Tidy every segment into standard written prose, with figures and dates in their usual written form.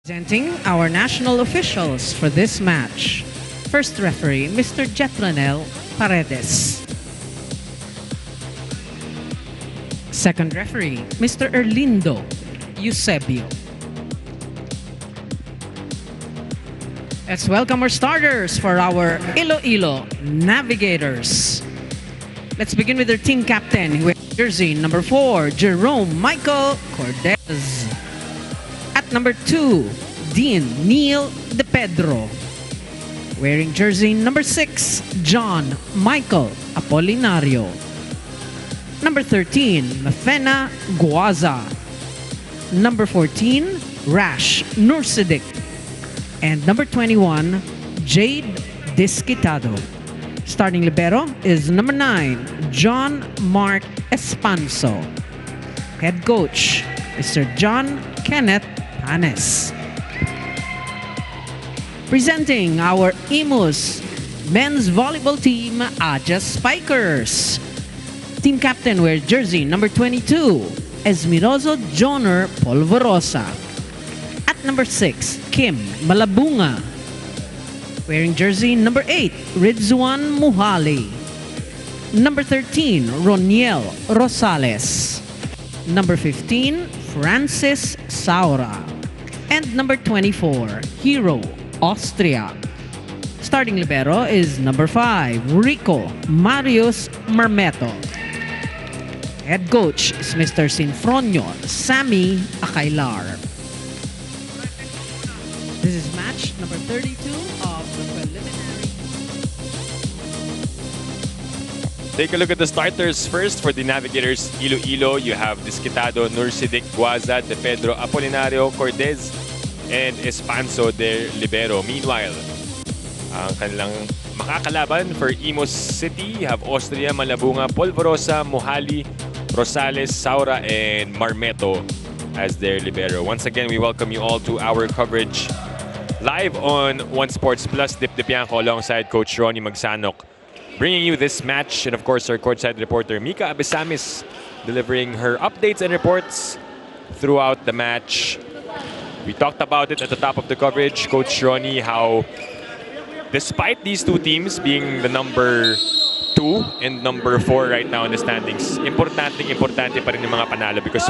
Presenting our national officials for this match. First referee, Mr. Jetronel Paredes. Second referee, Mr. Erlindo Eusebio. Let's welcome our starters for our Iloilo Navigators. Let's begin with their team captain, with jersey number 4, Jerome Michael Cortez. At number 2, Dean Neil De Pedro. Wearing jersey number 6, John Michael Apolinario. Number 13, Mafena Guaza. Number 14, Rash Nursidik. And number 21, Jade Disquitado. Starting libero is number 9, John Mark Espanso. Head coach, Mr. John Kenneth Panes. Presenting our IMUS men's volleyball team, Aja Spikers. Team captain wears jersey number 22, Esmiroso Joner Polvorosa. At number 6, Kim Malabunga. Wearing jersey number 8, Ridzuan Muhali. Number 13, Roniel Rosales. Number 15, Francis Saura. And number 24, Hero Austria. Starting libero is number 5, Rico Marius Marmeto. Head coach is Mr. Sinfronio Sammy Acailar. This is match number 32 of the preliminary. Take a look at the starters first for the Navigators Iloilo. You have Disquitado, Nursidik, Guaza, De Pedro, Apolinario, Cortez, and Espanso de Libero. Meanwhile, ang kanilang makakalaban for IMUS City, you have Austria, Malabunga, Polvorosa, Mohali, Rosales, Saura, and Marmeto as their libero. Once again, we welcome you all to our coverage live on One Sports Plus. Dip Dipianco alongside Coach Ronnie Magsanok, bringing you this match, and of course our courtside reporter Mika Abesamis delivering her updates and reports throughout the match. We talked about it at the top of the coverage, Coach Ronnie, how despite these two teams being the number 2 and number 4 right now in the standings, importante pa rin yung mga panalo, because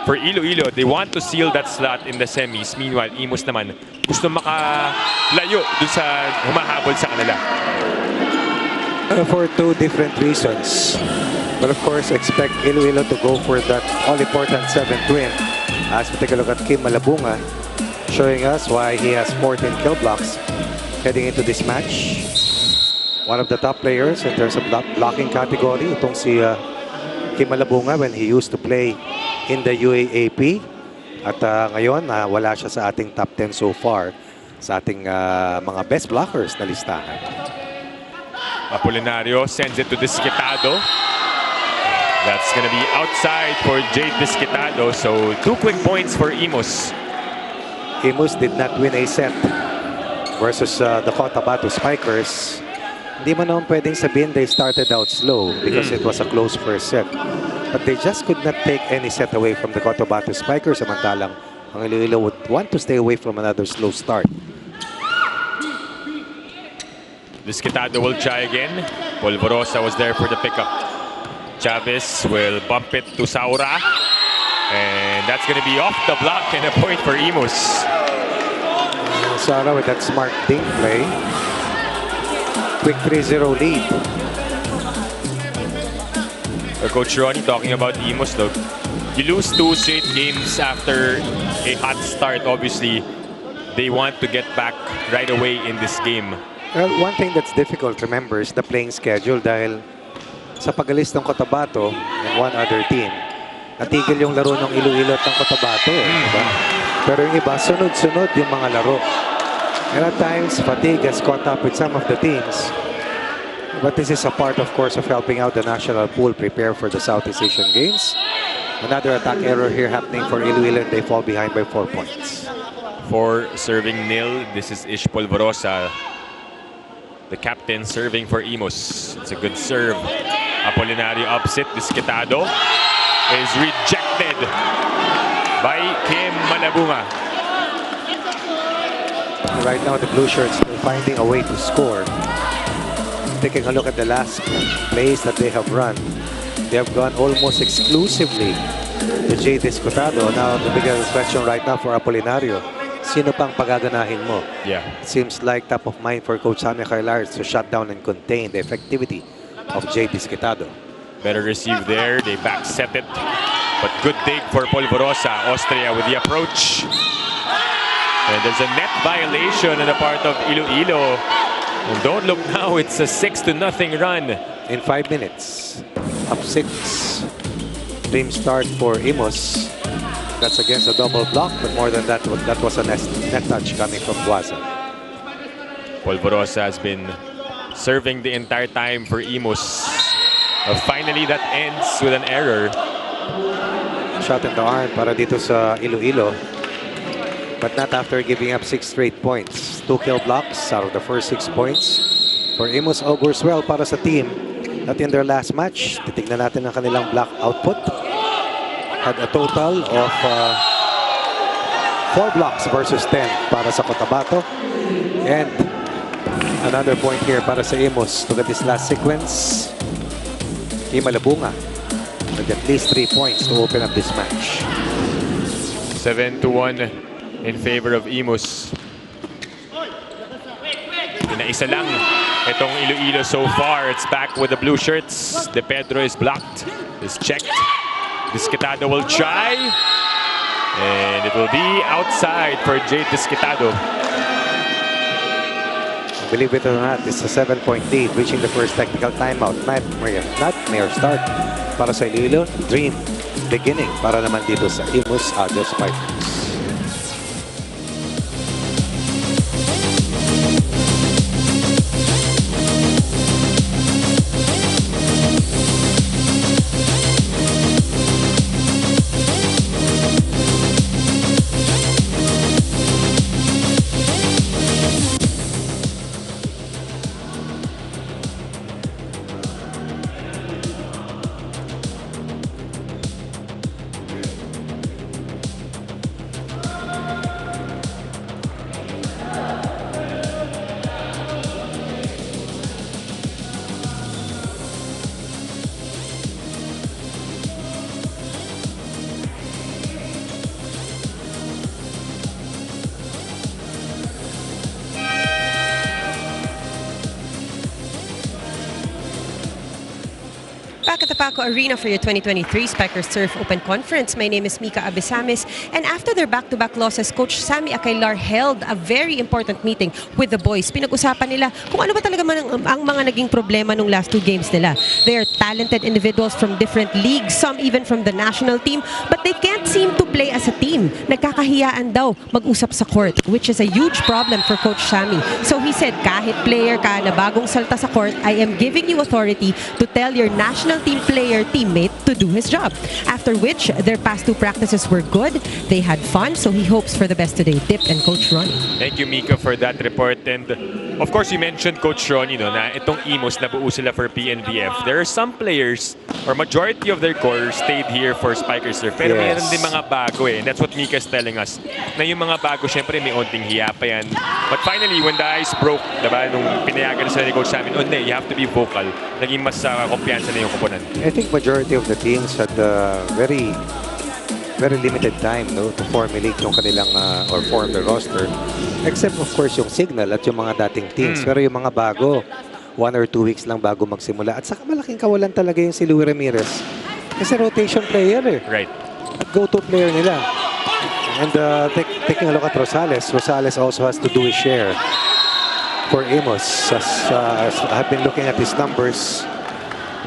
for Iloilo, they want to seal that slot in the semis. Meanwhile, IMUS naman gusto makalayo dun sa humahabol sa kanila. For two different reasons. But of course, expect Iloilo to go for that all-important 7th win. As we take a look at Kim Malabunga, showing us why he has 14 kill blocks heading into this match. One of the top players in terms of blocking category, itong si Kim Malabunga when he used to play in the UAAP. At ngayon, wala siya sa ating top 10 so far, sa ating mga best blockers na listahan. Apolinario sends it to Disquitado. That's going to be outside for Jade Disquitado. So 2 quick points for IMUS. IMUS did not win a set versus the Cotabato Spikers. Hindi mo naman pwedeng sabihin they started out slow because it was a close first set. But they just could not take any set away from the Cotabato Spikers. Samantalang ang Iloilo would want to stay away from another slow start. Disquitado will try again. Polvorosa was there for the pickup. Chavez will bump it to Saura. And that's going to be off the block and a point for IMUS. Saura with that smart dink play. Quick 3-0 lead. Coach Ronnie talking about IMUS, though. You lose 2 straight games after a hot start. Obviously, they want to get back right away in this game. Well, one thing that's difficult, remember, is the playing schedule dahil sa pagalis ng Cotabato and one other team, natigil yung laro ng Iloilo at ng Cotabato. Diba? Pero yung iba, sunod-sunod yung mga laro. And at times, fatigue has caught up with some of the teams. But this is a part, of course, of helping out the national pool prepare for the Southeast Asian Games. Another attack error here happening for Iloilo, and they fall behind by 4 points. For serving nil, this is Ish Polvorosa, the captain serving for IMUS. It's a good serve. Apolinario upset. Disquitado is rejected by Kim Malabunga. Right now, the blue shirts are finding a way to score. Taking a look at the last plays that they have run, they have gone almost exclusively to Jay Discotado. Now, the biggest question right now for Apolinario, sino pang pagaganahin mo? Yeah. Seems like top of mind for Coach Sammy Kailar to shut down and contain the effectivity of Jay Discotado. Better receive there. They back set it. But good dig for Polvorosa. Austria with the approach. And there's a net violation on the part of Iloilo. And don't look now, it's a 6-0 run. In 5 minutes, up 6. Dream start for IMUS. That's against a double block, but more than that, that was a net touch coming from TUAZON. Polvorosa has been serving the entire time for IMUS. Finally, that ends with an error. Shot in the arm para dito sa Iloilo. But not after giving up 6 straight points. 2 kill blocks out of the first 6 points. For IMUS augurs well para sa team that in their last match, titignan natin ang kanilang block output. Had a total of 4 blocks versus 10 para sa Cotabato. And another point here para sa IMUS. Look at this last sequence. Kim Malabunga with at least 3 points to open up this match. 7-1 in favor of IMUS. Pinaisa lang itong Iloilo so far. It's back with the blue shirts. De Pedro is blocked. Is checked. Discotado will try. And it will be outside for Jay Discotado. Believe it or not, it's a 7-point lead, reaching the first technical timeout. Nightmare start para sa Iloilo. Dream beginning para naman dito sa IMUS Adult Spikers. Back at the Paco Arena for your 2023 Spikers Surf Open Conference. My name is Mika Abesamis, and after their back-to-back losses, Coach Sammy Kailar held a very important meeting with the boys. Pinag-usapan nila kung ano ba talaga man ang mga naging problema nung last 2 games nila. They are talented individuals from different leagues, some even from the national team, but they can't seem to play as a team. Nagkakahiyaan daw mag-usap sa court, which is a huge problem for Coach Sammy. So he said, kahit player ka na bagong salta sa court, I am giving you authority to tell your national team player teammate to do his job. After which, their past 2 practices were good. They had fun, so he hopes for the best today. Dip and Coach Ronnie. Thank you, Mika, for that report. And of course, you mentioned Coach Ronnie, no, na itong IMUS na buo sila for PNBF. There are some players, or majority of their core stayed here for Spikers Surf. Pero mayroon din mga bago eh. And that's what Mika is telling us. Na yung mga bago, syempre may onting hiya pa yan. But finally, when the ice broke, diba, nung pinayagan sila ni Coach Sammy, you have to be vocal. Naging mas kumpiyansa na yung kupunan. I think majority of the teams had very limited time, no, to formulate yung kanilang or form the roster, except of course yung Signal at yung mga dating teams. Pero yung mga bago, 1 or 2 weeks lang bago magsimula. At saka malaking kawalan talaga yung si Louie Ramirez kasi rotation player eh. Right. At go-to player nila. And taking a look at Rosales also has to do his share for IMUS. I've been looking at his numbers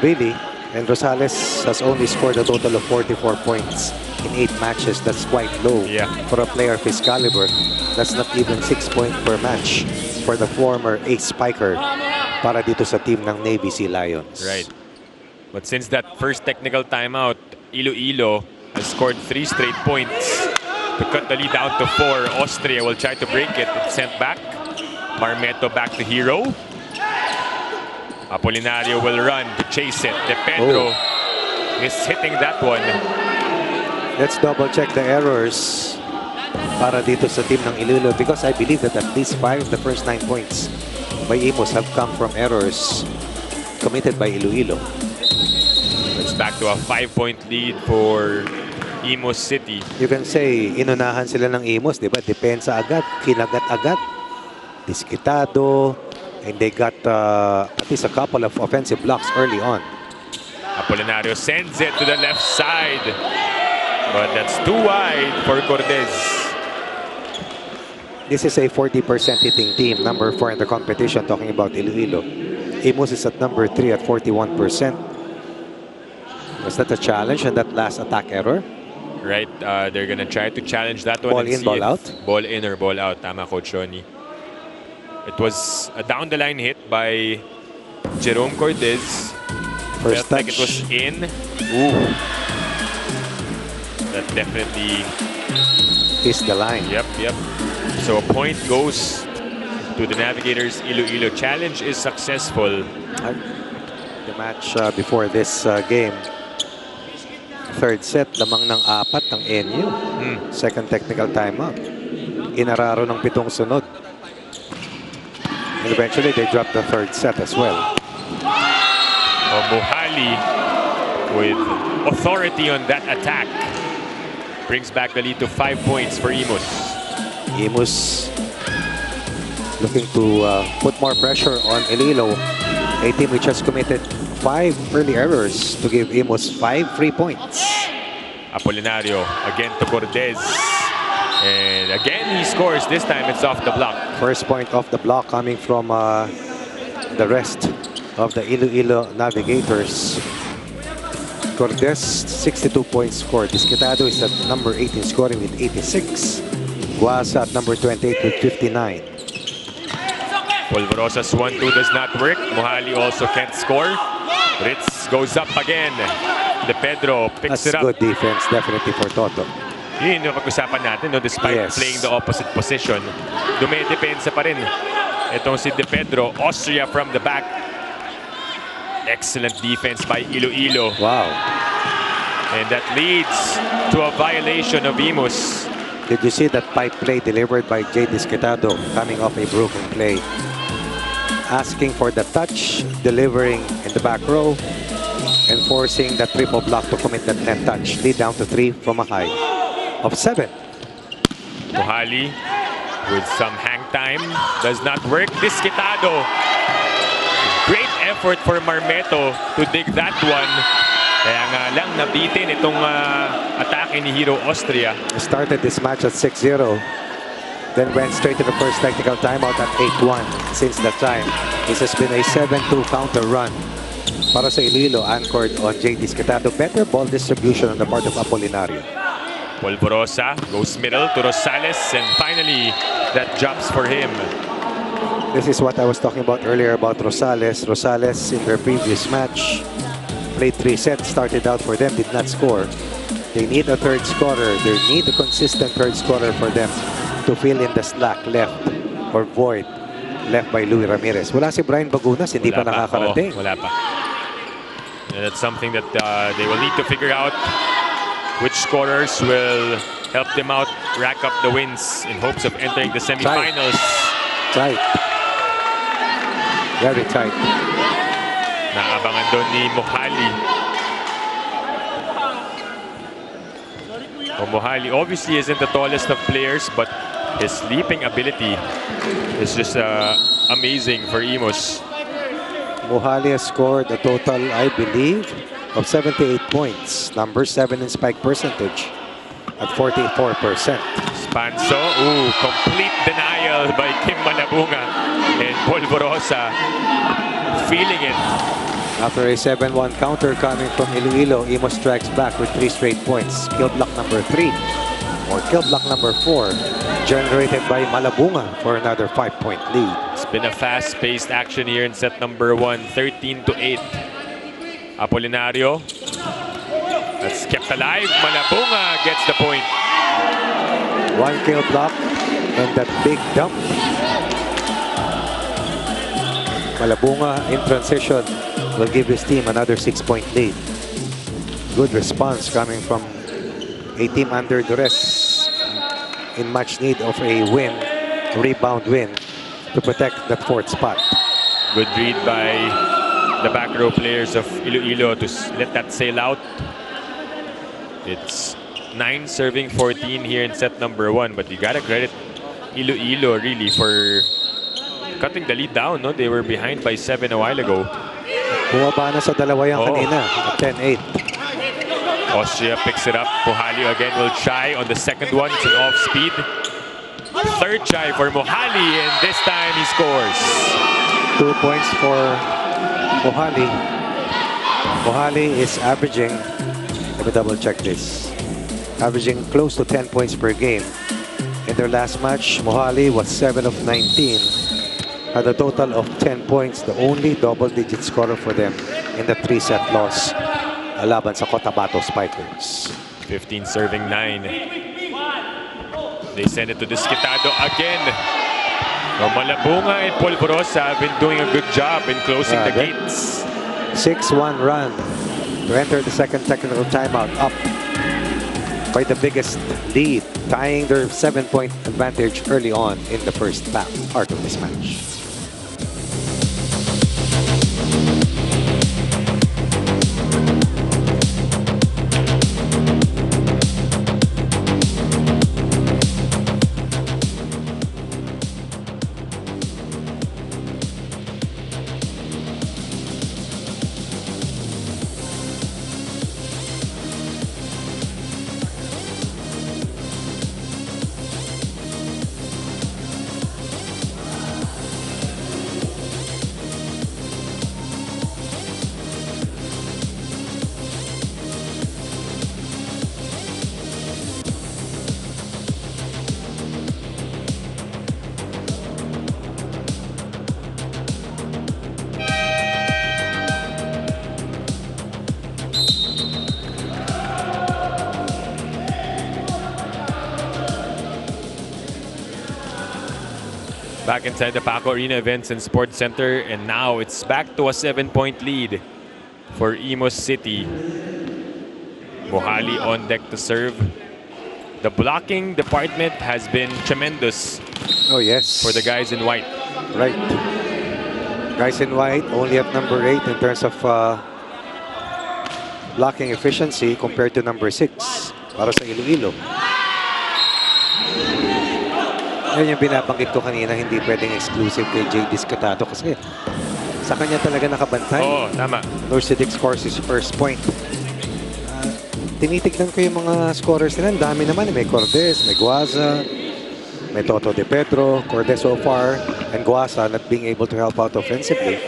really, and Rosales has only scored a total of 44 points in 8 matches. That's quite low for a player of his caliber. That's not even 6 points per match for the former ace spiker para dito sa team ng Navy Sea Lions. Right. But since that first technical timeout, Iloilo has scored 3 straight points to cut the lead down to 4. Austria will try to break it. It's sent back. Marmeto back to hero. Apolinario will run to chase it. De Pedro is hitting that one. Let's double check the errors. para dito sa team ng Iloilo because I believe that at least 5 of the first 9 points by IMUS have come from errors committed by Iloilo. It's back to a 5-point lead for IMUS City. You can say, inunahan sila ng IMUS, di ba? Depensa agad, kinagat agad, diskitado, and they got at least a couple of offensive blocks early on. Apolinario sends it to the left side, but that's too wide for Cortez. This is a 40% hitting team, number 4 in the competition, talking about Iloilo. IMUS is at number 3 at 41%. Was that a challenge on that last attack error? Right, they're gonna try to challenge that one. Ball and in, see ball if out? Ball in or ball out, tama Coach Ronnie. It was a down-the-line hit by Jerome Cortez. First Felt like touch. it was in. Ooh. That definitely... Is the line. Yep. So a point goes to the Navigators. Iloilo challenge is successful. The match before this game, third set, lamang ng 4 ng NU. Second technical timeout. Inararo ng 7 sunod. And eventually, they dropped the third set as well. Mohali with authority on that attack. Brings back the lead to 5 points for IMUS. IMUS looking to put more pressure on Iloilo, a team which has committed 5 early errors to give IMUS 5 free points. Apolinario again to Cortez. And again he scores. This time it's off the block. First point off the block coming from the rest of the Iloilo Navigators. Cortez, 62 points scored. Disquitado is at number 18 scoring with 86. Guasa at number 28 with 59. Polvorosa's 1-2 does not work. Mohali also can't score. Ritz goes up again. De Pedro picks That's it up. good defense definitely for Toto. Yun yung pag-usapan natin, no? Despite Yes. playing the opposite position, dumedepensa pa rin itong si De Pedro. Austria from the back. Excellent defense by Iloilo. Wow. And that leads to a violation of IMUS. Did you see that pipe play delivered by Jay Disquitado coming off a broken play? Asking for the touch, delivering in the back row, and forcing that triple block to commit that 10 touch. Lead down to 3 from a high of 7. Mohali with some hang time. Does not work. Disquitado. Great effort for Marmeto to dig that one. Kaya nga lang nabitin itong atake ni Hero Austria. Started this match at 6-0. Then went straight to the first technical timeout at 8-1. Since that time, this has been a 7-2 counter run para sa Iloilo, anchored on Jay Disquitado. Better ball distribution on the part of Apolinario. Polvorosa goes middle to Rosales, and finally that drops for him. This is what I was talking about earlier about Rosales. Rosales in their previous match played 3 sets, started out for them, did not score. They need a third scorer. They need a consistent third scorer for them to fill in the slack left or void left by Louis Ramirez. Wala si Brian Bagunas, hindi pa nakakarating. Wala pa. And that's something that they will need to figure out. Which scorers will help them out, rack up the wins in hopes of entering the semifinals. Tight. Very tight. Naabangan doon ni Mohali. Mohali obviously isn't the tallest of players, but his leaping ability is just amazing for IMUS. Mohali has scored a total, I believe, of 78 points. Number 7 in spike percentage at 44%. Spanso, complete denial by Kim Malabunga, and Polvorosa feeling it. After a 7-1 counter coming from Iloilo, IMUS strikes back with 3 straight points. Kill block number 3, or kill block number 4, generated by Malabunga for another 5-point lead. It's been a fast-paced action here in set number 1, 13-8. Apolinario, that's kept alive. Malabunga gets the point. 1 kill block and that big dump. Malabunga in transition will give his team another 6-point lead. Good response coming from a team under duress in much need of a win, rebound win, to protect that fourth spot. Good read by the back row players of Iloilo to let that sail out. It's 9 serving 14 here in set number 1, but you gotta credit Iloilo really for cutting the lead down. No, they were behind by 7 a while ago. Bumaba na sa dalawa yan kanina at 10-8. Austria picks it up. Mohali again will try on the second one. It's an off speed. Third try for Mohali, and this time he scores. 2 points for Mohali. Mohali is averaging, let me double check this, averaging close to 10 points per game. In their last match, Mohali was 7 of 19, had a total of 10 points, the only double-digit scorer for them in the 3-set loss laban sa Cotabato Spikers. 15 serving 9. They send it to Disquitado again. Malabunga and Polvorosa have been doing a good job in closing the gates. 6-1 run to enter the second technical timeout, up by the biggest lead, tying their 7-point advantage early on in the first part of this match. Back inside the Paco Arena Events and Sports Center, and now it's back to a 7-point lead for IMUS City. Mohali on deck to serve. The blocking department has been tremendous. Oh yes, for the guys in white. Right. Guys in white only at number 8 in terms of blocking efficiency compared to number 6 para sa Iloilo. Yan yung binabanggit ko kanina, hindi pwedeng exclusive kay Jay Discatado kasi sa kanya talaga nakabantay. Oo, tama. Norcidic scores his first point. Tinitignan ko yung mga scorers nila. Ang dami naman. May Cordes, may Guaza, may Toto De Pedro, Cordes so far, and Guaza not being able to help out offensively.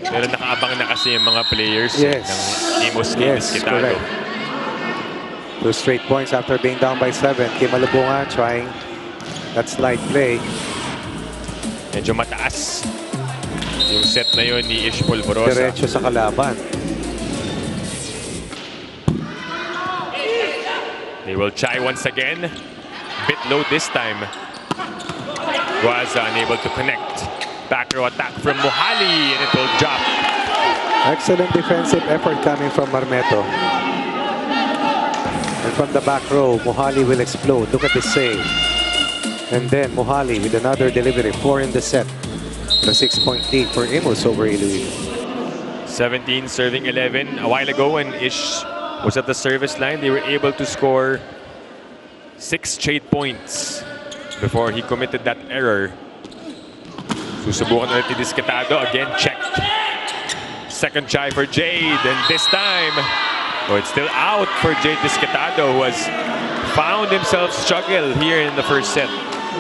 Pero nakaabang na kasi yung mga players ng IMUS Discatado. Correct. 2 straight points after being down by 7. Kim Malabunga trying that slide play. Medyo mataas yung set na yun ni Ish Polvorosa. Diretso sa kalaban. They will try once again. Bit low this time. Guaza unable to connect. Back row attack from Mohali, and it will drop. Excellent defensive effort coming from Marmeto. And from the back row, Mohali will explode. Look at this save. And then Mohali with another delivery, 4 in the set. The 6-point lead for IMUS over Iloilo. 17 serving 11. A while ago when Ish was at the service line, they were able to score 6 straight points before he committed that error. Susubukan ulit ni Discatado. Again, checked. Second try for Jade, and this time, it's still out for Jade Discatado, who has found himself struggle here in the first set.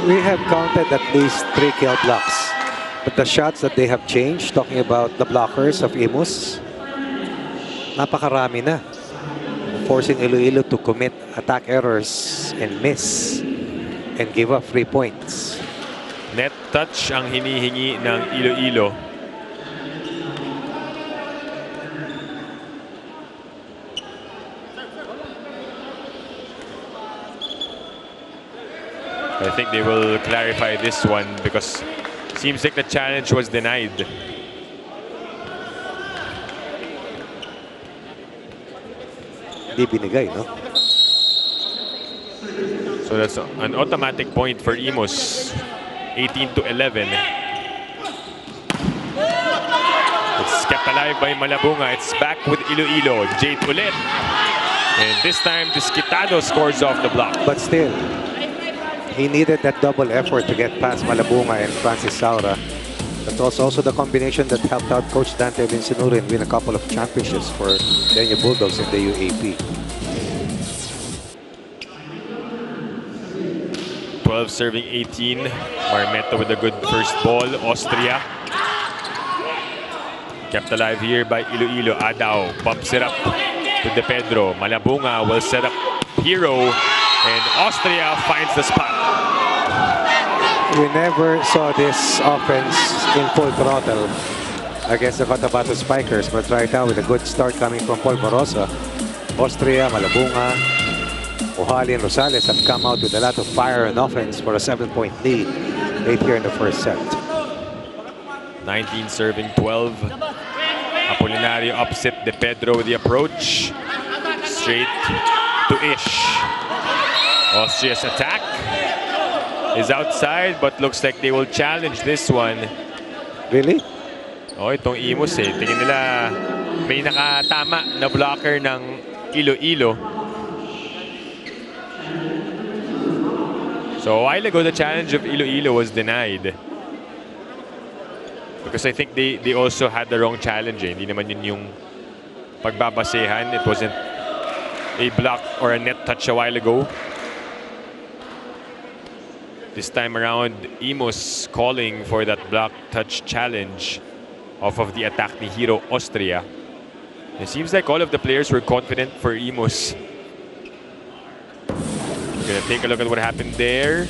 We have counted at least 3 kill blocks. But the shots that they have changed, talking about the blockers of IMUS, napakarami na. Forcing Iloilo to commit attack errors and miss and give up 3 points. Net touch ang hinihingi ng Iloilo. I think they will clarify this one because it seems like the challenge was denied. Di binigay, no? So that's an automatic point for IMUS. 18-11. It's kept alive by Malabunga. It's back with Iloilo. Jade ulit. And this time, Disquitado scores off the block. But still, he needed that double effort to get past Malabunga and Francis Saura. That was also the combination that helped out Coach Dante Vincenurin win a couple of championships for Daniel Bulldogs in the UAP. 12 serving 18. Marmeta with a good first ball. Austria. Kept alive here by Iloilo. Adao bumps it up to De Pedro. Malabunga will set up Hero. And Austria finds the spot. We never saw this offense in full throttle against the Cotabato Spikers. But right now with a good start coming from Polvorosa, Austria, Malabunga, Ohali and Rosales have come out with a lot of fire and offense for a 7-point lead late here in the first set. 19 serving 12. Apolinario upset De Pedro with the approach. Straight to Ish. Austria's attack is outside but looks like they will challenge this one. Really? Oh, itong IMUS eh. Tingin nila may nakatama na blocker ng Iloilo. So a while ago, the challenge of Iloilo was denied. Because I think they also had the wrong challenge eh. Hindi naman yun yung pagbabasehan. It wasn't a block or a net touch a while ago. This time around, IMUS calling for that block touch challenge off of the attack ni Hero Austria. It seems like all of the players were confident for IMUS. We're gonna take a look at what happened there.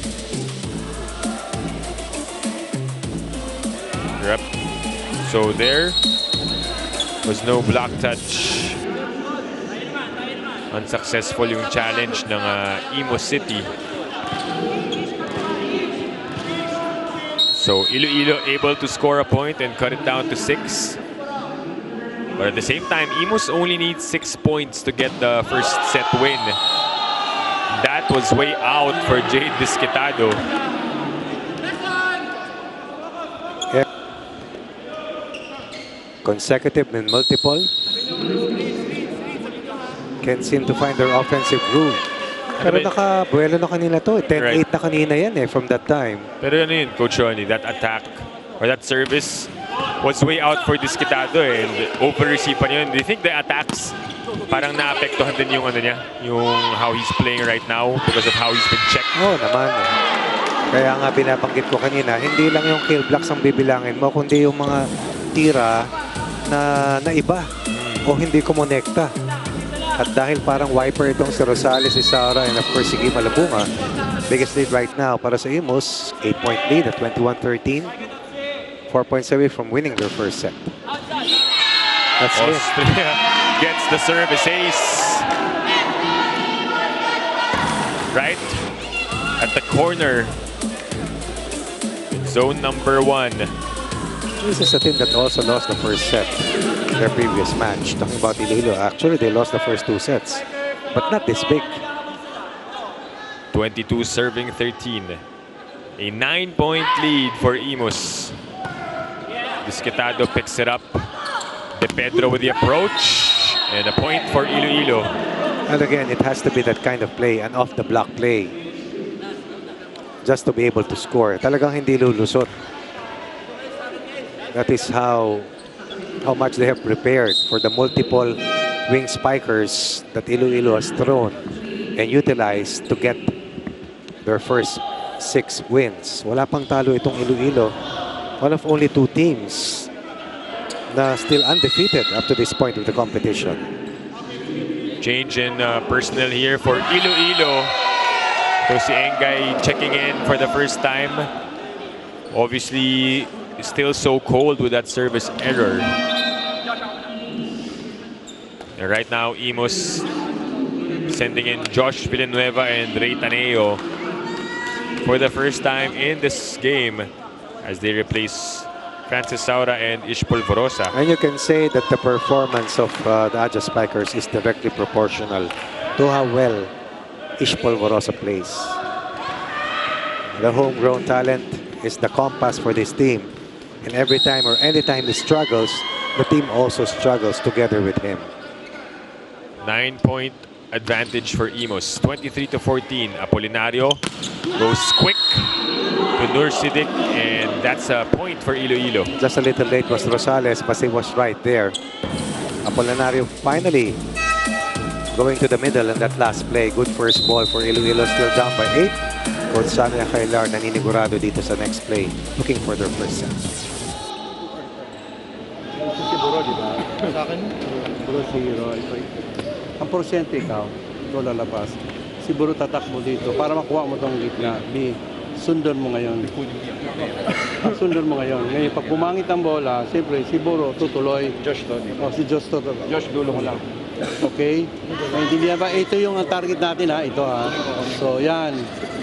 Yep. So there was no block touch. Unsuccessful yung challenge ng IMUS City. So Iloilo able to score a point and cut it down to 6. But at the same time, IMUS only needs 6 points to get the first set win. That was way out for Jade Disquitado. Yeah. Consecutive and multiple. Can't seem to find their offensive groove. Pero naka-buelo na kanina to. 10-8 na kanina yan eh from that time. Pero ano yun, Coach Ronnie, that attack or that service was way out for Disquitado and over-receive pa yun. Do you think the attacks parang naapektuhan din yung ano niya, yung how he's playing right now because of how he's been checked? Oo naman. Kaya nga binabanggit ko kanina, hindi lang yung kill blocks ang bibilangin mo, kundi yung mga tira na iba o hindi kumonekta. At dahil parang wiper itong si Rosales, si Saura, and of course si Malabunga, biggest lead right now para sa IMUS, 8-point lead at 21-13. 4 points away from winning their first set. That's Austria gets the service ace. Right at the corner. Zone number 1. This is a team that also lost the first set in their previous match. Talking about Iloilo, actually they lost the first 2 sets, but not this big. 22 serving 13. A 9-point lead for IMUS. Disquitado picks it up. De Pedro with the approach. And a point for Iloilo. And again, it has to be that kind of play, an off-the-block play, just to be able to score. Talagang hindi lulusot. That is how much they have prepared for the multiple wing spikers that Iloilo has thrown and utilized to get their first 6 wins. Wala pang talo itong Iloilo. One of only 2 teams na still undefeated up to this point of the competition. Change in personnel here for Iloilo. So si Engay checking in for the first time. Obviously, still so cold with that service error. And right now, IMUS sending in Josh Villanueva and Ray Taneo for the first time in this game as they replace Francis Saura and Ish Polvorosa. And you can say that the performance of the Aja Spikers is directly proportional to how well Ish Polvorosa plays. The homegrown talent is the compass for this team. And every time or anytime he struggles, the team also struggles together with him. 9-point advantage for IMUS. 23-14. Apolinario goes quick to Nursidik, and that's a point for Iloilo. Just a little late was Rosales, but he was right there. Apolinario finally going to the middle in that last play. Good first ball for Iloilo, still down by 8. Coach Sammy Akailar naninigurado dito sa next play, looking for their first set. Siguro, di ba? Sa akin, siguro si Roy. Ang porsyente ikaw, ikaw lalabas. Siguro tatakbo dito para makuha mo itong gitna. B, sundon mo ngayon. Sundon mo ngayon. Ngayon, pag pumangit ang bola, siyempre, si Buro tutuloy. Josh to. O, si Josh to. Josh, dulo mo lang. Okay? Naintindihan ba? Ito yung ang target natin, ha? Ito, ha? So, yan.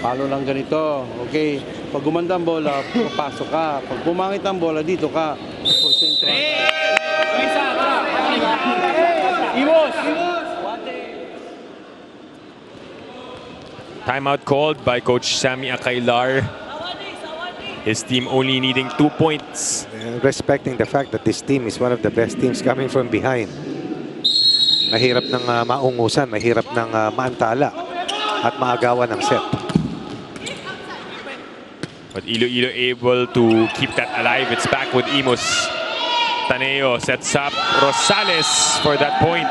Palo lang ganito. Okay? Pag gumanda ang bola, papasok ka. Pag pumangit ang bola, dito ka. Porsyento. Timeout called by Coach Sammy Akailar. His team only needing 2 points. Respecting the fact that this team is one of the best teams coming from behind. Mahirap ng maungusan, mahirap ng maantala at maagawan ng set. But Iloilo able to keep that alive. It's back with IMUS. Taneo sets up Rosales for that point.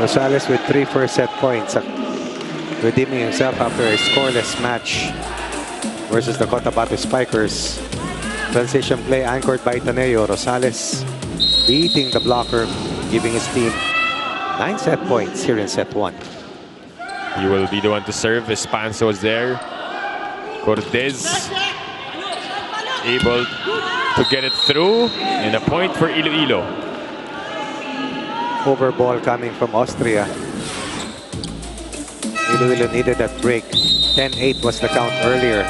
Rosales with 3 first set points, redeeming himself after a scoreless match versus the Cotabato Spikers. Transition play anchored by Taneo. Rosales beating the blocker, giving his team 9 set points here in set 1. He will be the one to serve. Espanso is there. Cortez able to get it through, and a point for Iloilo. Over ball coming from Austria. Iloilo needed that break. 10-8 was the count earlier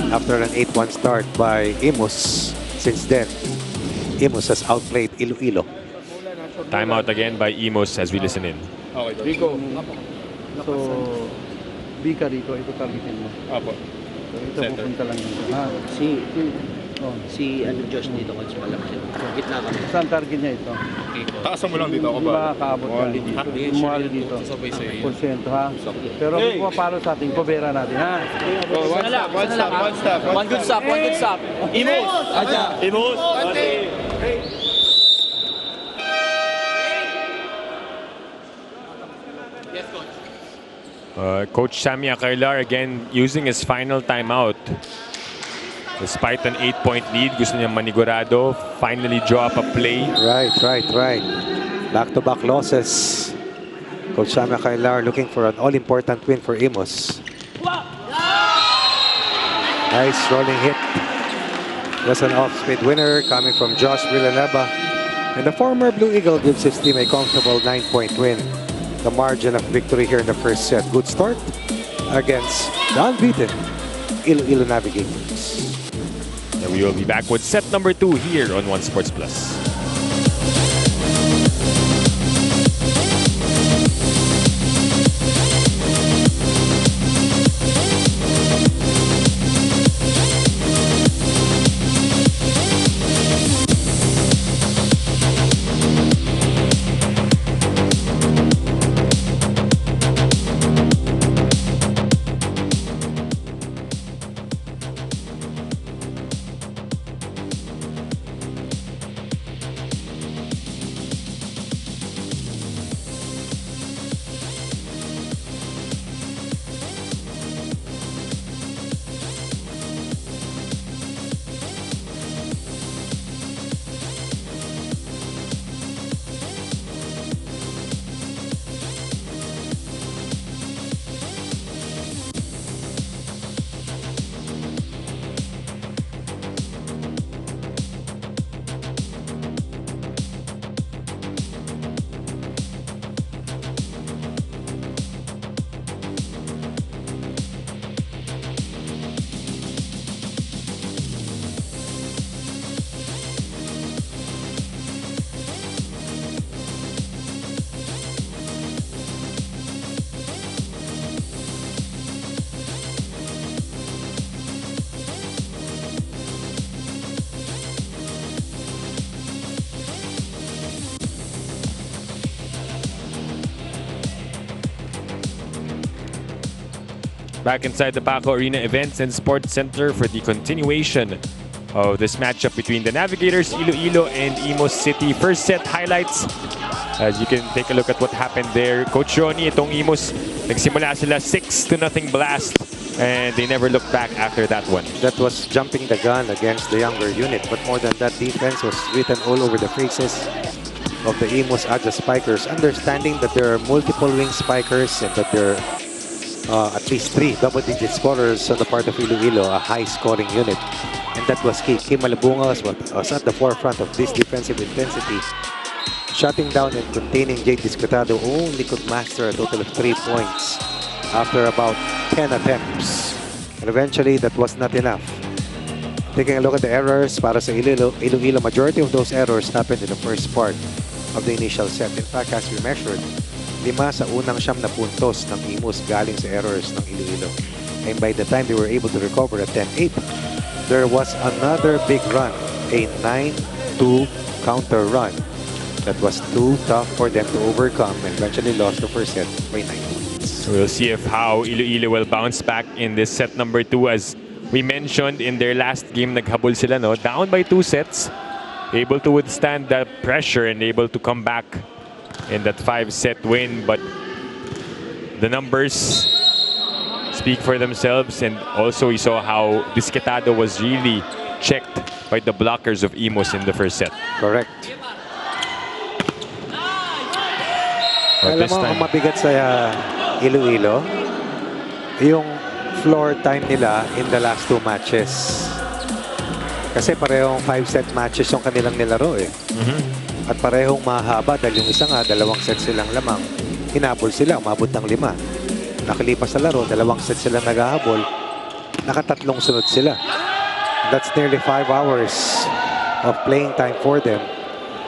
after an 8-1 start by IMUS. Since then, IMUS has outplayed Iloilo. Timeout again by IMUS as we listen in. Okay, Rico. So, Bika dito, ito targetin mo. Apo. So, ito pupunta lang dito. Ha? Si Josh dito, coach, malaki. Gitna kami. Saan target niya ito? Taasan mo lang dito ako Hindi ba? makakaabot ka dito. Umuhali dito. Porsyento, ha? Pero kung pumapalo sa atin, kubera natin, ha? One stop. One good stop. Imus! Imus! Coach Sammy Akailar again using his final timeout. Despite an 8-point lead, gusto niya manigurado, finally draw up a play. Right. Back-to-back losses. Coach Sammy Akailar looking for an all-important win for IMUS. Nice rolling hit. That's an off-speed winner coming from Josh Villanueva. And the former Blue Eagle gives his team a comfortable 9-point win. The margin of victory here in the first set. Good start against the unbeaten Iloilo Navigators. And we will be back with set number 2 here on One Sports Plus. Back inside the Paco Arena Events and Sports Center for the continuation of this matchup between the Navigators, Iloilo, and IMUS City. First set highlights. As you can take a look at what happened there. Coach Ronnie, itong IMUS, nagsimula sila 6-0 blast. And they never looked back after that one. That was jumping the gun against the younger unit. But more than that, defense was written all over the faces of the IMUS Adja Spikers, understanding that there are multiple wing spikers and that there are at least 3 double-digit scorers on the part of Iloilo, a high-scoring unit. And that was key. Kim Malabunga was at the forefront of this defensive intensity. Shutting down and containing Jade Discretado only could master a total of 3 points after about 10 attempts. And eventually, that was not enough. Taking a look at the errors para sa Iloilo, majority of those errors happened in the first part of the initial set. In fact, as we measured, 5 sa unang 9 na puntos ng IMUS galing sa errors ng Iloilo. And by the time they were able to recover at 10-8, there was another big run, a 9-2 counter run. That was too tough for them to overcome and eventually lost the first set by 9 points. So we'll see if how Iloilo will bounce back in this set number 2. As we mentioned in their last game, naghabol sila, no? Down by 2 sets. Able to withstand that pressure and able to come back in that 5-set win. But the numbers speak for themselves. And also we saw how Discretado was really checked by the blockers of IMUS in the first set. Correct. Alam mo, ang mabigat sa Iloilo, yung floor time nila in the last 2 matches. Kasi parehong 5-set matches yung kanilang nilaro eh. At parehong mahaba dahil yung isa nga, 2 sets silang lamang. Hinabol sila, umabot ng 5. Nakalipas sa laro, 2 sets silang naghahabol. Nakatatlong sunod sila. That's nearly 5 hours of playing time for them.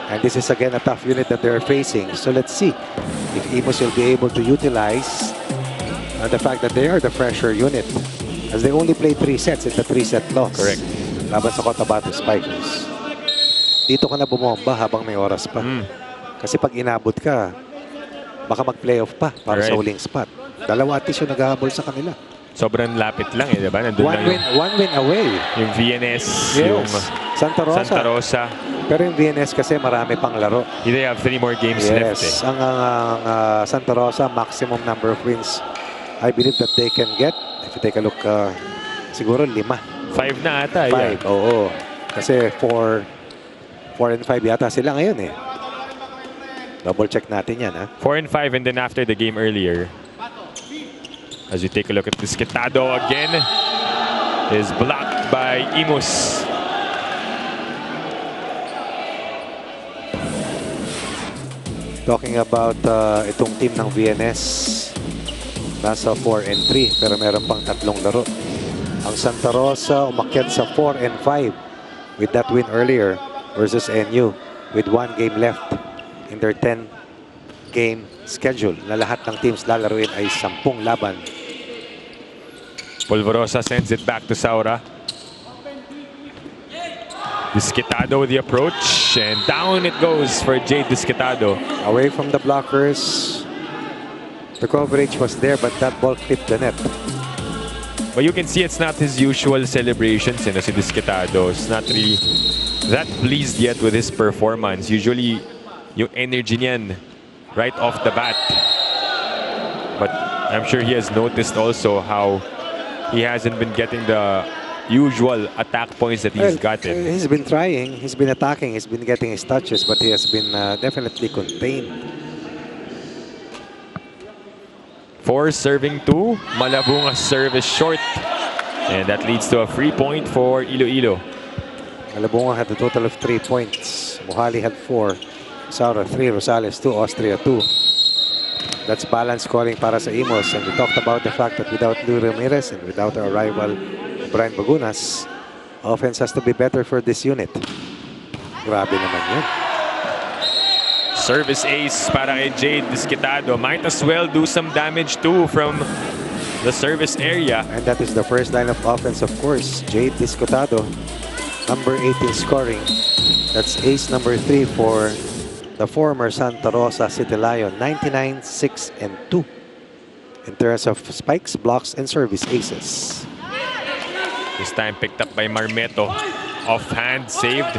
And this is again a tough unit that they're facing. So let's see if IMUS will be able to utilize the fact that they are the fresher unit, as they only played 3 sets in the 3-set loss. Correct. Laban sa Cotabato Spikers. Dito ka na bumomba habang may oras pa. Kasi pag inabot ka, baka mag-playoff pa para sa huling spot. 2 at least yung naghahabol sa kanila. Sobrang lapit lang eh, diba? Nandun One win away. Yung VNS, yes. yung Santa Rosa. Pero yung VNS kasi marami pang laro. They have 3 more games left eh. Ang Santa Rosa, maximum number of wins I believe that they can get. If you take a look, siguro 5. 5 na ata. 5, oo. Kasi 4 and 5 yata sila ngayon eh. Double check natin yan, ha? 4 and 5, and then after the game earlier, as you take a look at Discretado again, is blocked by IMUS. Talking about itong team ng VNS, nasa 4 and 3 pero meron pang 3 laro. Ang Santa Rosa umakyat sa 4 and 5 with that win earlier versus NU with 1 game left in their 10-game schedule na lahat ng teams lalaruin ay 10 laban. Polvorosa sends it back to Saura. Discretado with the approach, and down it goes for Jade Discretado. Away from the blockers. The coverage was there, but that ball clipped the net. But you can see it's not his usual celebrations. Si Discretado is not really that pleased yet with his performance. Usually, yung energy niyan right off the bat. But I'm sure he has noticed also how he hasn't been getting the usual attack points that he's gotten. He's been trying, he's been attacking, he's been getting his touches, but he has been definitely contained. 4 serving 2. Malabunga's serve is short. And that leads to a free point for Iloilo. Malabunga had a total of 3 points. Mohali had 4. Saura 3, Rosales 2, Austria 2. That's balanced scoring para sa IMUS. And we talked about the fact that without Lou Ramirez and without our rival Brian Bagunas, offense has to be better for this unit. Grabe naman yun. Service ace para kay Jade Discretado. Might as well do some damage too from the service area. And that is the first line of offense, of course. Jade Discretado, number 18 scoring. That's ace number 3 for the former Santa Rosa City Lion. 99, 6 and 2 in terms of spikes, blocks, and service aces. This time picked up by Marmeto. Offhand, saved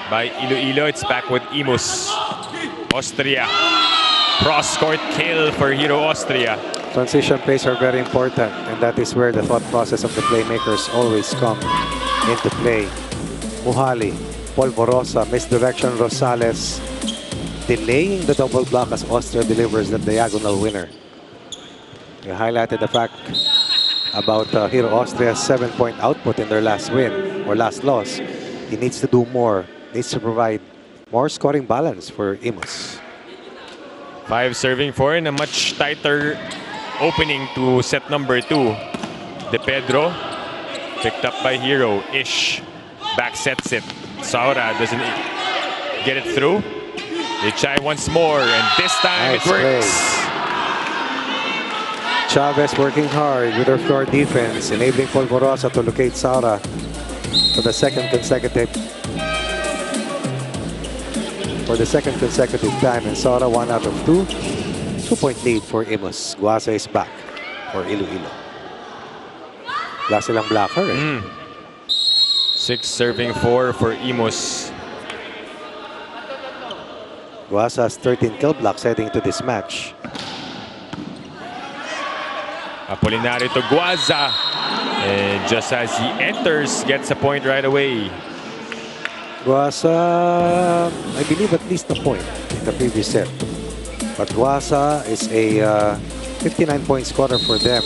by Iloilo. It's back with IMUS. Austria. Cross-court kill for Hero Austria. Transition plays are very important, and that is where the thought process of the playmakers always come into play. Muhali, Polvorosa, misdirection Rosales, delaying the double block as Austria delivers the diagonal winner. We highlighted the fact about Hero Austria's 7-point output in their last win or last loss. He needs to do more, needs to provide more scoring balance for IMUS. 5 serving 4 in a much tighter opening to set number 2. De Pedro picked up by Hero. Ish back sets it. Saura doesn't get it through. They try once more, and this time Nice it works. play. Chavez working hard with her floor defense, enabling Polvorosa to locate Saura for the second consecutive time, and Saura 1 out of 2. 2-point lead for IMUS. Guasa is back for Iloilo. Wala silang blocker eh. 6 serving 4 for IMUS. Guasa has 13 kill blocks heading to this match. Apolinario to Guaza. And just as he enters, gets a point right away. Guasa, I believe at least a point in the previous set. But Guasa is a 59-point scorer for them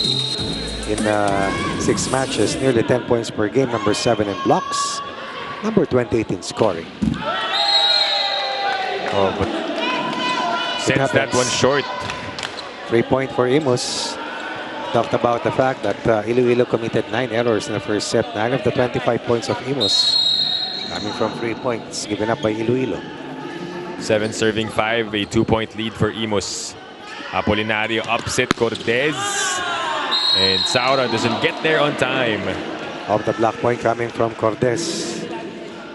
in 6 matches, nearly 10 points per game, number 7 in blocks, number 28 in scoring. Oh, but sends that one short. 3-point for IMUS. Talked about the fact that Iloilo committed 9 errors in the first set. 9 of the 25 points of IMUS coming from 3 points given up by Iloilo. 7 serving 5, a 2-point lead for IMUS. Apolinario upset Cortez. And Saura doesn't get there on time. Off the block point coming from Cortez.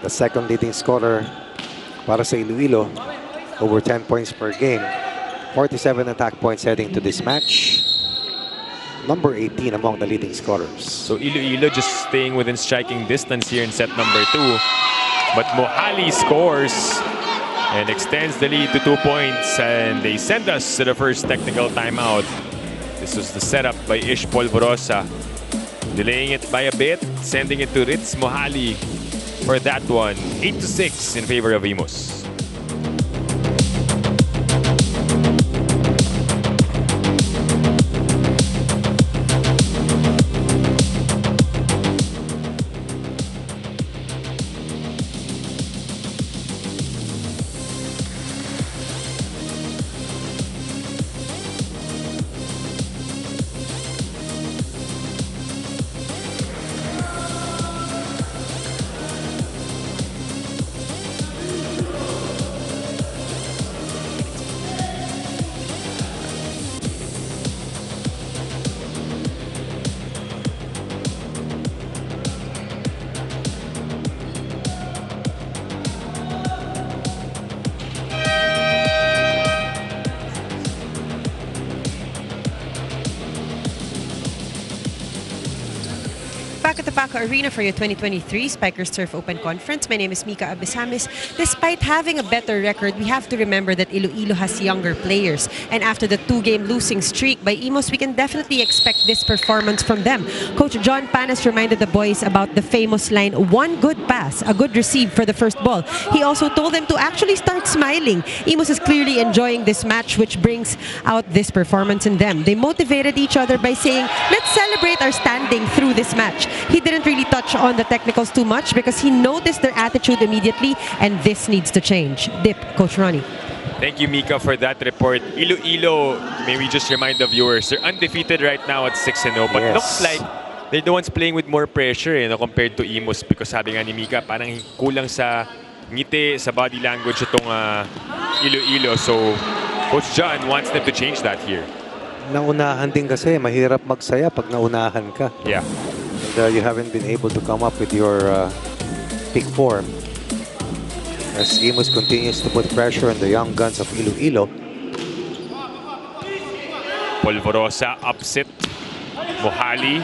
The second leading scorer para sa Iloilo. Over 10 points per game. 47 attack points heading to this match. Number 18 among the leading scorers. So Iloilo just staying within striking distance here in set number 2. But Mohali scores and extends the lead to 2 points. And they send us to the first technical timeout. This was the setup by Ish Polvorosa. Delaying it by a bit, sending it to Ritz Mohali for that one. 8-6 in favor of IMUS. Back at the Paco Arena for your 2023 Spikers Turf Open Conference. My name is Mika Abisamis. Despite having a better record, we have to remember that Iloilo has younger players. And after the 2-game losing streak by IMUS, we can definitely expect this performance from them. Coach John Panas reminded the boys about the famous line, one good pass, a good receive for the first ball. He also told them to actually start smiling. IMUS is clearly enjoying this match, which brings out this performance in them. They motivated each other by saying, let's celebrate our standing through this match. He didn't really touch on the technicals too much because he noticed their attitude immediately, and this needs to change. Dip, Coach Ronnie. Thank you, Mika, for that report. Iloilo, may we just remind the viewers, they're undefeated right now at 6-0, but Yes. looks like they're the ones playing with more pressure compared to IMUS, because sabi nga ni Mika, parang kulang sa ngiti, sa body language itong Iloilo. So, Coach John wants them to change that here. Naunahan din kasi, mahirap magsaya pag naunahan ka. Yeah. And you haven't been able to come up with your peak form. As IMUS continues to put pressure on the young guns of Iloilo. Polvorosa upset. Mohali,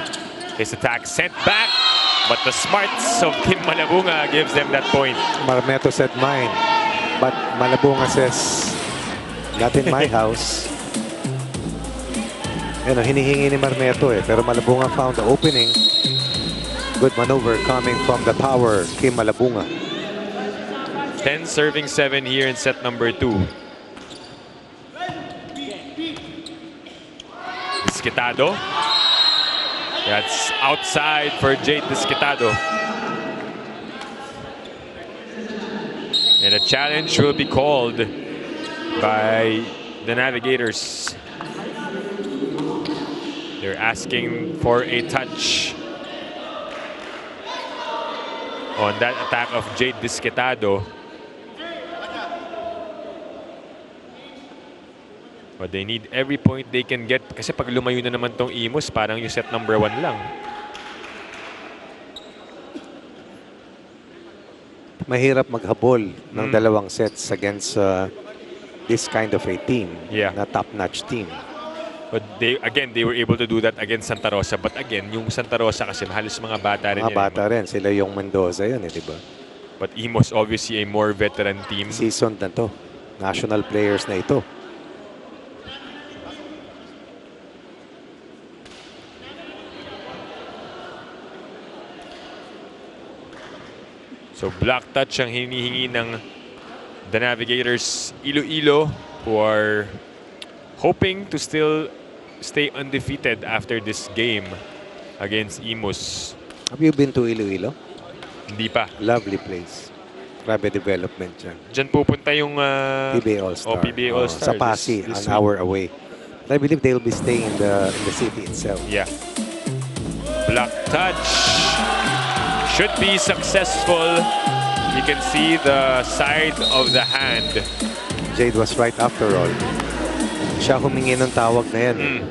his attack sent back. But the smarts of Kim Malabunga gives them that point. Marmeto said mine. But Malabunga says, not in my house. Yan, hinihingi ni Marmeto eh. Pero Malabunga found the opening. Good maneuver coming from the tower, Kim Malabunga. 10 serving 7 here in set number 2. Disquitado. That's outside for Jade Disquitado. And a challenge will be called by the Navigators. They're asking for a touch on that attack of Jade Disquitado. But they need every point they can get. Kasi pag lumayo na naman tong IMUS, parang yung set number 1 lang. Mahirap maghabol ng dalawang sets against this kind of a team. Yeah. Na top-notch team. But they were able to do that against Santa Rosa. But again, yung Santa Rosa kasi halos mga bata rin. Mga bata rin. Sila yung Mendoza yan eh, di ba? But IMUS obviously a more veteran team. Seasoned na to. National players na ito. So block touch ang hinihingi ng the Navigators Iloilo, who are hoping to still stay undefeated after this game against IMUS. Have you been to Iloilo? Hindi pa. Lovely place. Grabe development dyan. Diyan pupunta yung PBA All-Star. PBA All-Star. Sa Pasig, this an hour away. I believe they'll be staying in the city itself. Yeah. Block touch. Should be successful. You can see the side of the hand. Jade was right after all. Siya humingi ng tawag na yan.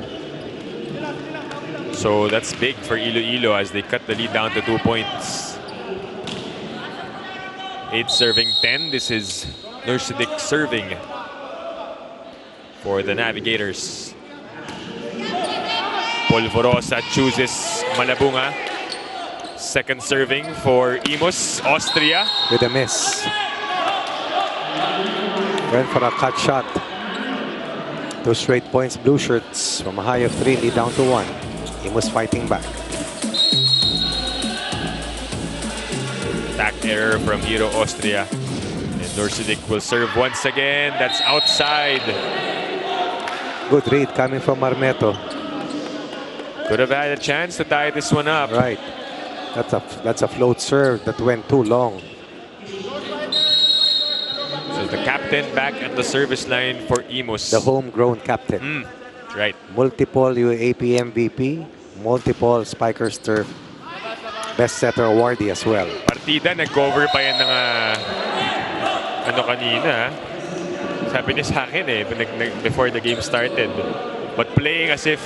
So that's big for Iloilo as they cut the lead down to 2 points. 8 serving 10. This is Nursidik serving for the Navigators. Polvorosa chooses Malabunga. Second serving for IMUS, Austria. With a miss. Went for a cut shot. 2 straight points, blue shirts. From a high of 3, lead down to 1. IMUS fighting back. Attack error from Hero Austria. And Nursidik will serve once again. That's outside. Good read coming from Marmeto. Could have had a chance to tie this one up. Right. That's a float serve that went too long. So the captain back at the service line for IMUS. The homegrown captain. Right. Multiple UAP MVP, multiple Spikers Turf Best Setter awardee as well. Partida, nag-cover pa yan ng ano kanina. Sabi niya sa akin eh, before the game started. But playing as if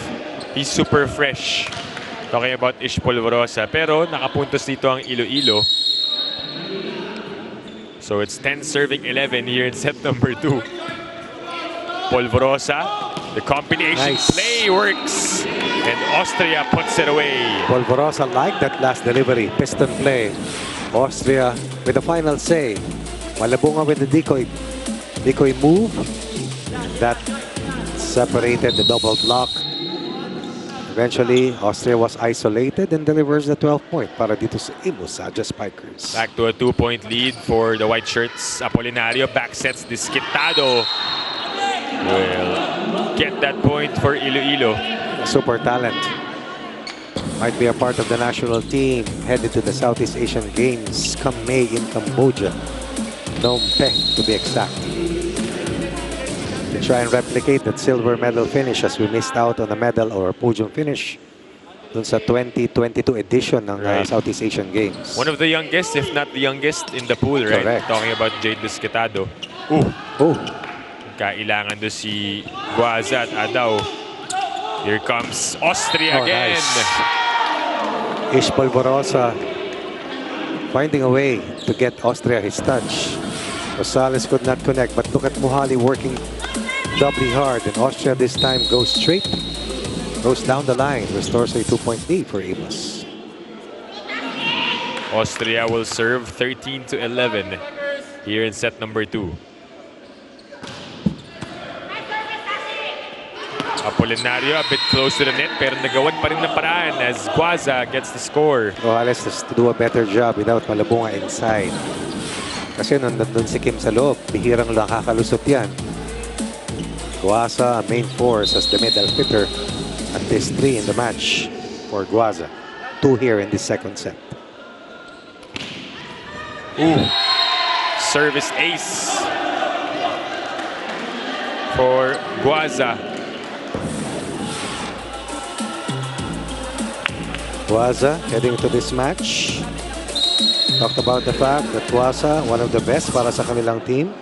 he's super fresh. Talking about Ish Polvorosa. Pero nakapuntos dito ang Iloilo. So it's 10 serving 11 here in set number 2. Polvorosa. The combination play works. And Austria puts it away. Polvorosa liked that last delivery. Piston play. Austria with the final say. Malabunga with the decoy move. That separated the double block. Eventually, Austria was isolated and delivers the 12-point para dito sa IMUS Spikers. Back to a 2-point lead for the white shirts. Apolinario back sets Disquitado. Will get that point for Iloilo. Super talent. Might be a part of the national team headed to the Southeast Asian Games come May in Cambodia. Phnom Penh to be exact. Try and replicate that silver medal finish as we missed out on a medal or a podium finish dun sa 2022 edition ng Southeast Asian Games. One of the youngest, if not the youngest in the pool, right? Correct. Talking about Jade Disquitado. Kailangan doon si Guaza at Adaw. Here comes Austria again. Nice. Ish Polvorosa finding a way to get Austria his touch. Rosales could not connect, but look at Mohali working doubly hard, and Austria this time goes straight Goes down the line, restores a 2-point lead for IMUS. Austria will serve 13-11 here in set number 2. Apolinario a bit close to the net pero nagawan pa rin ng paraan as Guaza gets the score. Rojales has to do a better job without Malabunga inside. Kasi nandun si Kim sa loob, bihirang nakakalusot yan. Guaza, main force as the middle hitter at this 3 in the match for Guaza. 2 here in this second set. Ooh, service ace for Guaza. Guaza heading to this match. Talked about the fact that Guaza, one of the best para sa kanilang team.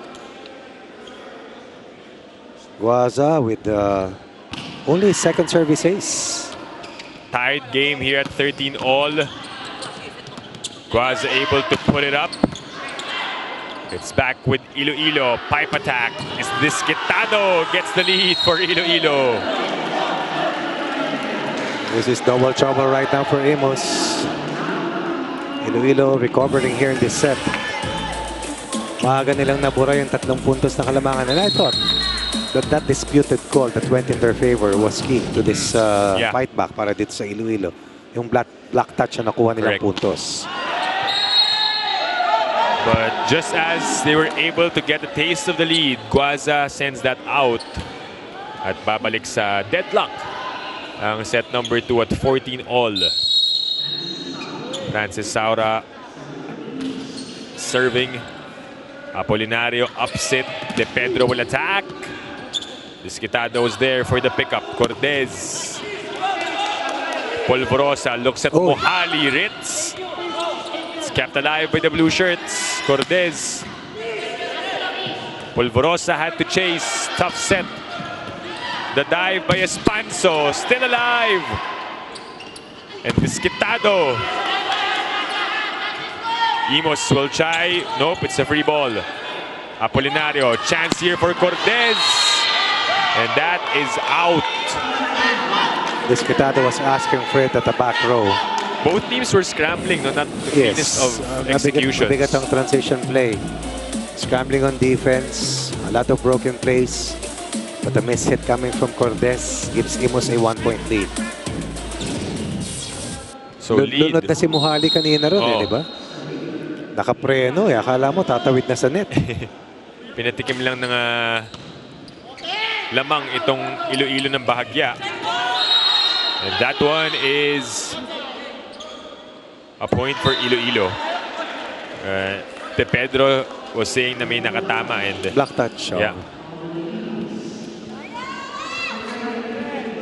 Guaza with only second service ace. Tied game here at 13 all. Guaza able to put it up. It's back with Iloilo. Pipe attack. Is Disquitado gets the lead for Iloilo. This is double trouble right now for IMUS. Iloilo recovering here in this set. Maaga nilang nabura yung 3 puntos na kalamangan. And I thought that disputed call that went in their favor was key to this fight back para dito sa Iloilo. Yung black touch na nakuha nilang puntos. But just as they were able to get a taste of the lead, Guaza sends that out. At babalik sa deadlock ang set number 2 at 14 all. Francis Saura serving. Apolinario upset. De Pedro will attack. Disquitado is there for the pickup. Cortez. Polvorosa looks at Mohali. Ritz. It's kept alive by the blue shirts. Cortez. Polvorosa had to chase. Tough set. The dive by Espanso. Still alive. And Disquitado. IMUS will try. Nope, it's a free ball. Apolinario. Chance here for Cortez. And that is out. Disquitado was asking for it at the back row. Both teams were scrambling, no? Not the cleanest of executions. Mabigat ang transition play. Scrambling on defense. A lot of broken plays. But the miss hit coming from Cortez gives IMUS a 1-point lead. So lead. Lunod na si Mohali kanina ron, di ba? Nakapreno, akala mo tatawid na sa net. Pinatikim lang ng lamang itong Iloilo ng bahagya. And that one is a point for Iloilo. De Pedro was saying na may nakatama and black touch. Yeah.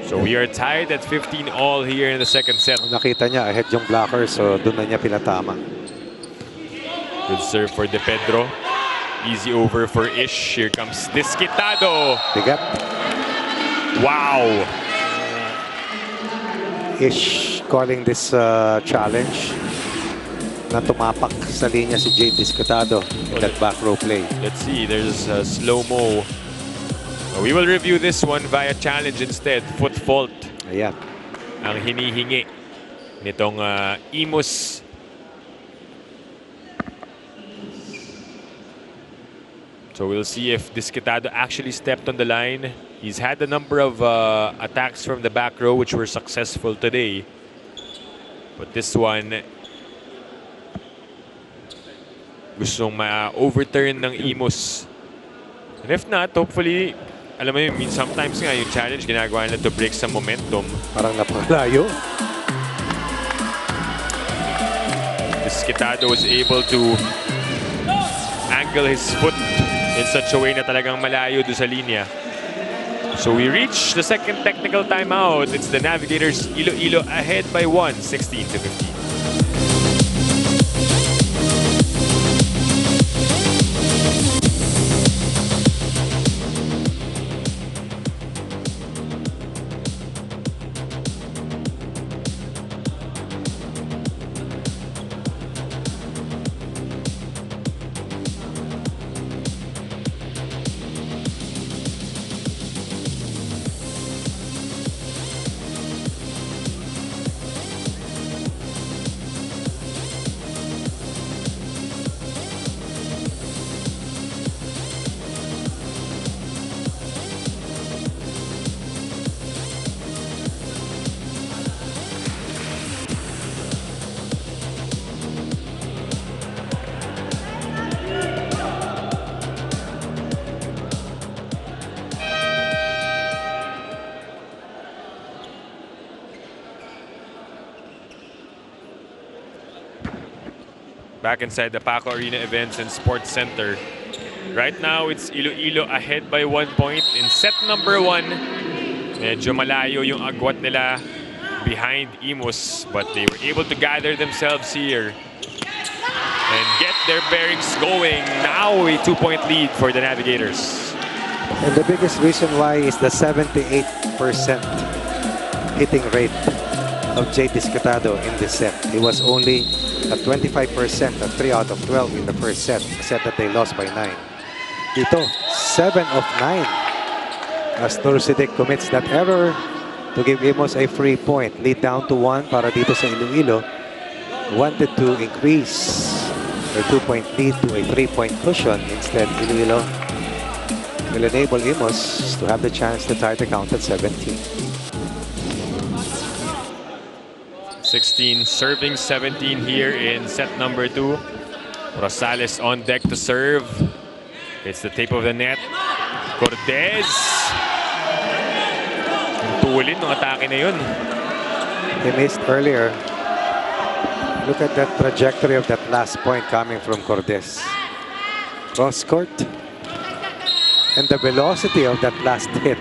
So we are tied at 15 all here in the second set. Nakita niya ahead yung blocker, so doon na niya pinatama. Good serve for De Pedro. Easy over for Ish. Here comes Disquitado. Bigat. Wow. Ish calling this challenge na tumapak sa linya si Jade Disquitado in that back row play. Let's see. There's a slow-mo. We will review this one via challenge instead. Foot fault. Ayan. Ang hinihingi nitong IMUS. So we'll see if Disquitado actually stepped on the line. He's had a number of attacks from the back row which were successful today. But this one, gustong ma-overturn ng IMUS. And if not, hopefully, alam mo yun, sometimes nga yung challenge ginagawa nila to break some momentum. Parang napakalayo. Disquitado was able to angle his foot in such a way na talagang malayo do sa linya. So we reach the second technical timeout. It's the Navigators Iloilo ahead by 1, 16-15. back inside the Paco Arena Events and Sports Center. Right now, it's Iloilo ahead by 1 point in set number 1. Medyo malayo yung agwat nila behind IMUS, but they were able to gather themselves here and get their bearings going. Now a 2-point lead for the Navigators. And the biggest reason why is the 78% hitting rate of Jay Discatado in this set. It was only at 25% at 3 out of 12 in the first set, a set that they lost by 9. Dito, 7 of 9 as Nursidik commits that error to give IMUS a free point. Lead down to 1 para dito sa Iloilo. Wanted to increase their 2-point lead to a 3-point cushion. Instead, Iloilo will enable IMUS to have the chance to tie the count at 17. 16 serving, 17 here in set number 2. Rosales on deck to serve. It's the tape of the net. Cortez. Tulin ng atake na yun. He missed earlier. Look at that trajectory of that last point coming from Cortez. Cross court. And the velocity of that last hit.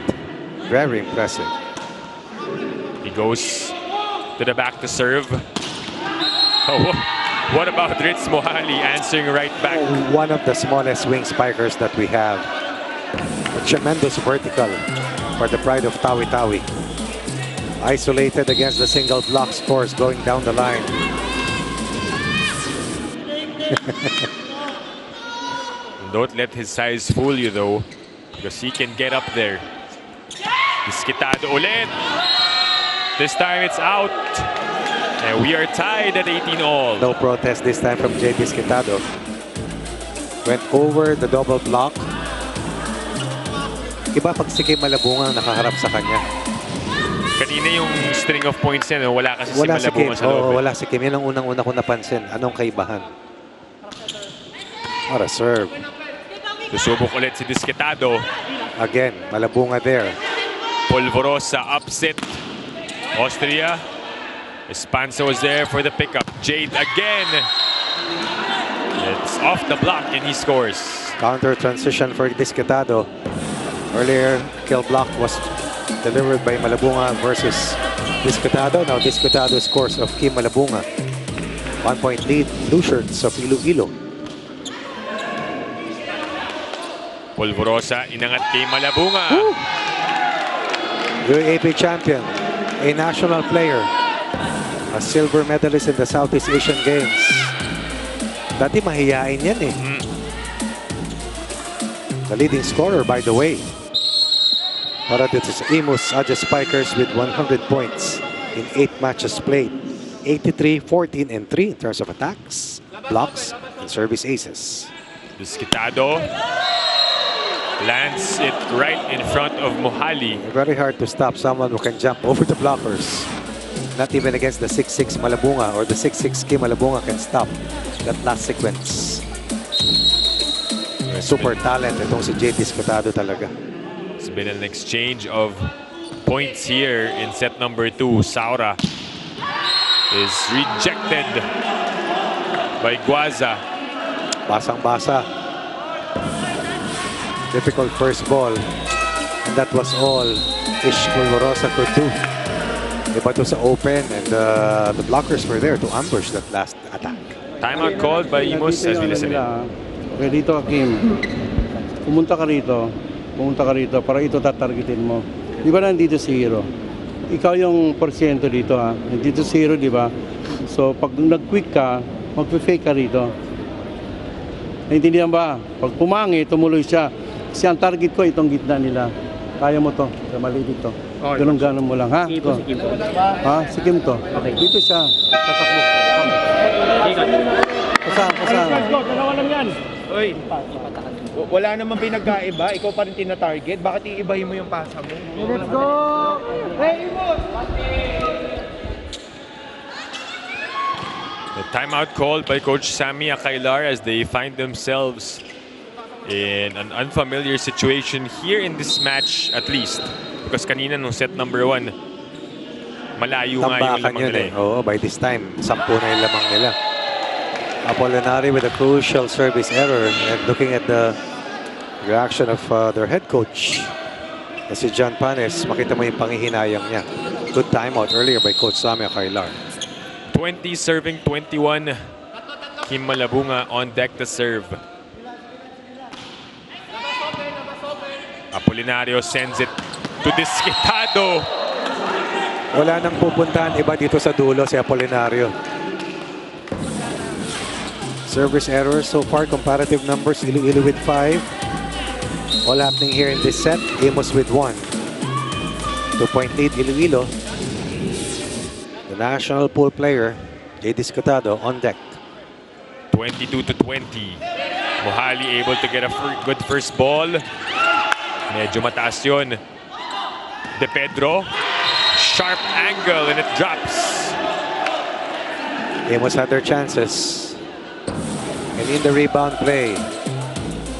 Very impressive. He goes to the back to serve. Oh, what about Ritz Mohali answering right back? One of the smallest wing spikers that we have. A tremendous vertical for the pride of Tawi-Tawi. Isolated against the single block scores going down the line. Don't let his size fool you though, because he can get up there. Discatado ulit. This time it's out. And we are tied at 18 all. No protest this time from Jay Discatado. Went over the double block. Iba pag si Kim Malabunga nakaharap sa kanya. Kanina yung string of points yan, wala kasi si Malabunga sa loob. Wala si Kim. Yan ang unang-una ko napansin. Anong kaibahan? What a serve. Susubok ulit si Discatado. Again, Malabunga there. Polvorosa upset. Austria. Espanso is there for the pickup. Jade again. It's off the block and he scores. Counter transition for Discatado. Earlier, kill block was delivered by Malabunga versus Discatado. Now Discatado scores of Kim Malabunga. 1-point lead, blue shirts of Iloilo. Polvorosa inangat kay Malabunga. UAP champion, a national player, a silver medalist in the Southeast Asian Games. Dati mahihain yan eh. The leading scorer, by the way. Para dito sa IMUS Adja Spikers with 100 points in 8 matches played. 83, 14, and 3 in terms of attacks, blocks, and service aces. Discatado lands it right in front of Mohali. Very hard to stop someone who can jump over the blockers. Not even against the 6'6 Malabunga or the 6'6 Kim Malabunga can stop that last sequence. Super talent itong si Jay Discatado talaga. It's been an exchange of points here in set number 2. Saura is rejected by Guaza. Basang-basa. Difficult first ball. And that was all Ish Polvorosa could do. Iba to sa open and the blockers were there to ambush that last attack. Timeout called by IMUS as we listen in. Okay, dito Kim. Pumunta ka rito para ito tatargetin mo. Di ba nandito si Hero? Ikaw yung porsyento dito ha. Nandito si Hero, di ba? So pag nag-quick ka, mag-fake ka rito. Naintindihan ba? Pag pumangi, tumuloy siya. Kasi ang target ko itong gitna nila. Kaya mo to. Mali dito. Ganun mo lang ha. Ha? Si Kim to. Dito siya. Tatakbo. Pasang. Dalawa lang yan. Oy, wala namang pinagkaiba. Ikaw pa rin tina-target. Bakit iibahin mo yung pasa mo? Let's go! The timeout called by Coach Sammy Akailar as they find themselves in an unfamiliar situation here in this match at least. Because kanina nung set number 1, malayo nga yung lamang nila. Oo, by this time, 10 na yung lamang nila. Apolinari with a crucial service error, and looking at the reaction of their head coach, si John Panes, makita mo yung panghihinayang niya. Good timeout earlier by Coach Sammy Akailar. 20 serving 21. Kim Malabunga on deck to serve. Apolinario sends it to Disquitado. Wala nang pupuntahan iba dito sa dulo si Apolinario. Service errors so far, comparative numbers, Iloilo with 5. All happening here in this set, IMUS with 1. 2-point lead Iloilo. The national pool player, Jay Discotado, on deck. 22-20. Mohali able to get a good first ball. Medyo mataas yun. De Pedro. Sharp angle and it drops. IMUS had their chances. And in the rebound play,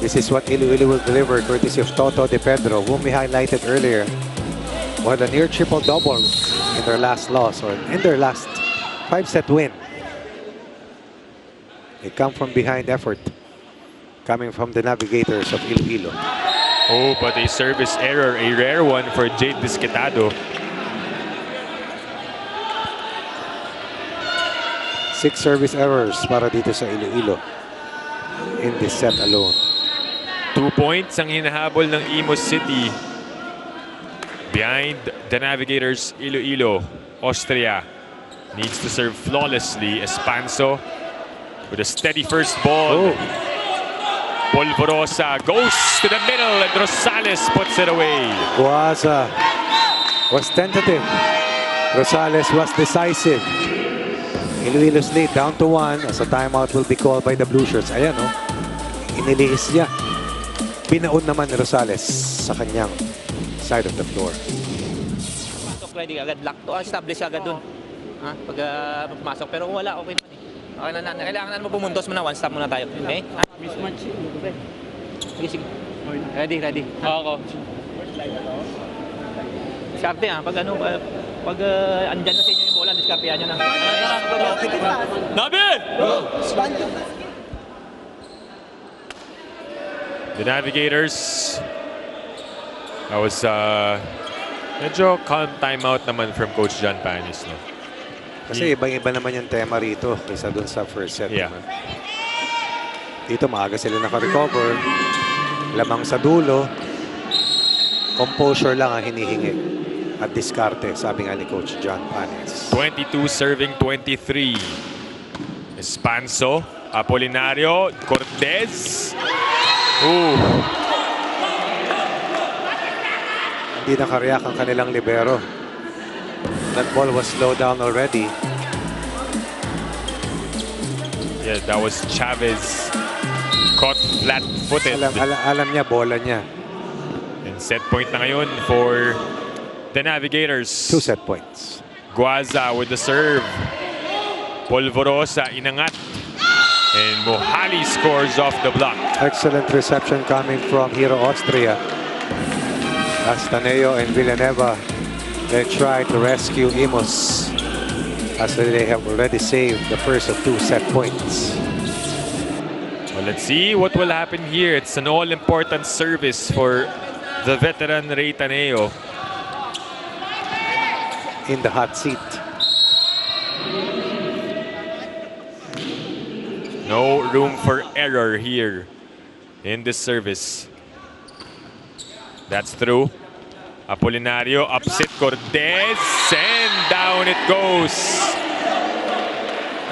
this is what Iloilo will deliver, courtesy of Toto De Pedro, whom we highlighted earlier. What a near triple-double in their last loss, or in their last 5-set win. A come-from-behind effort coming from the Navigators of Iloilo. Oh, but a service error, a rare one for Jade Disquitado. 6 service errors para dito sa Iloilo in this set alone. 2 points ang hinahabol ng IMUS City. Behind the Navigators, Iloilo. Austria needs to serve flawlessly. Espanso with a steady first ball. Oh. Polvorosa goes to the middle and Rosales puts it away. Guaza was tentative. Rosales was decisive. Iloilo's lead down to 1 as a timeout will be called by the Blue Shirts. Ayan, oh. Inilihis niya. Binaon naman ni Rosales sa kanyang side of the floor. Ready agad, lock to establish agad dun. Ha? Pag pumasok, pero kung wala, okay naman eh. Okay na, kailangan na mo pumuntos muna, one stop muna tayo. Okay? Mismatch. Sige, sige. Ready. Oo. Diskarte ha, pag ano, pag andyan na sa inyo yung bola, diskartehan nyo na. Nabi! The Navigators. That was medyo calm timeout naman from Coach John Panis. No? Kasi ibang-iba naman yung tema rito kaysa dun sa first set. Yeah. Naman. Dito maaga sila naka-recover. Lamang sa dulo. Composure lang ang hinihingi. At diskarte, sabi nga ni Coach John Panis. 22 serving 23. Espanso, Apolinario, Cortez. Ooh. Hindi nakareact ang kanilang libero. That ball was slowed down already. Yeah, that was Chavez. Caught flat-footed. Alam niya, bola niya. And set point na ngayon for the Navigators. 2 set points. Guaza with the serve. Polvorosa inangat. And Mohali scores off the block. Excellent reception coming from Hero Austria. Astaneo and Villanueva, they try to rescue IMUS as they have already saved the first of 2 set points. Well, let's see what will happen here. It's an all-important service for the veteran Ray Taneo. In the hot seat. No room for error here in this service. That's through. Apolinario, upset Cortez, and down it goes.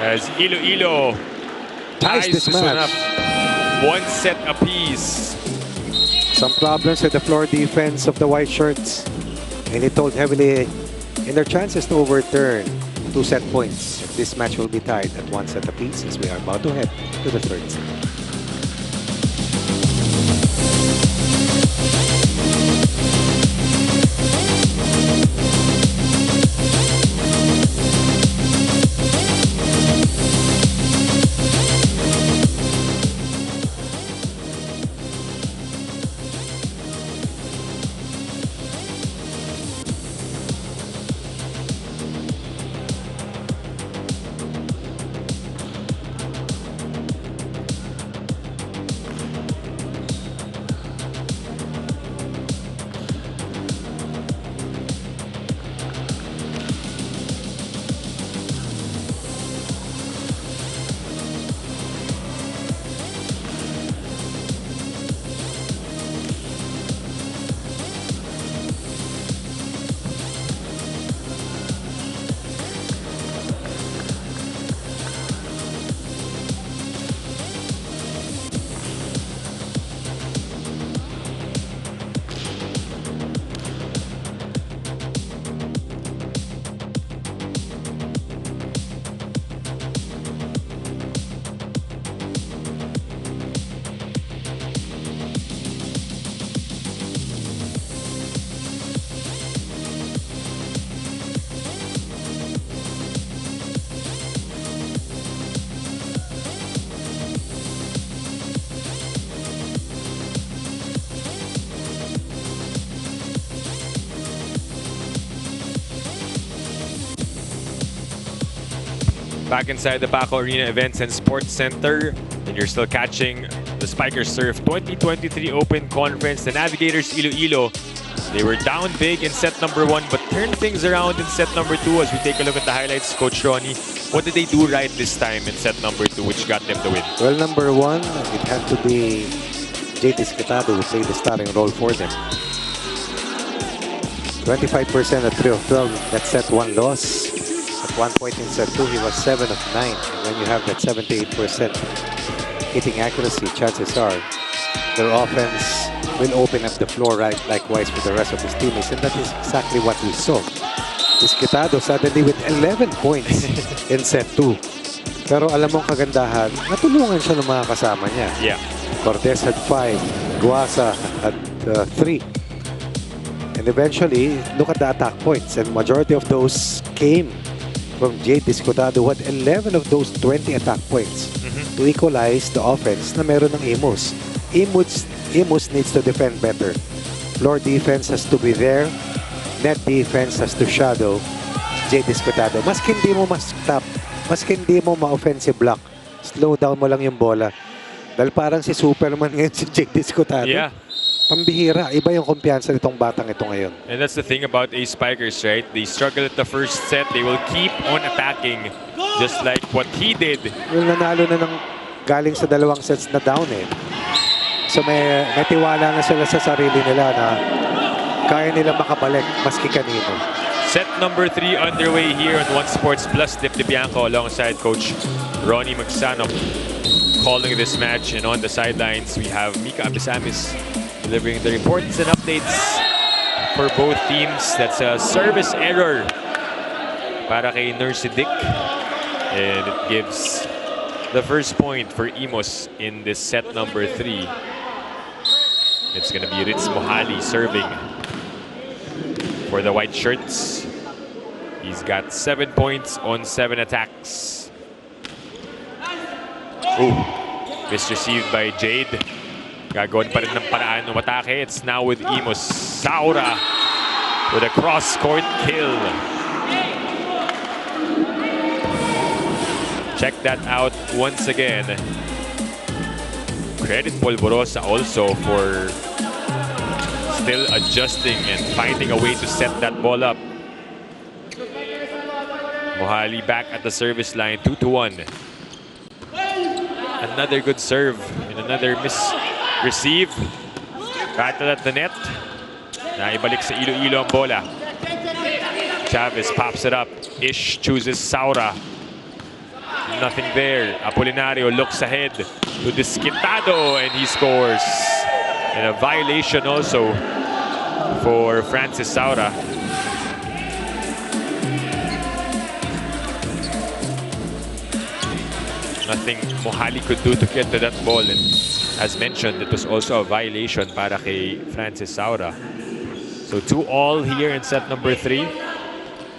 As Iloilo ties this this one match. up. 1 set apiece. Some problems with the floor defense of the white shirts. And it told heavily in their chances to overturn 2 set points. This match will be tied at 1 set apiece as we are about to head to the 3rd set. Back inside the Paco Arena Events and Sports Center, and you're still catching the Spikers Surf 2023 Open Conference. The Navigators Iloilo, they were down big in set number 1 but turned things around in set number 2. As we take a look at the highlights, Coach Ronnie, what did they do right this time in set number 2 which got them the win? Well, number 1, it had to be JT Skitado who played the starting role for them. 25% at 3 of 12, that set 1 loss. At one point in set 2, he was 7 of 9. And when you have that 78% hitting accuracy, chances are their offense will open up the floor right likewise for the rest of his teammates. And that is exactly what we saw. Skitado suddenly with 11 points in set 2. Pero alam mong kagandahan, natulungan siya ng mga kasama niya. Yeah. Cortez had 5, Guasa had 3. And eventually, look at the attack points. And majority of those came from JT Skitado, who had 11 of those 20 attack points to equalize the offense na meron ng IMUS. IMUS needs to defend better. Floor defense has to be there. Net defense has to shadow JT Skitado. Maski hindi mo ma-stop, maski hindi mo ma-offensive block, slow down mo lang yung bola. Dahil parang si Superman ngayon si JT Skitado. Yeah. Pambihira. Iba yung kumpiyansa nitong batang ito ngayon. And that's the thing about Ace Spikers, right? They struggle at the first set. They will keep on attacking just like what he did. Yung nanalo na ng galing sa 2 sets na down eh. So may tiwala na sila sa sarili nila na kaya nila makabalik maski kanino. Set number 3 underway here on One Sports Plus. Dip Bianco alongside Coach Ronnie Magsanok calling this match. And on the sidelines, we have Mika Abisamis delivering the reports and updates for both teams. That's a service error para kay Nursidik. And it gives the first point for IMUS in this set number 3. It's going to be Ritz Mohali serving for the white shirts. He's got 7 points on 7 attacks. Ooh, misreceived by Jade. Gagawin pa rin ng paraan ng atake. It's now with IMUS. Saura with a cross-court kill. Check that out once again. Credit Polvorosa also for still adjusting and finding a way to set that ball up. Mohali back at the service line, 2-1. Another good serve and another receive. Battle at the net. Naibalik sa Iloilo ang bola. Chavez pops it up. Ish chooses Saura. Nothing there. Apolinario looks ahead to Skitado and he scores. And a violation also for Francis Saura. Nothing Mohali could do to get to that ball. And as mentioned, it was also a violation para kay Francis Saura. So 2-all here in set number 3.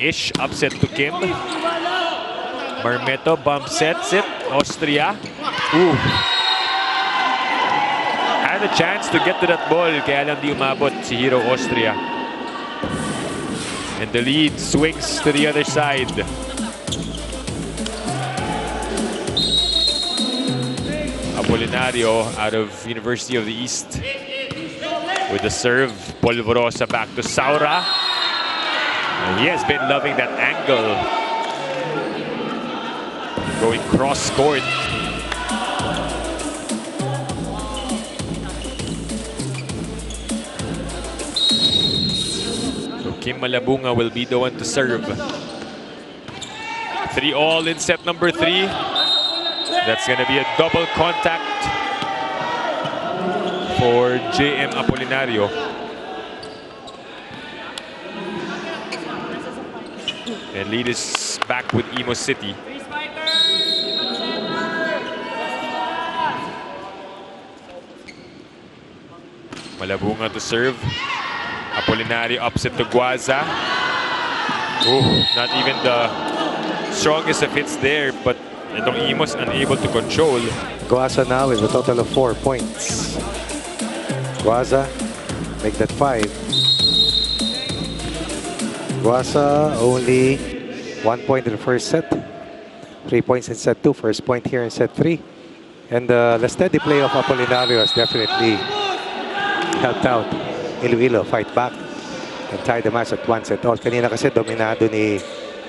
Ish upset to Kim. Marmeto bump sets it. Austria. Ooh. Had a chance to get to that ball, kaya lang di umabot si Hero Austria. And the lead swings to the other side. Apolinario out of University of the East with the serve. Polvorosa back to Saura. And he has been loving that angle. Going cross court. So Kim Malabunga will be the one to serve. 3-all in set number 3. That's going to be a double contact for JM Apolinario. And lead is back with IMUS City. Malabunga to serve. Apolinario upset to Guaza. Oh, not even the strongest of hits there, but itong IMUS unable to control. Guaza now with a total of 4 points. Guaza make that 5. Guaza only 1 point in the first set. 3 points in set 2, first point here in set 3. And the steady play of Apolinario has definitely helped out Iloilo fight back and tie the match at 1 set all. Kanina kasi dominado ni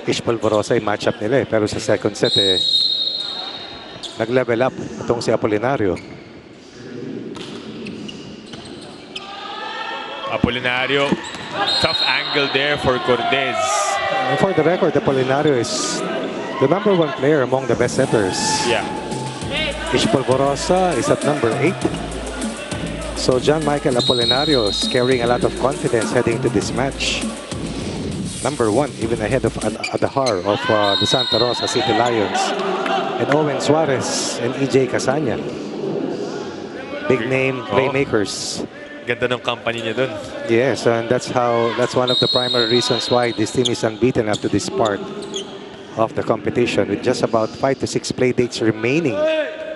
Ish Polvorosa yung matchup nila pero sa second set nag-level up itong si Apolinario. Apolinario, tough angle there for Cortez. And for the record, Apolinario is the #1 player among the best setters. Yeah. Ish Polvorosa is at number 8. So John Michael Apolinario is carrying a lot of confidence heading to this match. #1, even ahead of Adahar of the Santa Rosa City Lions. And Owen Suarez and EJ Casanya. Big name playmakers. Ganda ng company niya dun. Yes, and that's one of the primary reasons why this team is unbeaten up to this part of the competition with just about 5 to 6 play dates remaining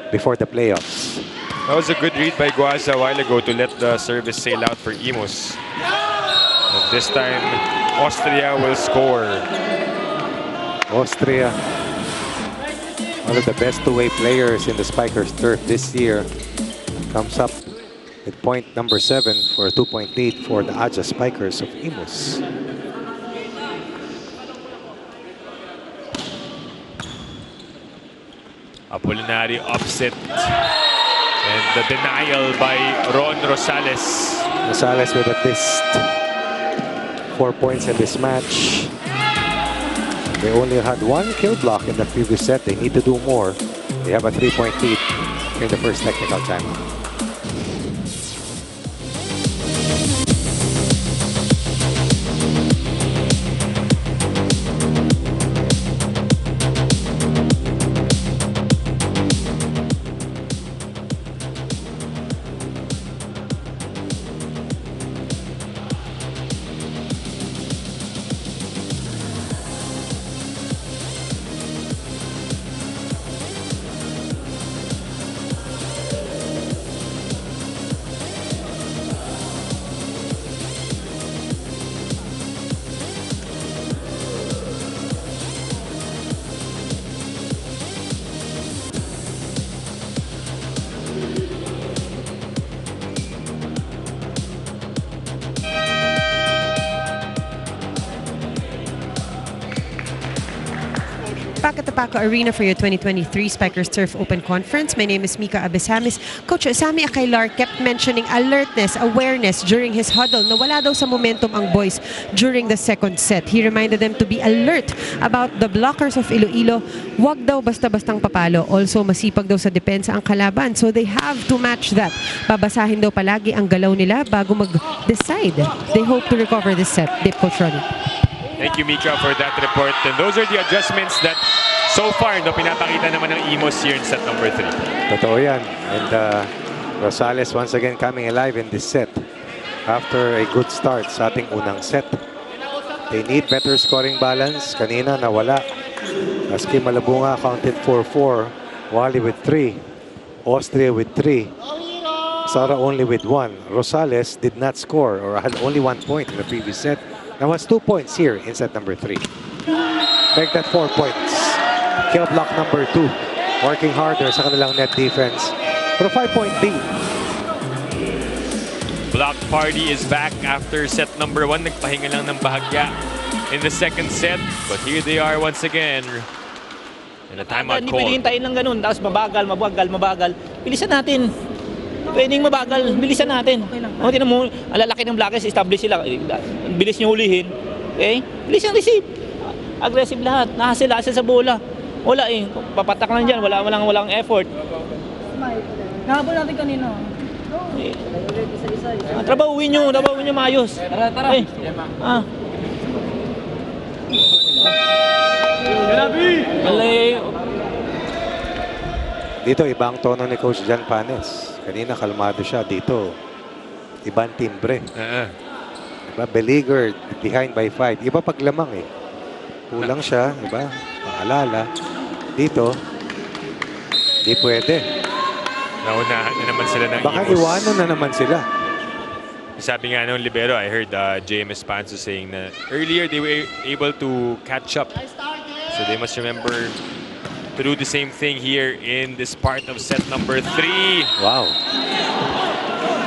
before the playoffs. That was a good read by Guaza a while ago to let the service sail out for IMUS. And this time, Austria will score. Austria, one of the best two-way players in the Spikers turf this year, comes up with point number 7 for a 2-point lead for the Aja Spikers of IMUS. Apolinario upset. And the denial by Ron Rosales. Rosales with at least 4 points in this match. They only had 1 kill block in the previous set. They need to do more. They have a 3-point lead in the first technical timeout. Back at the Paco Arena for your 2023 Spikers Turf Open Conference. My name is Mika Abesamis. Coach Sammy Akailar kept mentioning alertness, awareness during his huddle na wala daw sa momentum ang boys during the second set. He reminded them to be alert about the blockers of Iloilo. Wag daw basta-bastang papalo. Also, masipag daw sa depensa ang kalaban. So they have to match that. Babasahin daw palagi ang galaw nila bago mag-decide. They hope to recover this set. Dip Coach Ronnie. Thank you, Mika, for that report. And those are the adjustments that so far pinapakita naman ng IMUS here in set number 3. Totoo yan. And Rosales once again coming alive in this set after a good start sa ating unang set. They need better scoring balance. Kanina nawala. As Kim Malabunga counted 4-4. Wally with 3. Austria with 3. Sara only with 1. Rosales did not score or had only 1 point in the previous set. Now has 2 points here in set number 3. Make that 4 points. Kill block number 2. Working harder sa kanilang net defense. For a 5-point lead. Block party is back after set number 1. Nagpahinga lang ng bahagya in the second set. But here they are once again. And a timeout Hindi call. pwede hintayin lang ganun. Tapos mabagal. Bilisan natin. Pwedeng mabagal. Bilisan natin. O, tinan mo, ang lalaki ng blockers, establish sila. Bilis nyo hulihin. Okay? Bilis yung receive. Aggressive lahat. Nakasil sa bola. Wala eh. Papatak lang dyan. Walang effort. Nahabol natin kanina. Trabahuin nyo maayos. Tara. Eh. Dito ibang tono ni Coach Jan Panes. Kanina kalmado siya. Dito ibang timbre. Diba? Beleaguered, behind by 5. Iba paglamang eh. Kulang siya, diba? Paalala. Dito, di pwede. Naunahan na naman sila ng Baka IMUS. iwanan na naman sila. Sabi nga nung libero, I heard JMS Panso saying na earlier they were able to catch up. So they must remember to do the same thing here in this part of set number 3. Wow.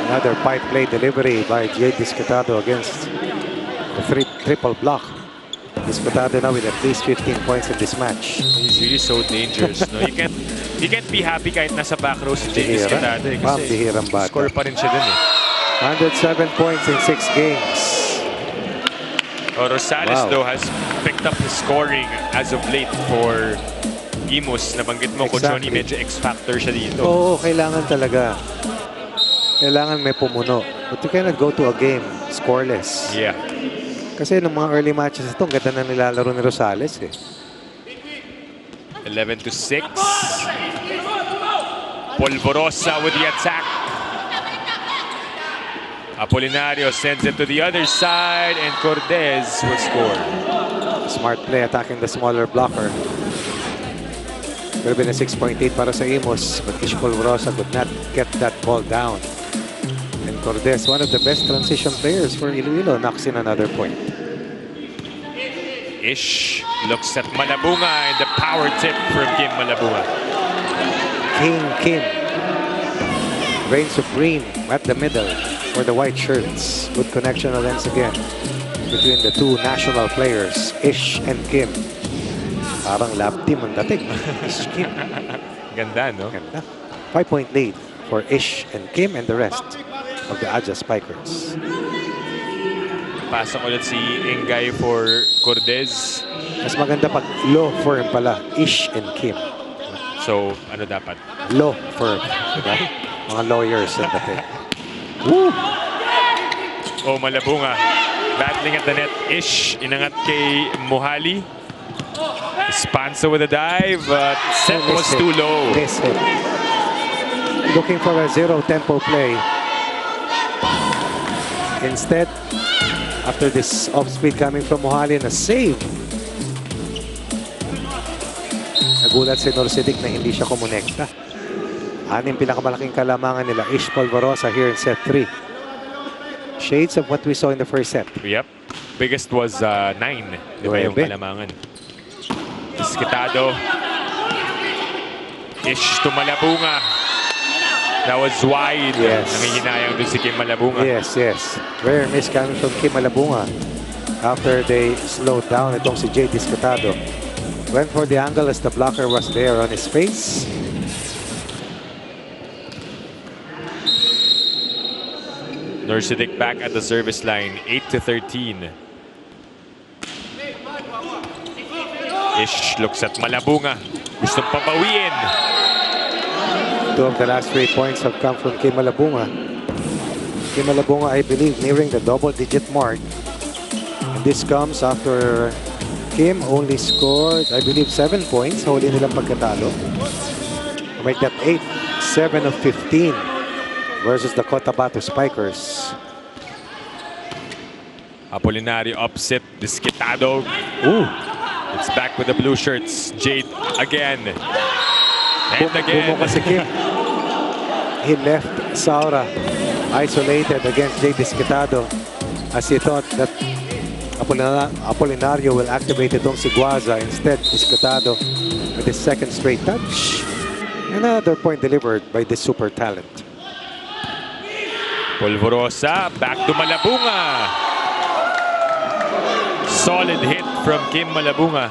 Another pipe play delivery by Jade Discutado against the triple block. Discutado now with at least 15 points in this match. He's really so dangerous. No? You can't be happy kahit nasa back row si Jade Discutado. Kasi bihirang bata. score pa rin siya dun eh. 107 points in 6 games. Rosales though has picked up his scoring as of late for IMUS. Nabanggit mo ko Johnny, medyo X-factor siya dito. Oo, kailangan talaga. Kailangan may pumuno. But you cannot go to a game scoreless. Yeah. Kasi nung mga early matches ito, ang ganda na nilalaro ni Rosales eh. 11-6. Polvorosa with the attack. Apolinario sends it to the other side and Cortez will score. Smart play attacking the smaller blocker. Could have been a 6.8 para sa IMUS, but Ish Polvorosa could not get that ball down. And Cortez, one of the best transition players for Iloilo, knocks in another point. Ish looks at Malabunga and the power tip from Kim Malabunga. Kim reigns supreme at the middle for the white shirts. Good connection once again between the two national players, Ish and Kim. Parang lab team ang dating. Ish, Kim. Ganda, no? Ganda. 5-point lead for Ish and Kim and the rest of the Aja Spikers. Pasok ulit si Engay for Cortez. Mas maganda pag law firm pala, Ish and Kim. So, ano dapat? Law firm. Diba? Mga lawyers ang dating. Woo! Oh, Malabunga. Battling at the net. Ish, inangat kay Mohali. Espanso with a dive. Set was too low. Miss hit. Looking for a zero tempo play. Instead, after this off-speed coming from Mohali and a save, nagulat si Norsidic na hindi siya kumonekta. Anim pinakamalaking kalamangan nila, Ish Polvorosa here in set 3. Shades of what we saw in the first set. Yep. Biggest was 9. Di ba yung kalamangan? Discutado. Ish to Malabunga. That was wide. Yes. Nangihinayang dun si Kim Malabunga. Yes. Rare miss coming from Kim Malabunga after they slowed down itong si Jay Discutado. Went for the angle as the blocker was there on his face. Norsidic back at the service line, 8-13. Ish looks at Malabunga. Gustong pabawiin. 2 of the last 3 points have come from Kim Malabunga. Kim Malabunga, I believe, nearing the double-digit mark. And this comes after Kim only scored, I believe, 7 points. Huli nilang pagkatalo. To make that 8, 7 of 15 versus the Cotabato Spikers. Apolinario upset, Discutado. Ooh. It's back with the blue shirts. Jade again. And again. Si Kim. He left Saura isolated against Jade Discutado as he thought that Apolinario will activate itong si Guaza. Instead, Discutado with his second straight touch. Another point delivered by this super talent. Polvorosa, back to Malabunga. Solid hit from Kim Malabunga.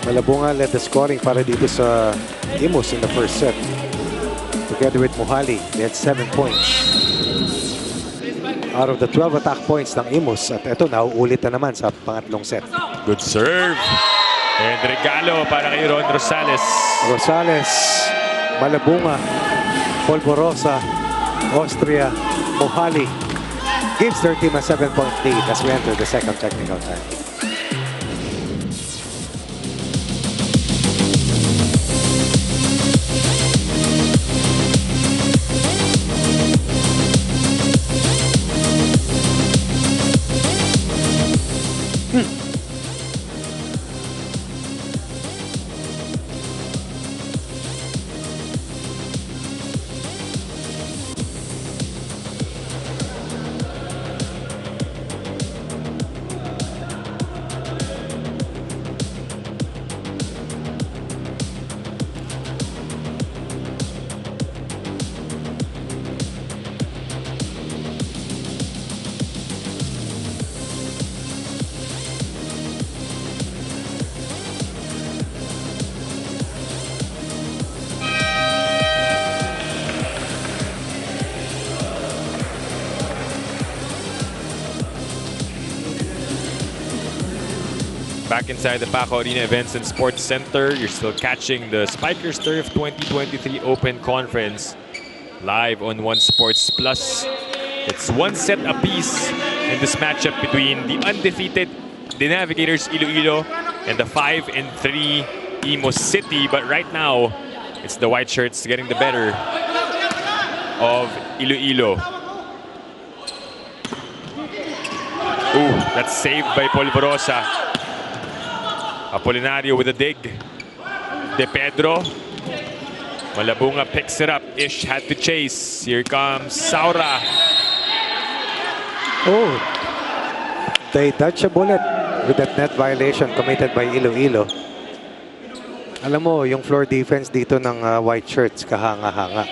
Malabunga led the scoring para dito sa IMUS in the first set. Together with Mohali, they had 7 points. Out of the 12 attack points ng IMUS, at ito, nauulit na naman sa pangatlong set. Good serve. And regalo para kay Ron Rosales. Rosales, Malabunga, Polvorosa, Austria, Mohali gives their team a 7-point lead as we enter the second technical time. Back inside the Paco Arena Events and Sports Center, you're still catching the Spikers Turf 2023 Open Conference live on One Sports Plus. It's one set apiece in this matchup between the undefeated the Navigators Iloilo and the 5-3 IMUS City. But right now, it's the white shirts getting the better of Iloilo. Ooh, that's saved by Polvorosa. Apolinario with a dig. De Pedro. Malabunga picks it up. Ish had to chase. Here comes Saura. Oh, they dodge a bullet with that net violation committed by Iloilo. Alam mo, yung floor defense dito ng white shirts, kahanga-hanga.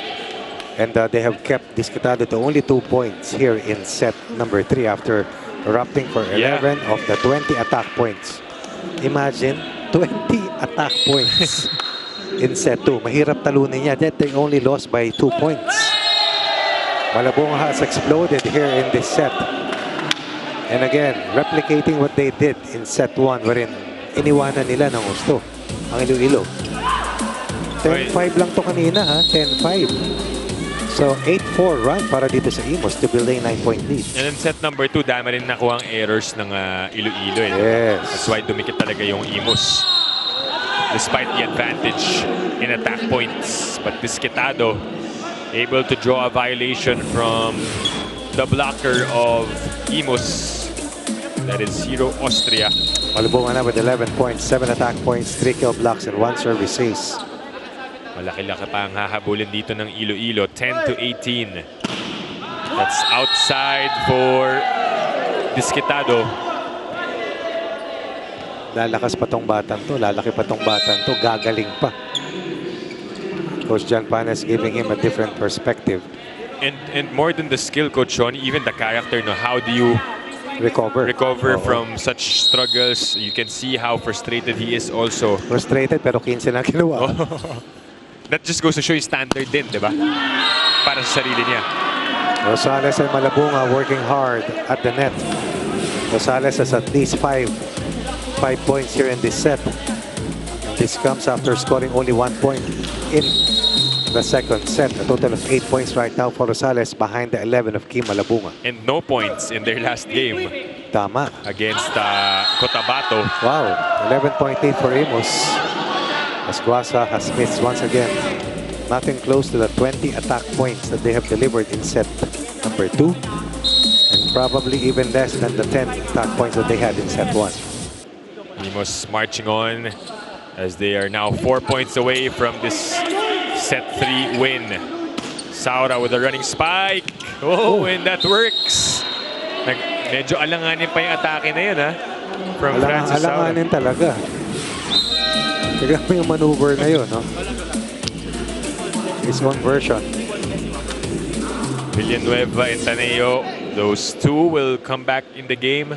And they have kept Discutado to only 2 points here in set number 3 after erupting for 11 of the 20 attack points. Imagine, 20 attack points in set 2. Mahirap talunin niya, yet they only lost by 2 points. Malabunga has exploded here in this set. And again, replicating what they did in set 1 wherein iniwanan nila ng gusto ang Iloilo. 10-5 lang to kanina, ha? 10-5. So 8-4 run para dito sa IMUS to build a 9-point lead. And in set number 2, dami rin nakuha ang errors ng Iloilo. Yes. That's why dumikit talaga yung IMUS. Despite the advantage in attack points. But Discutado able to draw a violation from the blocker of IMUS. That is Hero Austria. Malabunga na with 11 points, 7 attack points, 3 kill blocks, and 1 service ace. Malaki-laki pa ang hahabulin dito ng Iloilo. 10-18. That's outside for Discutado. Lalakas pa tong batang to. Lalaki pa tong batang to. Gagaling pa. Coach John Panes giving him a different perspective. And more than the skill, Coach Sean, even the character. No, how do you recover from such struggles? You can see how frustrated he is also. Frustrated pero 15 lang kinuha. That just goes to show you standard din, di ba? Para sa sarili niya. Rosales and Malabunga working hard at the net. Rosales has at least 5 points here in this set. This comes after scoring only 1 point in the second set. A total of 8 points right now for Rosales behind the 11 of Kim Malabunga. And no points in their last game. Tama. Against Cotabato. Wow, 11-point lead for IMUS. As Guasa has missed once again. Nothing close to the 20 attack points that they have delivered in set number 2. And probably even less than the 10 attack points that they had in set 1. IMUS marching on as they are now 4 points away from this set 3 win. Saura with a running spike. Oh, and that works. Medyo alanganin pa yung atake na yun, ha? From Francis Saura. Alanganin talaga. Tignan mo yung maneuver na yun, no? His own version. Villanueva and Taneo, those two will come back in the game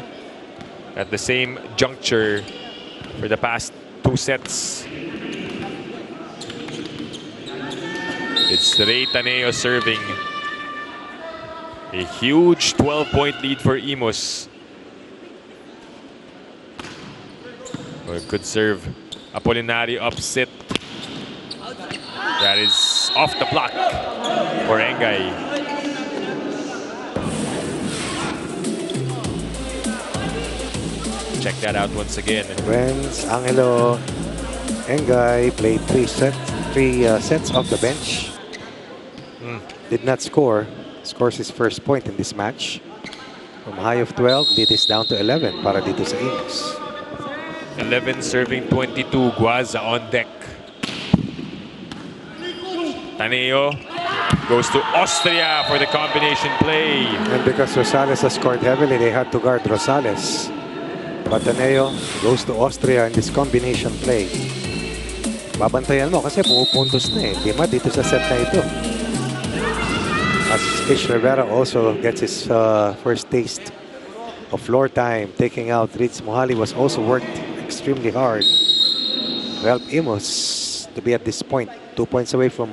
at the same juncture for the past 2 sets. It's Ray Taneo serving. A huge 12-point lead for IMUS. Well, good serve. Apolinario upset. That is off the block for Engay. Check that out once again. Friends, Angelo Engay played 3 sets off the bench. Did not score. Scores his first point in this match. From high of 12, lead is down to 11 para dito sa IMUS. 11 serving 22. Guaza on deck. Taneo goes to Austria for the combination play. And because Rosales has scored heavily, they had to guard Rosales. But Taneo goes to Austria in this combination play. Babantayan mo kasi pumupuntos na eh. Di ba dito sa set na ito? As Ish Rivera also gets his first taste of floor time, taking out Ritz Mohali was also worked extremely hard to help IMUS to be at this point, 2 points away from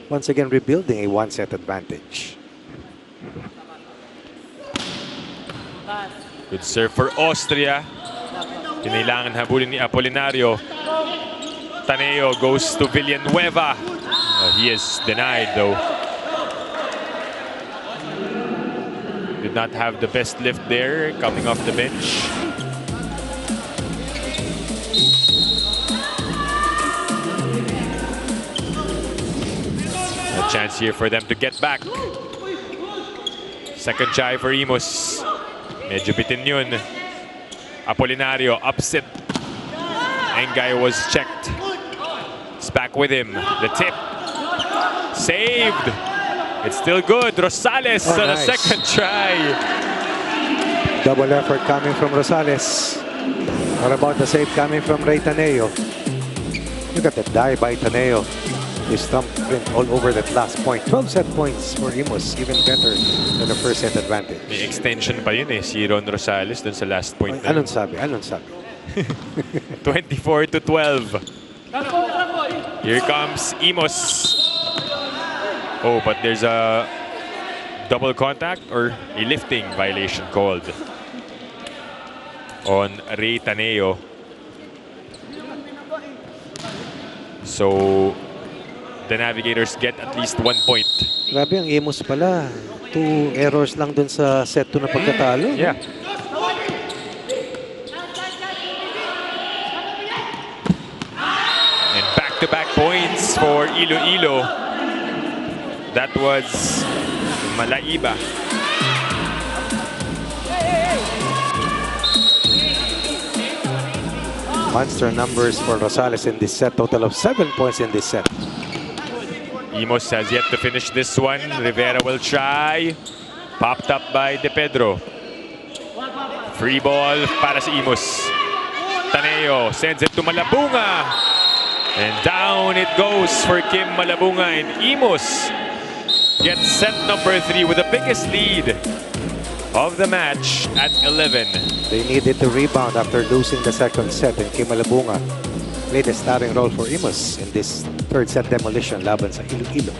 once again rebuilding a 1-set advantage. Good serve for Austria. Kinailangan habulin ni Apolinario. Taneo goes to Villanueva. He is denied though. Did not have the best lift there coming off the bench. A chance here for them to get back. Second try for IMUS. Medyo bitin yun. Apolinario upset. Engay was checked. It's back with him. The tip. Saved. It's still good. Rosales on a second try. Double effort coming from Rosales. What about the save coming from Ray Taneo? Look at the dive by Taneo. His thumbprint all over that last point. 12 set points for IMUS. Even better than the first set advantage. May extension pa yun eh. Si Ron Rosales dun sa last point. Anong sabi? Anong sabi? 24-12. Here comes IMUS. Oh, but there's a double contact or a lifting violation called on Ray Taneo. So the Navigators get at least 1 point. Grabe ang IMUS pala. 2 errors lang dun sa set 2 na pagkatalo. Yeah. And back-to-back points for Iloilo. That was Malaiba. Monster numbers for Rosales in this set. Total of 7 points in this set. IMUS has yet to finish this one. Rivera will try. Popped up by De Pedro. Free ball para sa IMUS. Taneo sends it to Malabunga. And down it goes for Kim Malabunga. And IMUS gets set number 3 with the biggest lead of the match at 11. They needed to rebound after losing the second set, and Kim Malabunga played a starring role for IMUS in this third set demolition laban sa Iloilo.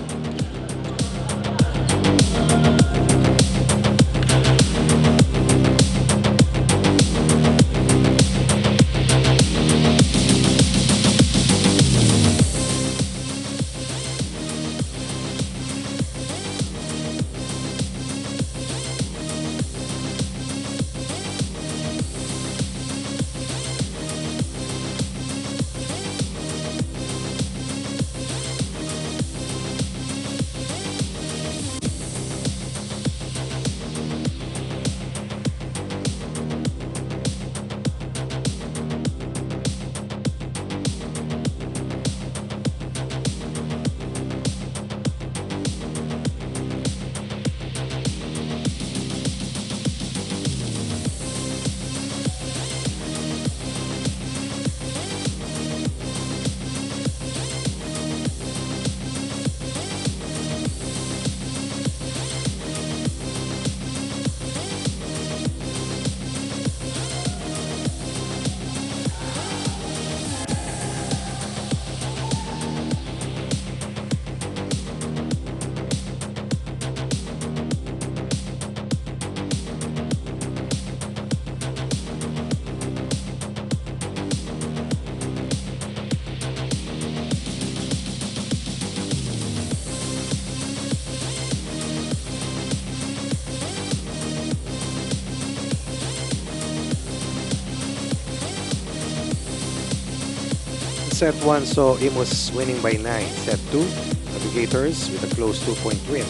Set 1 saw IMUS winning by 9. Set 2, Navigators with a close 2-point win.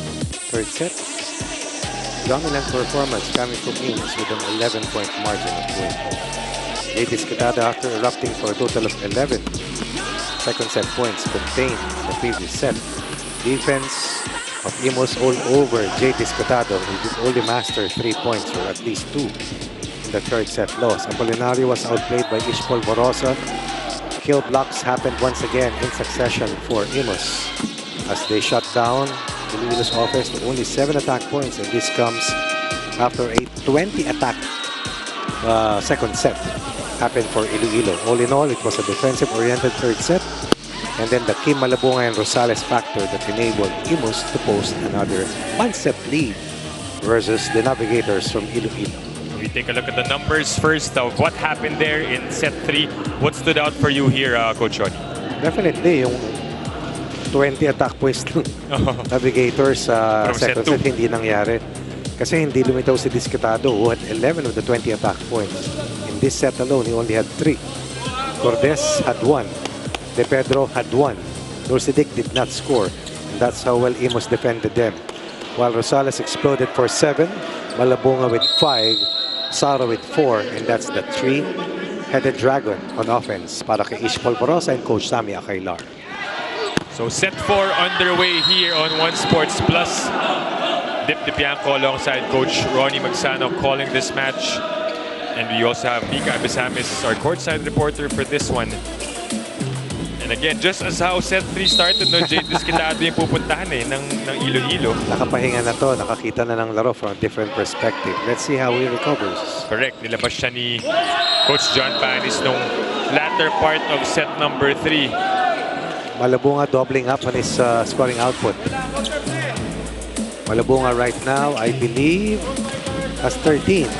Third set, dominant performance coming from IMUS with an 11-point margin of win. JT Escatada, after erupting for a total of 11 second set points, contained the previous set. Defense of IMUS all over JT Escatada, who did only master 3 points or at least 2 in the third set loss. Apolinario was outplayed by Ishpol Borosa. Kill blocks happened once again in succession for IMUS as they shut down Iloilo's offense to only 7 attack points, and this comes after a 20 attack second set happened for Iloilo. All in all, it was a defensive-oriented third set, and then the Kim Malabunga and Rosales factor that enabled IMUS to post another 1-set lead versus the Navigators from Iloilo. We take a look at the numbers first of what happened there in set 3. What stood out for you here, Coach Ronnie? Definitely, yung 20 attack points ng Navigators sa second set hindi nangyari. Kasi hindi lumitaw si Discatado who had 11 of the 20 attack points. In this set alone, he only had 3. Cordes had 1. De Pedro had 1. Nursidic did not score. And that's how well IMUS defended them. While Rosales exploded for 7, Malabunga with 5, Saro with 4, and that's the 3-headed dragon on offense para kay Ish Polvorosa and Coach Sammy Akailar. So set 4 underway here on One Sports Plus. Dip Dipianco alongside Coach Ronnie Magsano calling this match. And we also have Mika Abisamis as our courtside reporter for this one. And again, just as how set 3 started, no, Jade Discatado yung pupuntahan ng Iloilo. Nakapahinga na to, nakakita na ng laro from a different perspective. Let's see how he recovers. Correct, nilabas siya ni Coach John Panis nung latter part of set number 3. Malabunga doubling up on his scoring output. Malabunga right now, I believe, has 13.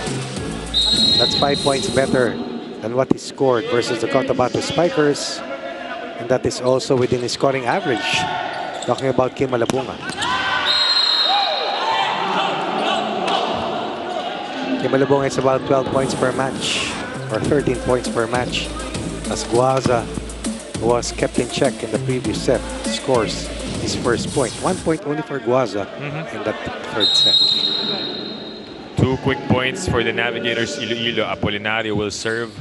That's 5 points better than what he scored versus the Cotabato Spikers. And that is also within his scoring average. Talking about Kim Malabunga. Kim Malabunga is about 12 points per match, or 13 points per match. As Guaza, who was kept in check in the previous set, scores his first point. 1 point only for Guaza in that third set. 2 quick points for the Navigators. Iloilo. Apolinario will serve.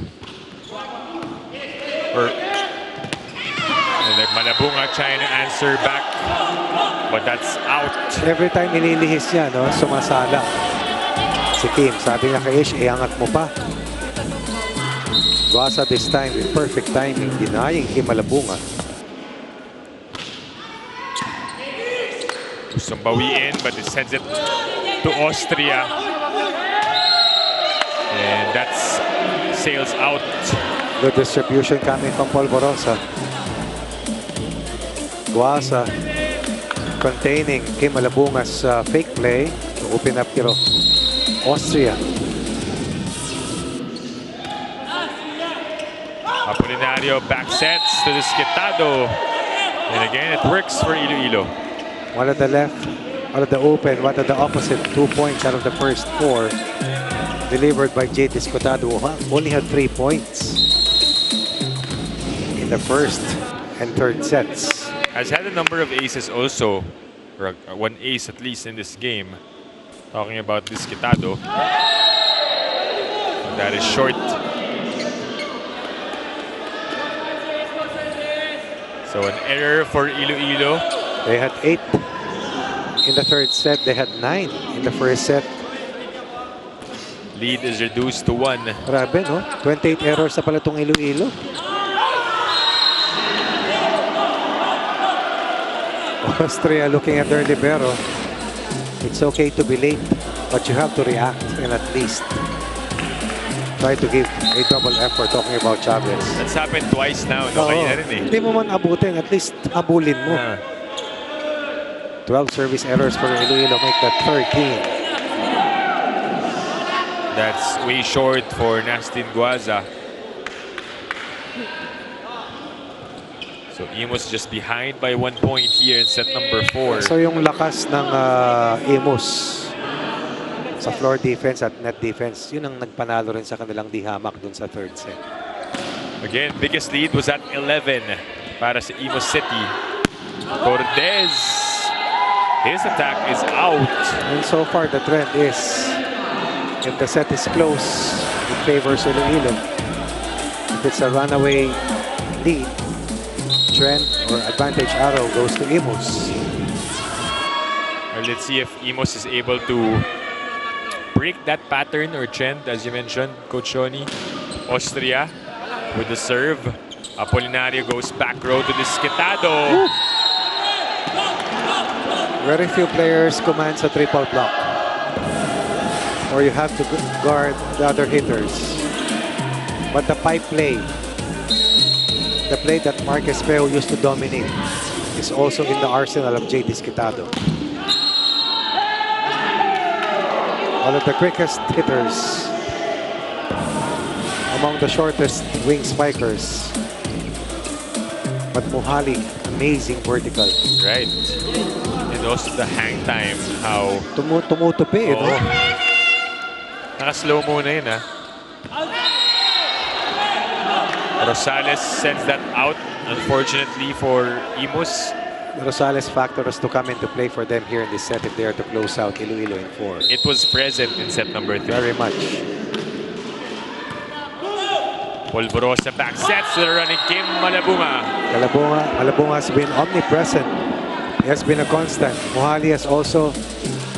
And then Malabunga trying to answer back, but that's out. Every time inilihis niya, no, sumasala si Kim. Sabi niya kay Ish, iangat mo pa. Guasa this time with perfect timing, denying Kim Malabunga. Gustong bawiin, but it sends it to Austria. And that's sails out. Good distribution coming from Polvorosa. Guasa containing Kim Malabunga's fake play to open up kiro Austria. Apolinario back sets to Discatado. And again, it works for Iloilo. One at the left, one at the open, one at the opposite. 2 points out of the first 4 delivered by Jade Discatado, who only had 3 points in the first and third sets. Has had a number of aces also, or 1 ace at least in this game. Talking about Discatado. That is short. So an error for Iloilo. They had 8 in the third set. They had 9 in the first set. Lead is reduced to 1. Grabe, no? 28 errors na pala itong Iloilo. Austria looking at their libero. It's okay to be late, but you have to react and at least try to give a double effort. Talking about Chavez. That's happened twice now. No, hindi mo man abutin, at least abulin mo. 12 service errors for Iloilo, make that 13. That's way short for Nastin Guaza. So IMUS just behind by 1 point here in set number 4. So yung lakas ng IMUS sa floor defense at net defense, yun ang nagpanalo rin sa kanilang dihamak dun sa third set. Again, biggest lead was at 11 para sa IMUS City. Cordes, his attack is out. And so far the trend is, if the set is close, it favors Iloilo. If it's a runaway lead, trend or advantage arrow goes to IMUS. Well, let's see if IMUS is able to break that pattern or trend, as you mentioned, Coach Shoni. Austria with the serve. Apolinario goes back row to Discatado. Very few players command sa triple block, or you have to guard the other hitters. But the pipe play, the play that Marquez Peo used to dominate, is also in the arsenal of Jade Discatado. One of the quickest hitters among the shortest wing spikers. But Muhali, amazing vertical. Right. And also the hang time, how... Tumutupi, no? Naka-slow muna yun, ha? Rosales sends that out, unfortunately, for IMUS. Rosales factors to come into play for them here in this set if they are to close out Iloilo in 4. It was present in set number 3. Very much. Polvorosa back sets to the running Kim Malabunga. Malabunga has been omnipresent. He has been a constant. Muhali has also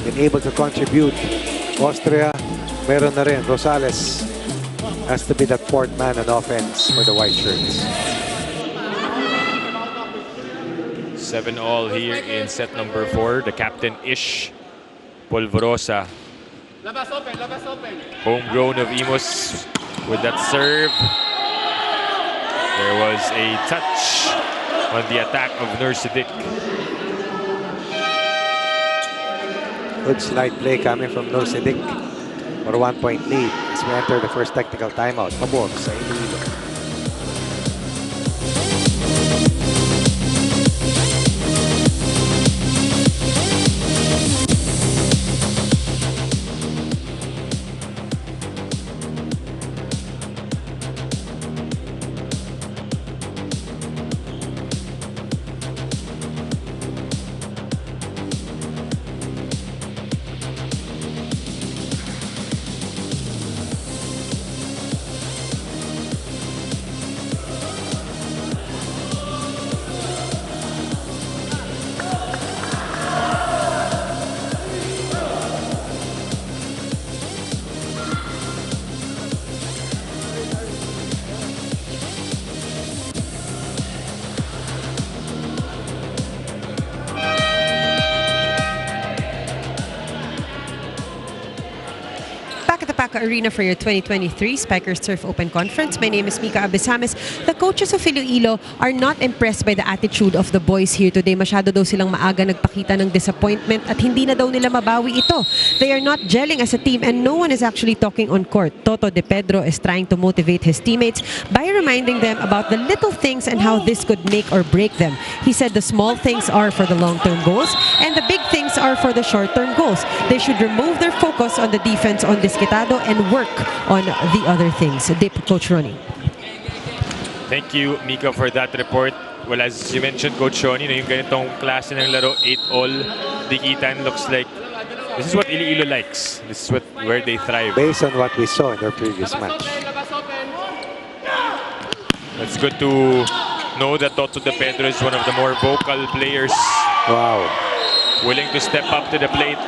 been able to contribute. Austria, meron na rin. Rosales has to be that fourth man on offense for the white shirts. 7-all here in set number 4. The captain Ish Polvorosa. Homegrown of IMUS with that serve. There was a touch on the attack of Nursidik. Good slide play coming from Nursidik for a 1-point lead as we enter the first technical timeout. Pabor sa Iloilo. Arena for your 2023 Spikers Surf Open Conference. My name is Mika Abesames. The coaches of Iloilo are not impressed by the attitude of the boys here today. Masyado daw silang maaga nagpakita ng disappointment at hindi na daw nila mabawi ito. They are not gelling as a team and no one is actually talking on court. Toto De Pedro is trying to motivate his teammates by reminding them about the little things and how this could make or break them. He said the small things are for the long-term goals and the big things are for the short-term goals. They should remove their focus on the defense on Disquitado and work on the other things. Dip, Coach Ronnie. Thank you, Mika, for that report. Well, as you mentioned, Coach Ronnie, yung ganitong klase ng laro, 8-all, dikitan, looks like this is what Iloilo likes. This is where they thrive. Based on what we saw in their previous match. It's good to know that Toto De Pedro is one of the more vocal players. Wow. Willing to step up to the plate.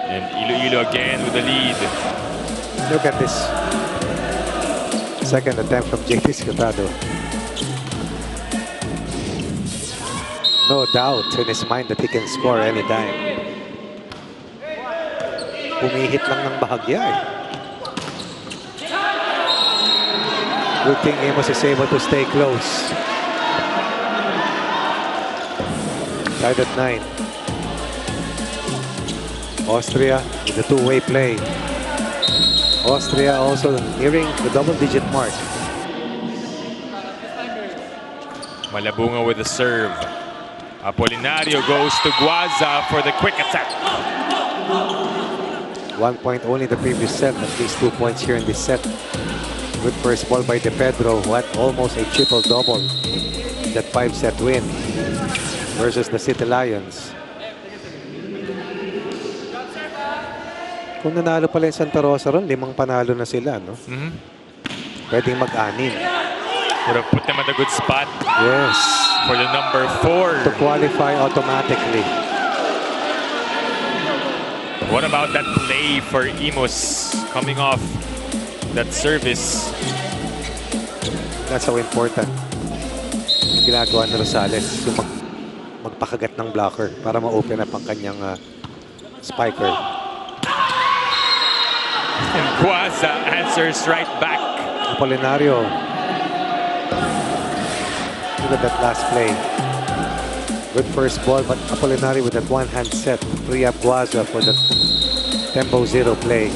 And Iloilo again with the lead. Look at this. Second attempt from JT Scotado. No doubt in his mind that he can score anytime. Pumihit lang ng bahagya eh. Good thing IMUS is able to stay close. Tied at 9. Austria with the two-way play. Austria also nearing the double-digit mark. Malabunga with the serve. Apolinario goes to Guaza for the quick attack. 1 point only the previous set, at least 2 points here in this set. Good first ball by De Pedro, who had almost a triple-double in that 5-set win versus the City Lions. Kung nanalo pala yung Santa Rosa ron, 5 panalo na sila, no? Pwedeng mag-anim. Would have put them at a good spot. Yes. For the number 4. To qualify automatically. What about that play for IMUS coming off that service? That's so important. Yung ginagawa ni Rosales, yung magpakagat ng blocker para ma-open up ang kanyang spiker. And Guaza answers right back. Apolinario. Look at that last play. Good first ball, but Apolinario with that one-hand set to free up Guaza for the tempo 0 play.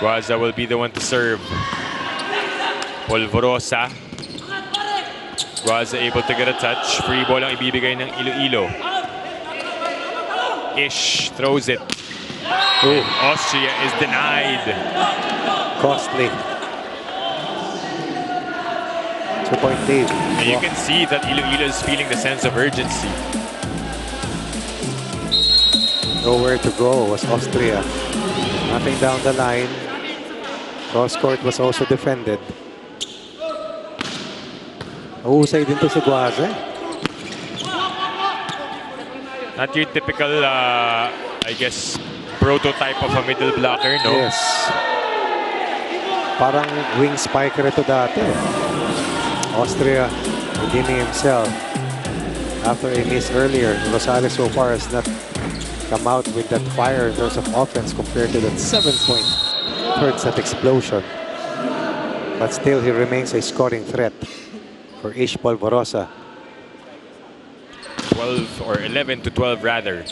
Guaza will be the one to serve. Polvorosa. Guaza able to get a touch. Free ball ang ibibigay ng Iloilo. Ish throws it. And Austria is denied. Costly. 2-point lead. And you can see that Iloilo is feeling the sense of urgency. Nowhere to go was Austria. Nothing down the line. Cross court was also defended. Uhusay din to si Guaza. Not your typical, I guess, prototype of a middle blocker, no? Yes. Parang wing spiker ito dati. Austria redeeming himself after a miss earlier. Rosales so far has not come out with that fire in terms of offense compared to that 7-point third set explosion. But still, he remains a scoring threat for Ish Polvorosa. 12 or 11 to 12 rather.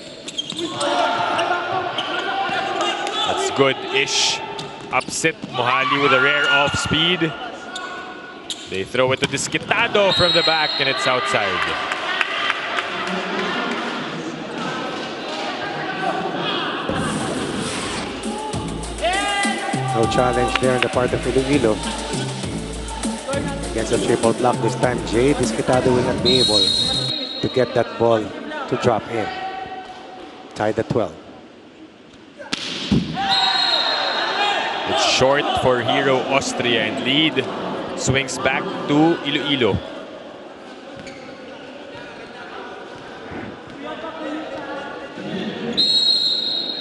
That's good. Ish upset Mohali with a rare off speed. They throw it to Disquitado from the back and it's outside. No challenge there on the part of Iloilo. Against the triple block this time, Jay Disquitado will not be able to get that ball to drop in. Tied at 12. It's short for Hero Austria and lead swings back to Iloilo.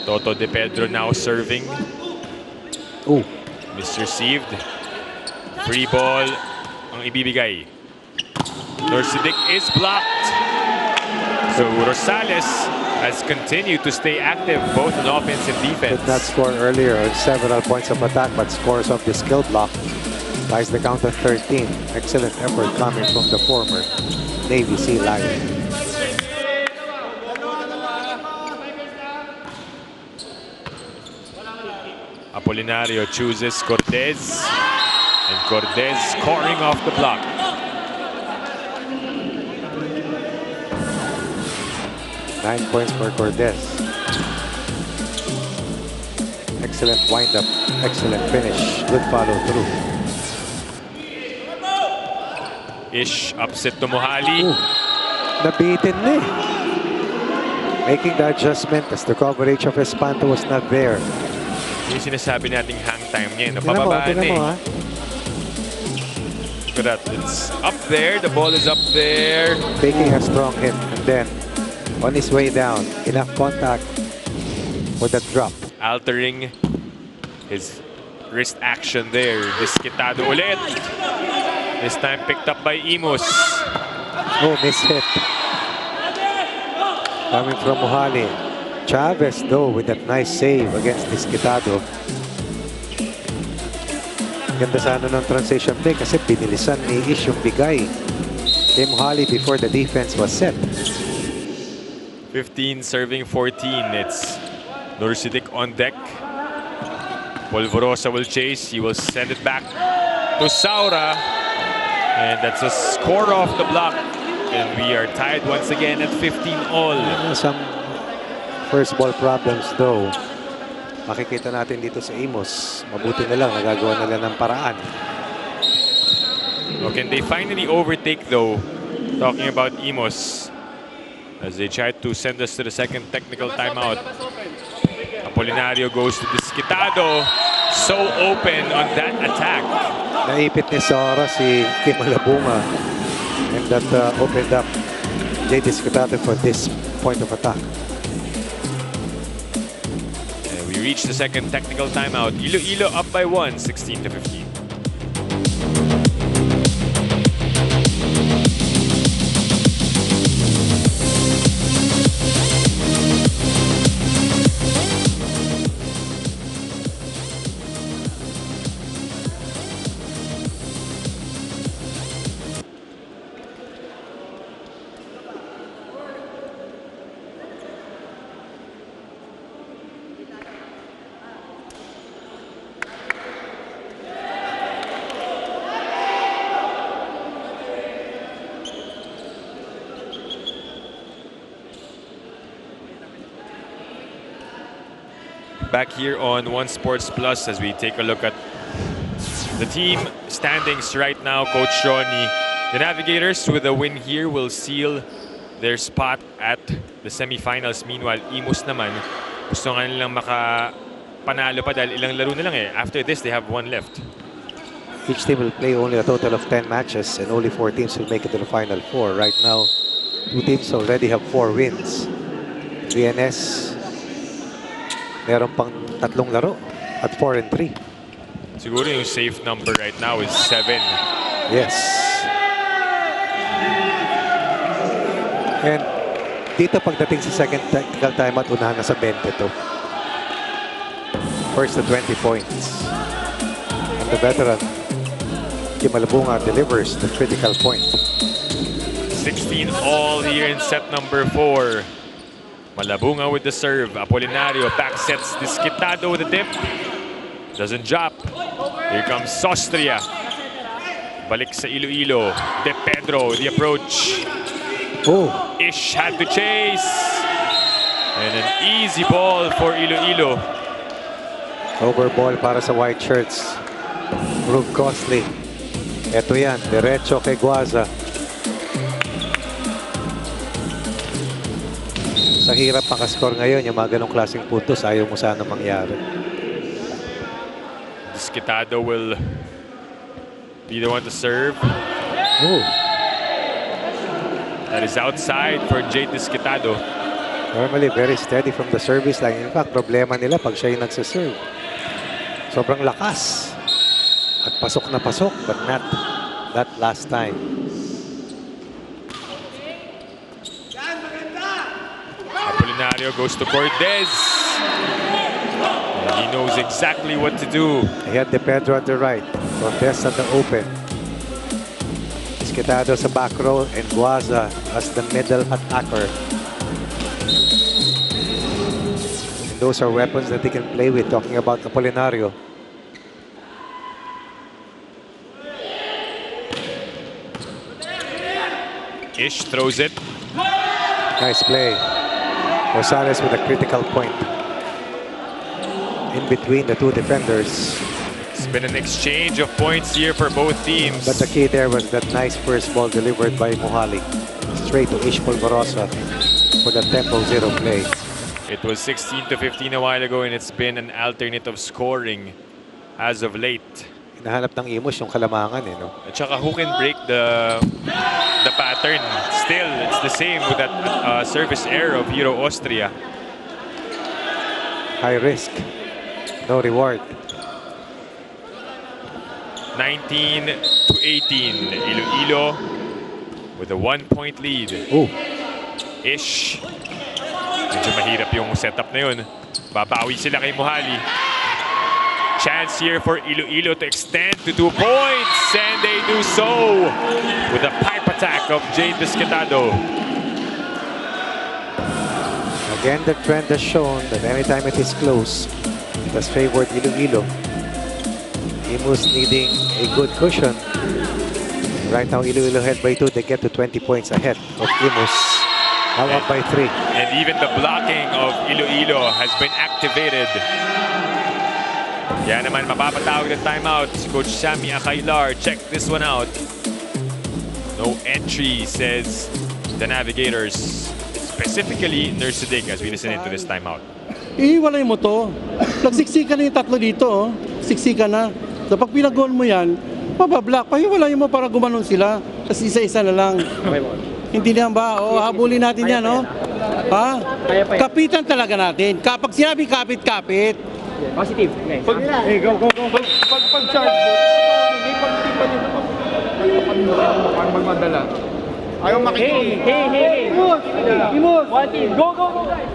Toto De Pedro now serving. Ooh. Misreceived. Free ball ang ibibigay. Nursidik is blocked. So Rosales has continued to stay active both in offense and defense. Did not score earlier on several points of attack, but scores off the skill block. Ties the count at 13. Excellent effort coming from the former Navy Sea Lion. Apolinario chooses Cortez. And Cortez scoring off the block. Nine points for Cortez. Excellent wind-up, excellent finish, good follow-through. Ish upset to Mohali. Nabitin na eh. Making the adjustment as the coverage of Espanto was not there. Yung sinasabi nating hang time niya, napababa na eh. Look at that, it's up there, the ball is up there. Taking a strong hit and then on his way down, enough contact for that drop. Altering his wrist action there. Disquitado ulit. This time picked up by IMUS. Oh, miss hit. Coming from Mohali. Chavez though with that nice save against Disquitado. Ganda sana ng transition play kasi pinilisan ni Ish yung bigay kay Mohali before the defense was set. 15 serving 14. It's Nursidik on deck. Polvorosa will chase. He will send it back to Saura. And that's a score off the block. And we are tied once again at 15 all. Some first ball problems though. Makikita natin dito sa IMUS. Mabuti na lang, nagagawa nila ng paraan. Oh, can they finally overtake though? Talking about IMUS. As they try to send us to the second technical timeout. Apolinario goes to Disquitado. So open on that attack. Naipit ni Sara si Kim Alabunga. And that opened up Jay Disquitado for this point of attack. And we reach the second technical timeout. Iloilo up by 1, 16 to 15. back here on One Sports Plus as we take a look at the team standings right now. Coach Ronnie, the Navigators with a win here will seal their spot at the semifinals. Meanwhile, IMUS naman, gusto nga nilang makapanalo pa dahil ilang laro na lang eh. After this, they have one left. Each team will play only a total of 10 matches and only 4 teams will make it to the final 4. Right now, 2 teams already have 4 wins. VNS, meron pang 3 laro at 4-3. Siguro yung safe number right now is 7. Yes. And dito pagdating sa second technical timeout, unahan na sa 20 to. First to 20 points. And the veteran, Kim Malabunga, delivers the critical point. 16 all here in set number 4. Malabunga with the serve. Apolinario back sets Disquitado with a dip. Doesn't drop. Here comes Sostria. Balik sa Iloilo. De Pedro, the approach. Oh. Ish had to chase. And an easy ball for Iloilo. Over ball para sa white shirts. Prove costly. Ito yan, diretso kay Guaza. Sa hirap makascore ngayon, yung mga ganong klaseng puntos, ayaw mo sana mangyari. Disquitado will be the one to serve. Ooh. That is outside for Jade Disquitado. Normally, very steady from the service line. In fact, problema nila pag siya yung nagsaserve. Sobrang lakas. At pasok na pasok, but not that last time. Apolinario goes to Cortez. And he knows exactly what to do. He had De Pedro at the right. Cortez at the open. Disquitado sa back row and Guaza as the middle attacker. And those are weapons that he can play with, talking about Apolinario. Ish throws it. Nice play. Rosales with a critical point. In between the 2 defenders. It's been an exchange of points here for both teams. But the key there was that nice first ball delivered by Mohali. Straight to Ish Polvorosa for the tempo 0 play. It was 16-15 a while ago and it's been an alternate of scoring as of late. Hinahanap ng IMUS yung kalamangan eh, no? At saka who can break the pattern? Still, it's the same with that service error of Hero Austria. High risk, no reward. 19-18. Iloilo with a 1-point lead. Ooh. Ish. Medyo mahirap yung setup na yun. Babawi sila kay Mohali. Chance here for Iloilo to extend to 2 points. And they do so with a pipe attack of Jade Disquitado. Again, the trend has shown that anytime it is close, it has favored Iloilo. IMUS needing a good cushion. Right now, Iloilo head by 2. They get to 20 points ahead of IMUS. Now up by 3. And even the blocking of Iloilo has been activated. Yan naman, mapapatawag ng timeout. Coach Sammy Akailar, check this one out. No entry, says the Navigators. Specifically, Nursidig, as we listen into this timeout. Ihiwalay mo to. Nagsiksikan na yung 3 dito. Oh. Siksikan na. So pag pinag-goal mo yan, mabablock. Pahiwalay mo para gumanon sila. Kasi isa-isa na lang. Hindi na ba? O, habulin natin yan, no? Ha? Kapitan talaga natin. Kapag sinabi kapit-kapit. Positive. Hey, go. Pag-charge mo, hindi pag-tipan nyo. Parang magmadala. Ayaw makikinig. Hey. Imus. One team. Go, guys.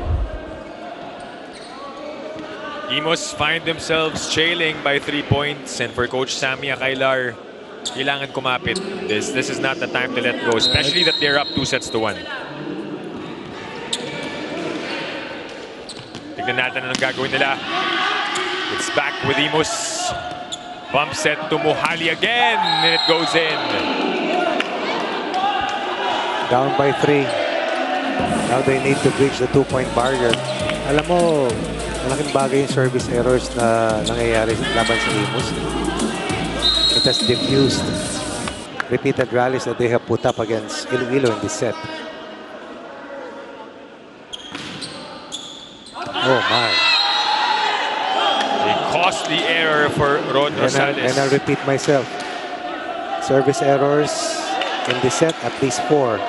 IMUS find themselves trailing by 3 points, and for Coach Sammy Akailar, kailangan kumapit. This is not the time to let go, especially that they're up 2-1. Tignan natin anong gagawin nila. It's back with IMUS. Bump set to Mohali again, and it goes in. Down by 3. Now they need to breach the 2-point barrier. Alam mo, Malaking bagay yung service errors na nangyayari laban sa IMUS. It has diffused repeated rallies that they have put up against Iloilo in this set. Oh my. A costly error for Rod Rosales. And I'll repeat myself. Service errors in this set, at least 4.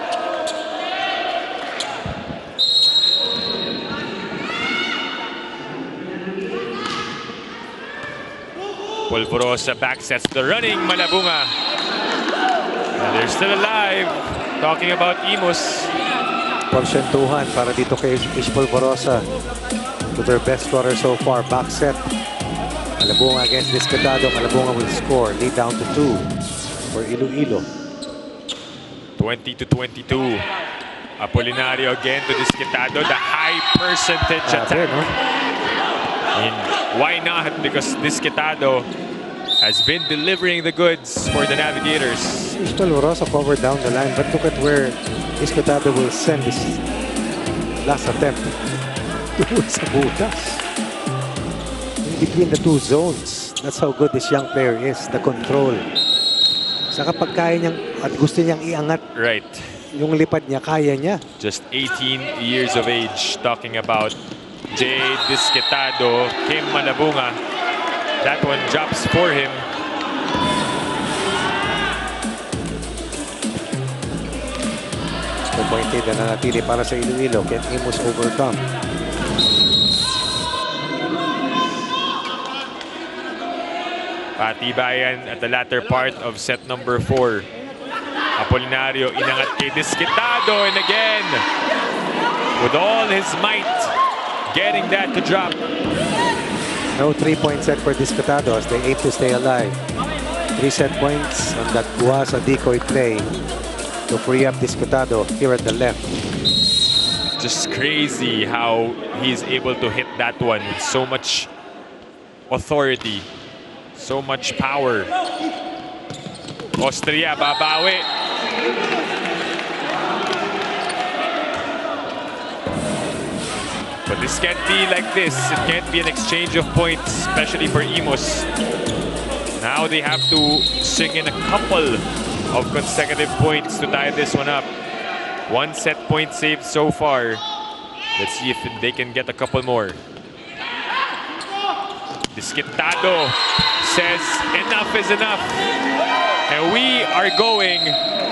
Polvorosa backsets the running Malabunga. And they're still alive. Talking about IMUS. Porsyentuhan para dito kay Ish Polvorosa. To their best scorer so far. Back set. Malabunga against Discatado. Malabunga will score. Lead down to 2 for Iloilo. 20-22. Apolinario again to Discatado. The high percentage attack. No? And why not? Because Discatado has been delivering the goods for the Navigators. Ish Polvorosa covered down the line. But look at where Discatado will send this last attempt. Sa butas. In between the two zones. That's how good this young player is. The control. Sa kapag kaya niyang at gusto niyang iangat. Right. Yung lipad niya, kaya niya. Just 18 years of age. Talking about Jay Discatado, Kim Malabunga. That one drops for him. Pointed na nanatili para sa Iloilo. Can IMUS overcome? Patibayan at the latter part of set number 4. Apolinario inangat kay Discatado, and again, with all his might, getting that to drop. No 3-point set for Discatado as they aim to stay alive. 3 set points on that Guasa decoy play to free up Discatado here at the left. Just crazy how he's able to hit that one with so much authority, so much power. Austria babawi. But this can't be like this. It can't be an exchange of points, especially for IMUS. Now they have to sing in a couple of consecutive points to tie this one up. 1 set point saved so far. Let's see if they can get a couple more. Discatado says enough is enough. And we are going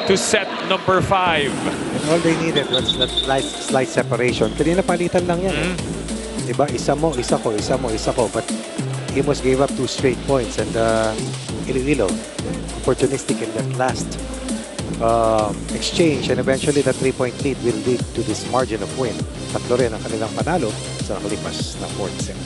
to set number 5. And all they needed was that slight separation. Kanina palitan lang yan. Diba? Isa mo, isa ko, isa mo, isa ko. But IMUS gave up 2 straight points. And Iloilo, opportunistic in that last exchange. And eventually, the 3-point lead will lead to this margin of win. Tatlo rin ang kanilang panalo sa nakalipas na 4th set.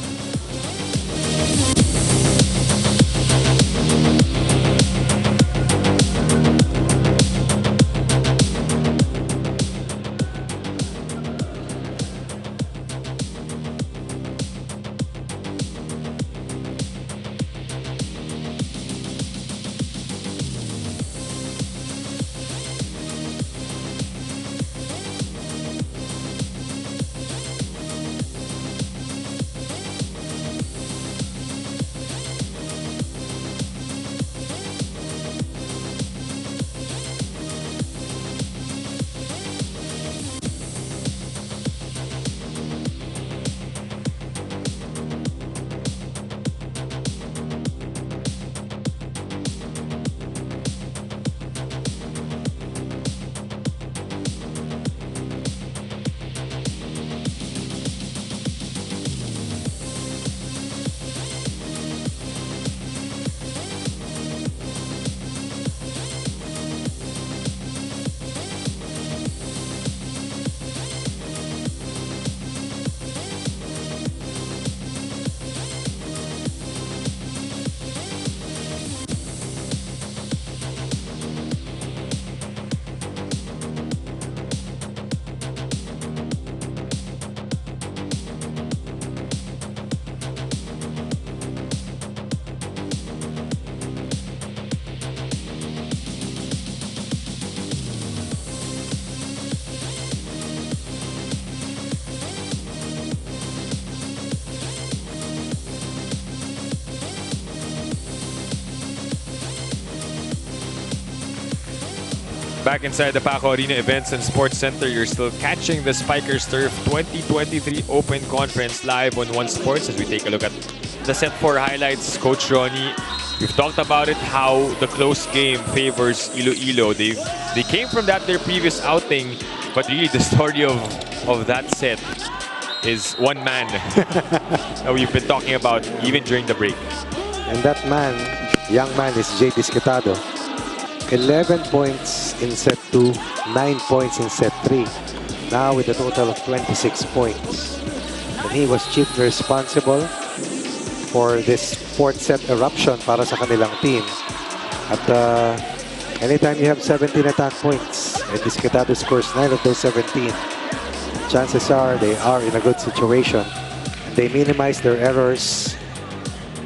Back inside the Paco Arena Events and Sports Center, you're still catching the Spikers Turf 2023 Open Conference live on One Sports as we take a look at the set 4 highlights. Coach Ronnie, we've talked about it, how the close game favors Iloilo. They came from their previous outing, but really the story of that set is one man that we've been talking about even during the break. And that man, young man, is Jay Disquitado. 11 points in set 2, 9 points in set 3. Now with a total of 26 points. And he was chiefly responsible for this 4th set eruption para sa kanilang team. At anytime you have 17 attack points and Disquitado scores 9 of those 17, chances are they are in a good situation. They minimized their errors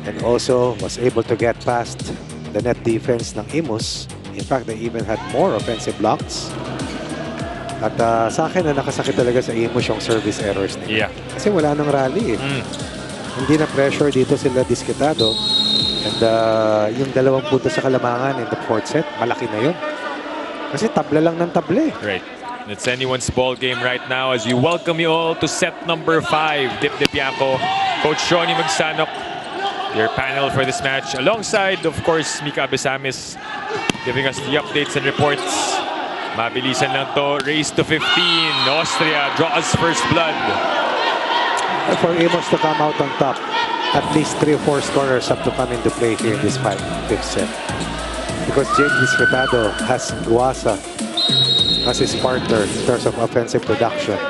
and also was able to get past the net defense ng IMUS. In fact, they even had more offensive blocks. At sa akin na nakasakit talaga sa IMUS yung service errors nila. Yeah. Kasi wala nang rally eh. Hindi na pressure dito sila Disquitado. And yung 2 puntos sa kalamangan in the 4th set, malaki na yun. Kasi tabla lang ng table. Right. It's anyone's ball game right now as we welcome you all to set number 5. Dip Dipiaco, Coach Ronnie Magsanok, your panel for this match, alongside, of course, Mika Abesamis, giving us the updates and reports. Mabilisan lang to. Race to 15. Austria draws first blood. And for IMUS to come out on top, at least 3 or 4 scorers have to come into play here in this 5th set. Because Jake Disquitado has Guasa as his partner in terms of offensive production.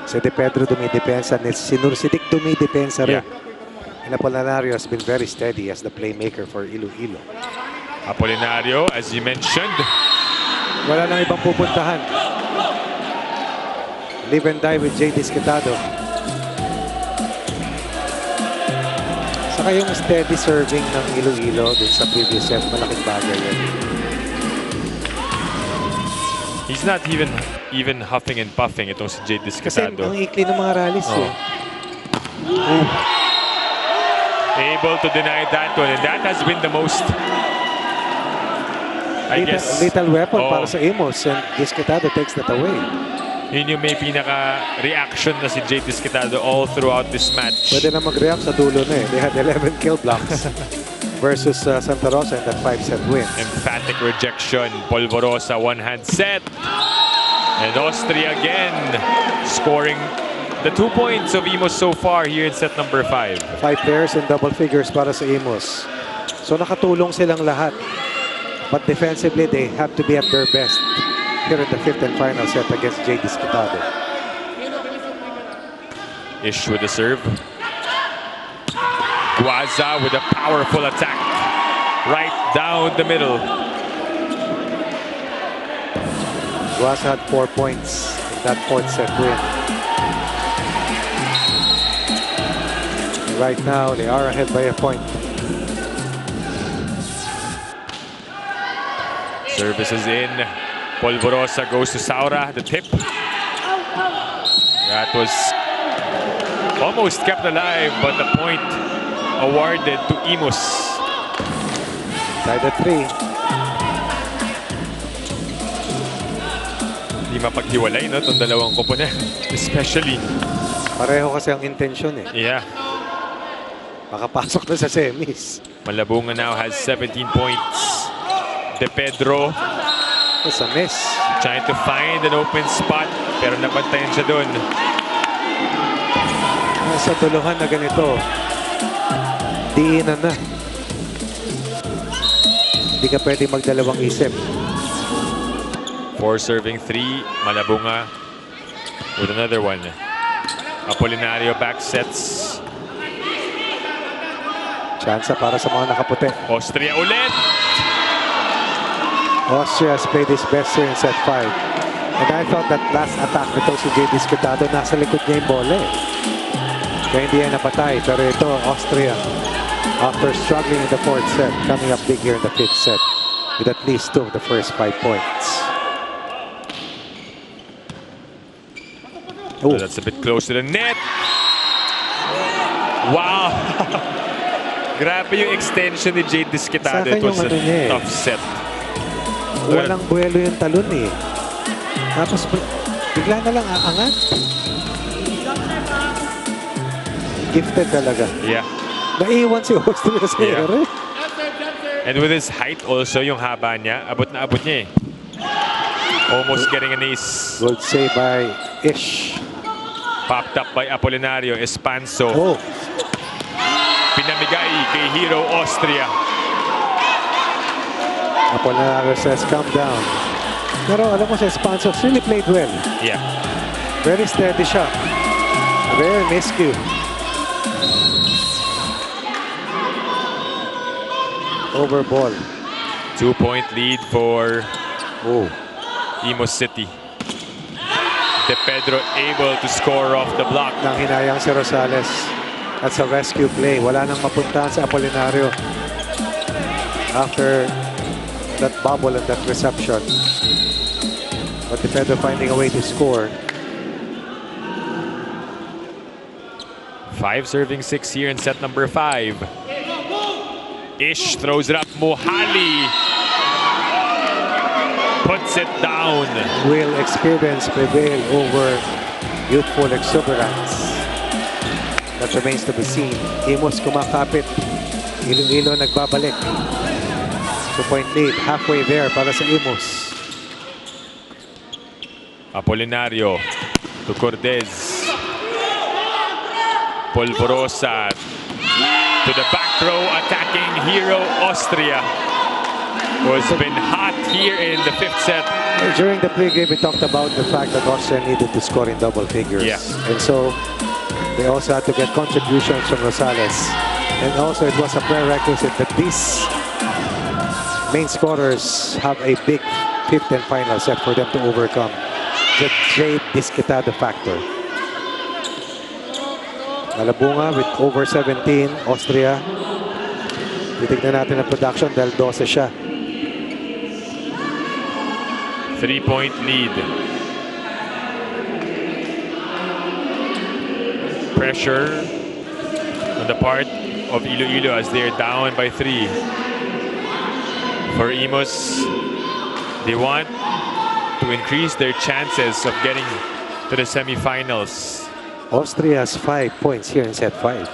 Si De Pedro dumidepensa, si Nursidik dumidepensa rin. And Apolinario has been very steady as the playmaker for Iloilo. Apolinario, as you mentioned. Wala nang ibang pupuntahan. Live and die with Jay Disquitado. Saka yung steady serving ng Iloilo dun sa previous set, malaking bagay yun. He's not even huffing and puffing itong si Jay Disquitado. Kasi ang ikli ng mga rallies eh. Able to deny that one, and that has been the most, I guess, lethal weapon para sa IMUS, and Disquitado takes that away. Yun yung may pinaka-reaction na si Jay Disquitado all throughout this match. Pwede na mag-react sa dulo na eh. They had 11 kill blocks versus Santa Rosa in that 5-set win. Emphatic rejection. Polvorosa, one-hand set. And Austria again scoring the 2 points of IMUS so far here in set number 5. 5 players in double figures para sa IMUS. So nakatulong silang lahat. But defensively, they have to be at their best here in the 5th and final set against Jay Disquitado. Ish with the serve. Guaza with a powerful attack right down the middle. Guaza had 4 points in that 4th set win. Right now, they are ahead by a point. Services in. Polvorosa goes to Saura, the tip. That was almost kept alive, but the point awarded to IMUS. Tied at 3. Hindi mapaghiwalay, no, itong dalawang koponan. Especially. Pareho kasi ang intention eh. Yeah. Makapasok na sa semis. Malabunga now has 17 points. De Pedro. It's a miss. Trying to find an open spot, pero napantayan siya doon. Sa tuluhan na ganito, diinan na. Hindi ka pwede magdalawang isip. 4 serving 3. Malabunga with another one. Apolinario back sets. Chance para sa mga nakaputi. Austria ulit. Austria has played his best here in set 5. And I thought that last attack nito si Jay Disquitado, nasa likod niya yung bola eh. Kaya hindi yan napatay. Pero ito, Austria, after struggling in the 4th set, coming up big here in the 5th set with at least 2 of the first 5 points. So that's a bit close to the net. Wow! Grabe yung extension ni Jay Disquitado. It was a tough set. walang buwelo yung talon eh. Tapos bigla na lang aangat. Gifted talaga. Yeah. Naiwan si Austria sa ere. And with his height also, yung haba niya, abot na abot niya eh. Almost getting an ace. Good save by Ish. Popped up by Apolinario. Espanso. Oh. Pinamigay kay Hero Austria. Apolinario says, calm down. Pero alam mo si Espanso really played well. Yeah. Very steady siya. Very miscue. Over ball. 2-point lead for IMUS City. De Pedro able to score off the block. Nang hinayang si Rosales. That's a rescue play. Wala nang mapuntahan sa Apolinario. After that bubble and that reception. But De Pedro finding a way to score. 5 serving 6 here in set number 5. Ish throws it up. Mohali puts it down. Will experience prevail over youthful exuberance? That remains to be seen. IMUS kumakapit. Iloilo nagbabalik. 2-point lead. Halfway there para sa IMUS. Apolinario to Cortez. Polvorosa to the back row, attacking Hero Austria, who has been hot here in the 5th set. During the pregame, we talked about the fact that Austria needed to score in double figures. Yeah. And so they also had to get contributions from Rosales. And also it was a prerequisite that these main scorers have a big 5th and final set for them to overcome the trade disquitado factor. Malabunga with over 17, Austria. Titignan natin ang production dahil 12 siya. 3-point lead. Pressure on the part of Iloilo as they're down by 3. For IMUS, they want to increase their chances of getting to the semifinals. Austria has 5 points here in set 5.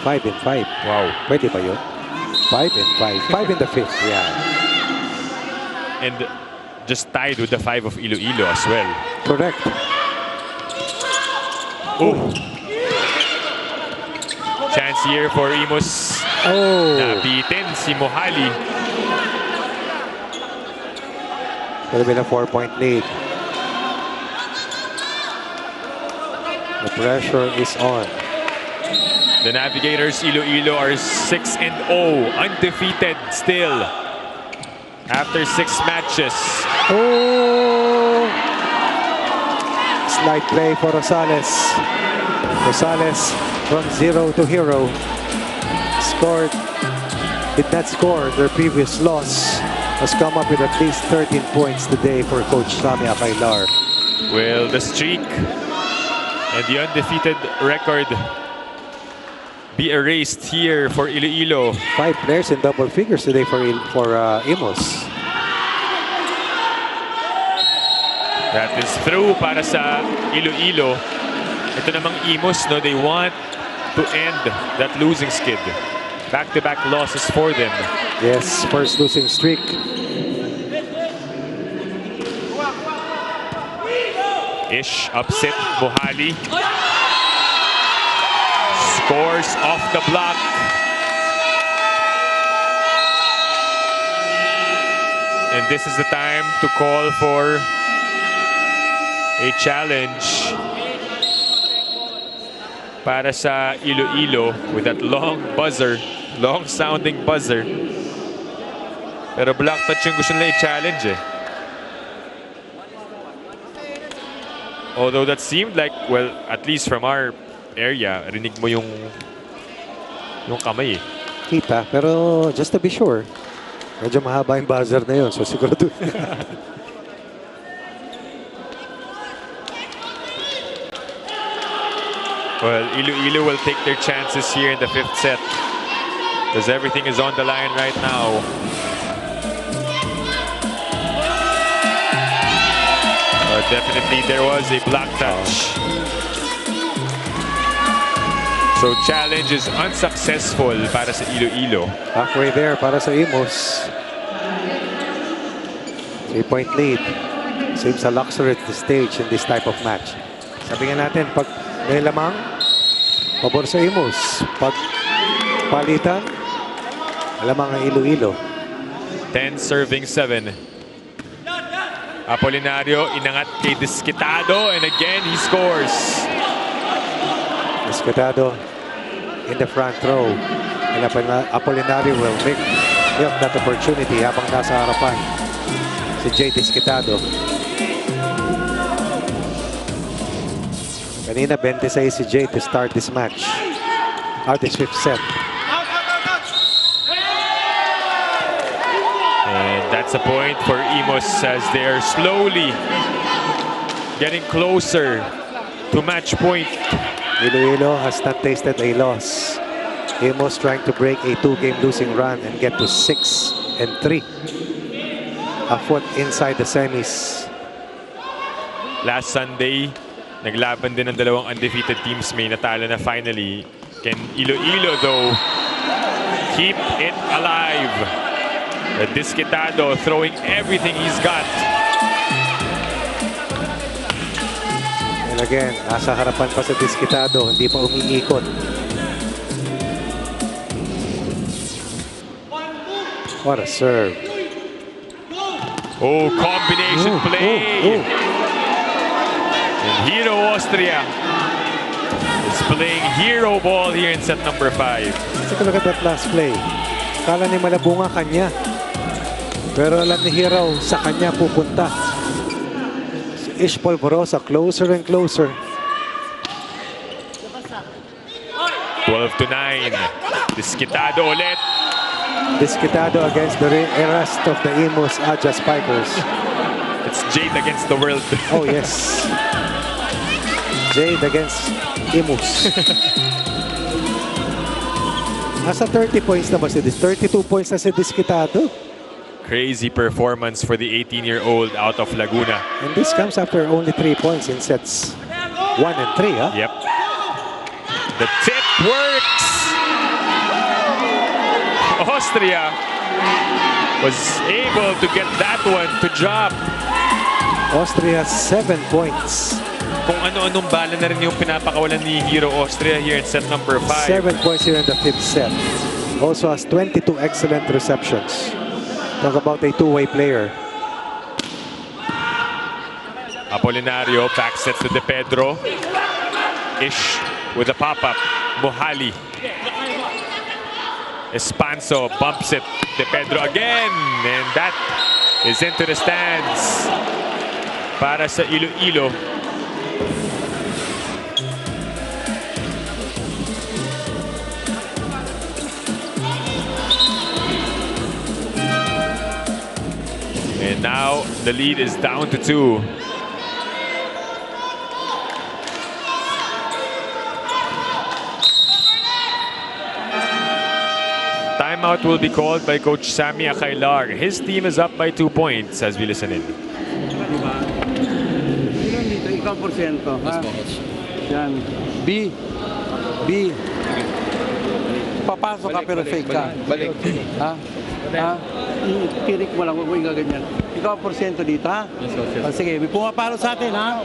5 and 5. Wow. Pwede ba yun? 5 and 5. 5 in the 5th, yeah. And just tied with the 5 of Iloilo as well. Correct. Oh. Chance here for IMUS. Oh. Nabitin si Mohali. Could have been a 4-point lead. The pressure is on. The Navigators Iloilo are 6-0, undefeated still after 6 matches. Oh! Slight play for Rosales. Rosales from 0 to hero. Scored, did not score their previous loss. Has come up with at least 13 points today for Coach Sammy Akailar. Will the streak and the undefeated record be erased here for Iloilo? 5 players in double figures today for IMUS. That is through para sa Iloilo. Ito namang IMUS, no, they want to end that losing skid. Back-to-back losses for them. Yes, first losing streak. Ish upset Mohali. Scores off the block. And this is the time to call for a challenge para sa Iloilo with that long buzzer, long sounding buzzer. Pero block touch yung gusto nila i-challenge eh. Although that seemed like, well, at least from our area, rinig mo yung kamay eh. Kita, pero just to be sure, medyo mahaba yung buzzer na yun, so siguro doon. Well, Iloilo will take their chances here in the 5th set because everything is on the line right now. Definitely there was a block touch. So challenge is unsuccessful para sa Iloilo. Halfway there para sa IMUS. 3-point lead. Seems a luxury at this stage in this type of match. Sabi nga natin, pag may lamang, pabor sa IMUS. Pag palitan, lamang ang Iloilo. 10 serving 7. Apolinario inangat kay Disquitado, and again he scores. Disquitado in the front row. And Apolinario will make that opportunity habang nasa harapan si Jay Disquitado. Kanina 26 si Jay to start this match. This fifth set. And that's a point for IMUS as they're slowly getting closer to match point. Iloilo has not tasted a loss. IMUS trying to break a 2-game losing run and get to 6-3. A foot inside the semis. Last Sunday, naglaban din ng dalawang undefeated teams. May natalo na finally. Can Iloilo though keep it alive? Disquitado throwing everything he's got. And again, nasa harapan pa sa Disquitado, hindi pa umiikot. What a serve. Oh, combination play. And Hero Austria is playing hero ball here in set number 5. Take a look at that last play. Kala ni Malabunga kanya. Pero alam ni Hero, sa kanya pupunta. Si Ish Polvorosa, closer and closer. 12-9. Disquitado ulit. Disquitado against the rest of the IMUS Aja Spikers. It's Jade against the world. Oh, yes. Jade against IMUS. Nasa 30 points na ba si 32 points na si Disquitado. Crazy performance for the 18-year-old out of Laguna. And this comes after only 3 points in sets 1 and 3, huh? Yep. The tip works. Austria was able to get that one to drop. Austria has 7 points. Kung ano-anong bala na rin yung pinapakawalan ni Hero Austria here in set number 5. 7 points here in the 5th set. Also has 22 excellent receptions. Talk about a two-way player. Apolinario back sets to De Pedro. Ish with a pop-up. Mohali. Espanso bumps it. De Pedro again. And that is into the stands para sa Iloilo. And now the lead is down to 2. Timeout will be called by Coach Sammy Akailar. His team is up by 2 points as we listen in. Ikaw porsyento. Yan. B. Papasok ka pero fake ka. Balik. Ha? Kirik mo lang, huwag mo gaganyan. Ikaw ang porsyento dito, ha? Sige, may pumapalo sa atin, ha?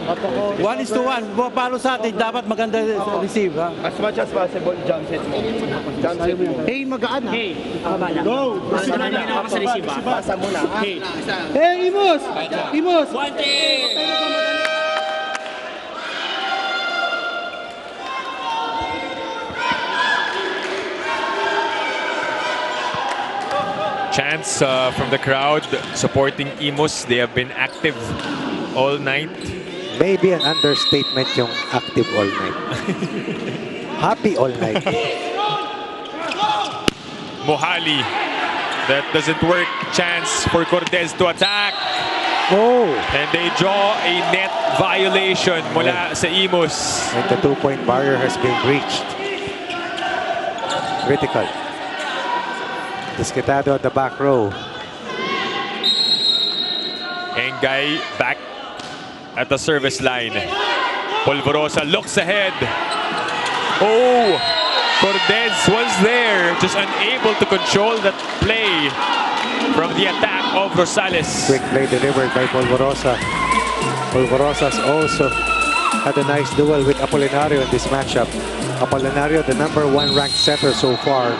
1:1, pumapalo sa atin. Dapat maganda receive, ha? As much as possible, jump set mo. Jump set mo. Hey, magaan, ha? Hey, Go! basta na lang ako sa receive, ha? Pasa mo na, ha? Hey, Imus! Imus! Chants from the crowd supporting IMUS. They have been active all night. Maybe an understatement yung active all night. Happy all night. Mohali. That doesn't work. Chance for Cortez to attack. Oh! And they draw a net violation mula sa IMUS. And the 2-point barrier has been breached. Critical. Disquitado at the back row. Engay back at the service line. Polvorosa looks ahead. Oh, Cortez was there, just unable to control that play from the attack of Rosales. Quick play delivered by Polvorosa. Polvorosa's also had a nice duel with Apolinario in this matchup. Apolinario, the #1 ranked setter so far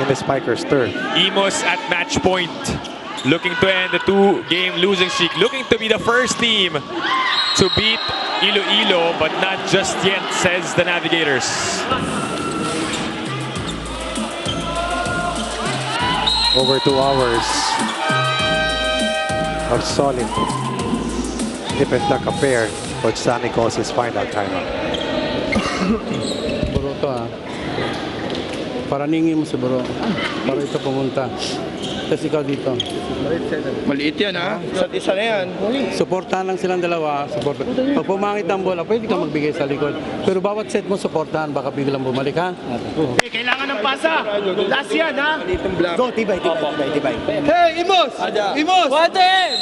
in the Spikers turf. IMUS at match point, looking to end the 2-game losing streak, looking to be the first team to beat Iloilo, but not just yet, says the Navigators. Over 2 hours of solid tip and tuck affair. Coach Sammy calls his final timeout. Bro to Paraningin mo si Bro. Para ito pumunta. Tapos ikaw dito. Maliit yan ha. Isa't isa na yan. Suportahan lang silang dalawa. Pag pumangit ang bola, pwede ka magbigay sa likod. Pero bawat set mo suportahan, baka biglang bumalik ha. Kailangan ng pasa. Last yan ha. Go, tibay. Hey, Imus! Imus! What then?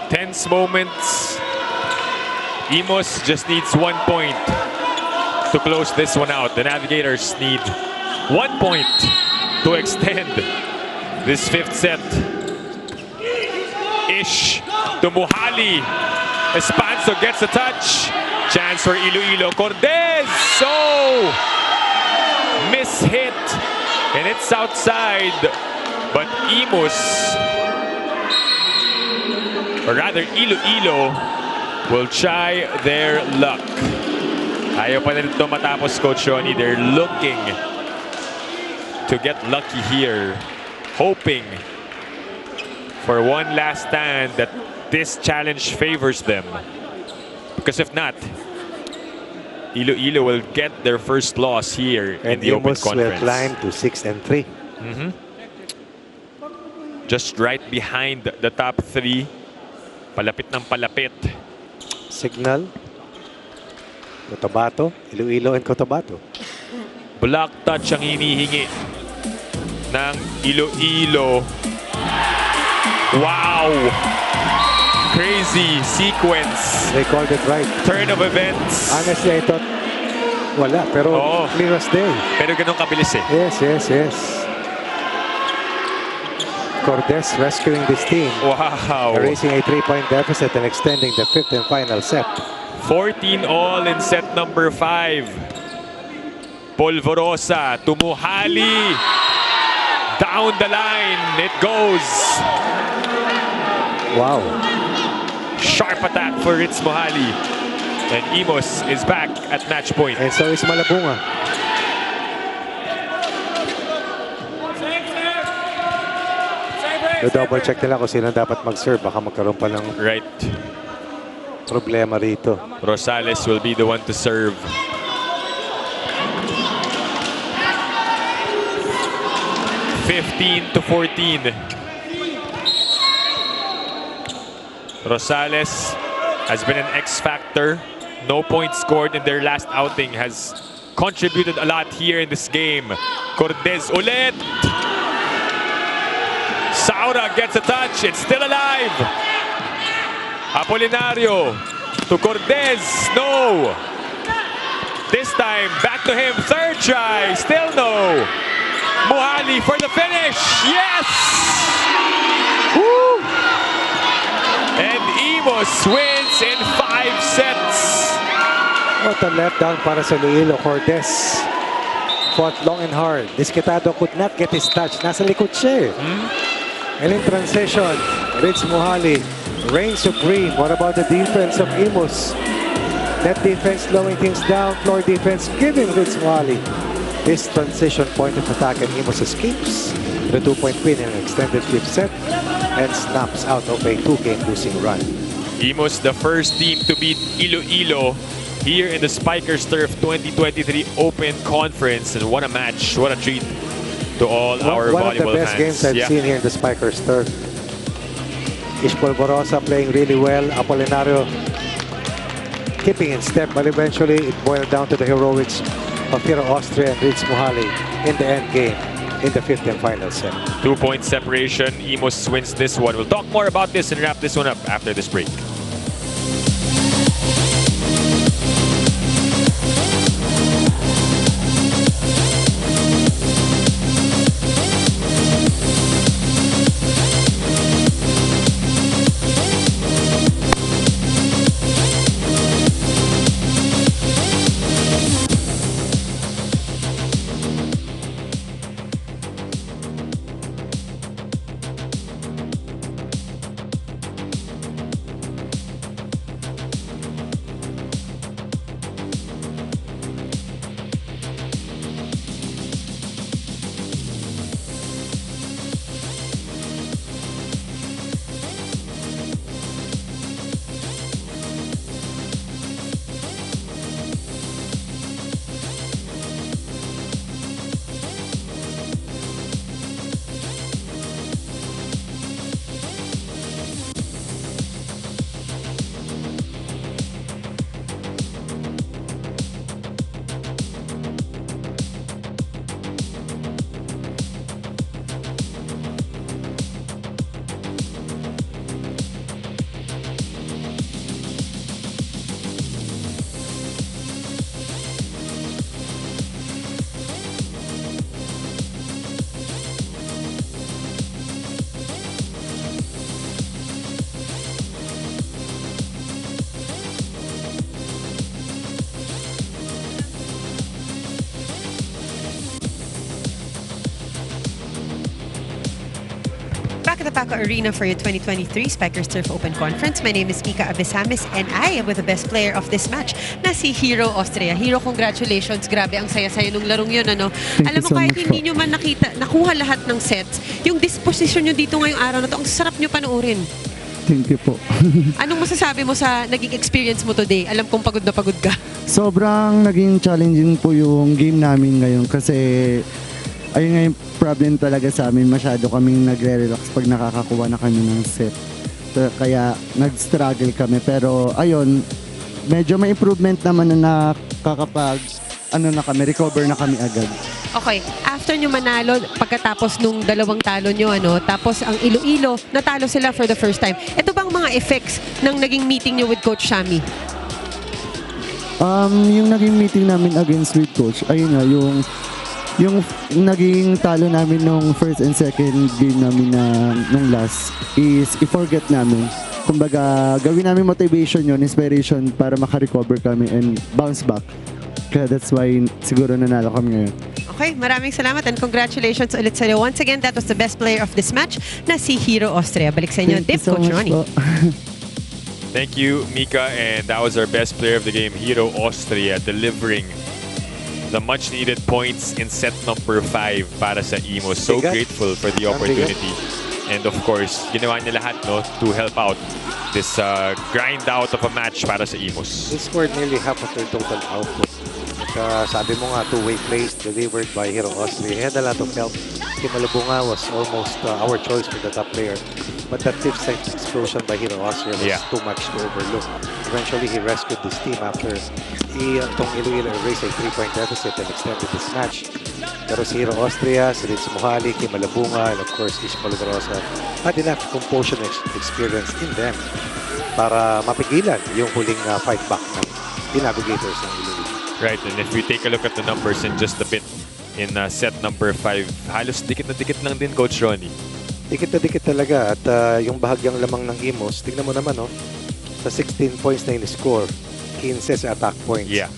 Tense moments. IMUS just needs 1 point to close this one out. The Navigators need 1 point to extend this 5th set. Ish to Muhali. Espanso gets a touch. Chance for Iloilo. Cortez! So mishit. And it's outside. But IMUS, or rather Iloilo, will try their luck. Ayaw pa nito matapos, Coach Ronnie. They're looking to get lucky here, hoping for one last stand that this challenge favors them. Because if not, Iloilo will get their first loss here in the Open IMUS Conference. will climb to 6-3. Just right behind the top 3. Palapit ng palapit. Signal. Cotabato, Iloilo and Cotabato. Block touch ang hinihingi ng Iloilo. Wow! Crazy sequence. They called it right. Turn of events. Honestly, I thought wala, pero clear as day. Pero ganun kabilis eh. Yes. Cortez rescuing this team. Wow. Erasing a 3-point deficit and extending the 5th and final set. 14 all in set number 5. Polvorosa to Muhali. Down the line it goes. Wow. Sharp attack for Ritz Muhali. And IMUS is back at match point. And so is Malabunga. Do-double check nila kung sino dapat mag-serve. Baka magkaroon pa ng problema rito. Rosales will be the one to serve. (15-14). Rosales has been an X-factor. No points scored in their last outing. Has contributed a lot here in this game. Cortez ulit. Saura gets a touch. It's still alive. Apolinario to Cortez. No. This time, back to him. Third try. Still no. Muhali for the finish. Yes! Woo! And IMUS wins in 5 sets. What a letdown para sa Iloilo. Cortez fought long and hard. Disquitado could not get his touch. Nasa likod siya. And in transition, Ritz Muhali reigns supreme. What about the defense of IMUS? Net defense slowing things down. Floor defense giving Ritz Muhali his transition point of attack, and IMUS escapes the 2-point win in an extended 5th set and snaps out of a 2-game losing run. IMUS, the first team to beat Iloilo here in the Spikers Turf 2023 Open Conference. And what a match, what a treat to all our one volleyball of the best fans. games I've seen here in the Spikers Turf. Ish Polvorosa playing really well. Apolinario keeping in step, but eventually it boiled down to the heroics of Hero Austria and Ritz Muhali in the end game in the 5th and final set. 2-point separation. IMUS wins this one. We'll talk more about this and wrap this one up after this break. Back at the Paco Arena for your 2023 Spikers Turf Open Conference. My name is Mika Abesamis and I am with the best player of this match na si Hero Austria. Hero, congratulations. Grabe, ang saya-saya nung larong yun, ano? Alam mo, kahit hindi nyo man nakuha lahat ng sets, yung disposition nyo dito ngayong araw na to, ang sarap nyo panoorin. Thank you po. Anong masasabi mo sa naging experience mo today? Alam kong pagod na pagod ka. Sobrang naging challenging po yung game namin ngayon kasi ayun nga yung problem talaga sa amin. Masyado kaming nagre-relax pag nakakakuha na kami ng set. Kaya nag-struggle kami. Pero ayun, medyo may improvement naman na nakakapag recover na kami agad. Okay, after nyo manalo, pagkatapos nung dalawang talo nyo, tapos ang Iloilo, natalo sila for the first time. Ito bang mga effects ng naging meeting nyo with Coach Sammy? Yung naging meeting namin against with Coach, ayun nga, yung naging talo namin nung first and second game namin nung last is i-forget namin. Kumbaga, gawin namin motivation yun, inspiration para makarecover kami and bounce back. Kaya that's why siguro nanalo kami ngayon. Okay, maraming salamat and congratulations ulit sa iyo. Once again, that was the best player of this match na si Hero Austria. Balik sa inyo, Dip, Coach Ronnie. Thank you, Mika. And that was our best player of the game, Hero Austria, delivering the much-needed points in set number 5 para sa IMUS. So grateful for the opportunity. And of course, ginawa niya lahat to help out this grind out of a match para sa IMUS. They scored nearly half of their total output. Sabi mo nga, two-way plays delivered by Hero Austria. He had a lot of help. Kim Malabunga was almost our choice for the top player. But that fifth set explosion by Hero Austria was too much to overlook. Eventually, he rescued this team after itong Iloilo erased a 3-point deficit and extended this match. Pero si Hero Austria, si Ritz Muhali, Kim Malabunga, and of course, Ishmael Grossa had enough composure experience in them para mapigilan yung huling fight back ng Navigators ng Iloilo. Right, and if we take a look at the numbers in just a bit, in set number 5, halos dikit na dikit lang din, Coach Ronnie. Dikit na dikit talaga at yung bahagyang lamang ng IMUS, tignan mo naman sa 16 points na in-score, 15 sa attack points. Yeah.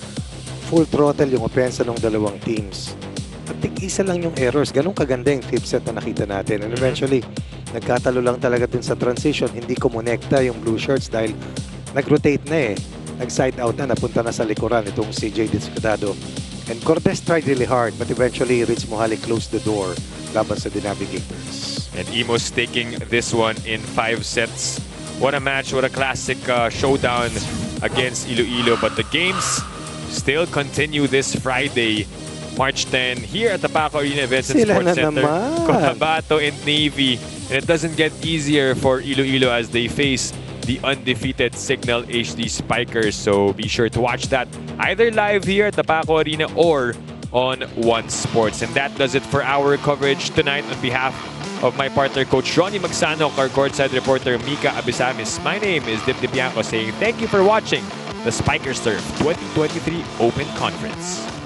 Full throttle yung opensa ng dalawang teams. At tig-isa lang yung errors. Ganun kaganda yung fifth set na nakita natin. And eventually, nagkatalo lang talaga din sa transition. Hindi kumonekta yung blue shirts dahil nag-rotate na nag-side out na, napunta na sa likuran itong si J. Descudado. And Cortez tried really hard but eventually Ritz Muhali closed the door laban sa Navigators. And IMUS taking this one in 5 sets. What a match, what a classic showdown against Iloilo. But the games still continue this Friday, March 10, here at the Paco Arena Events and Sports Center. Cotabato and Navy. And it doesn't get easier for Iloilo as they face the undefeated Signal HD Spikers. So be sure to watch that either live here at the Paco Arena or on One Sports. And that does it for our coverage tonight. On behalf of my partner, Coach Ronnie Magsano, our courtside reporter, Mika Abisamis, my name is Dip Dipianco saying thank you for watching the Spikers Turf 2023 Open Conference.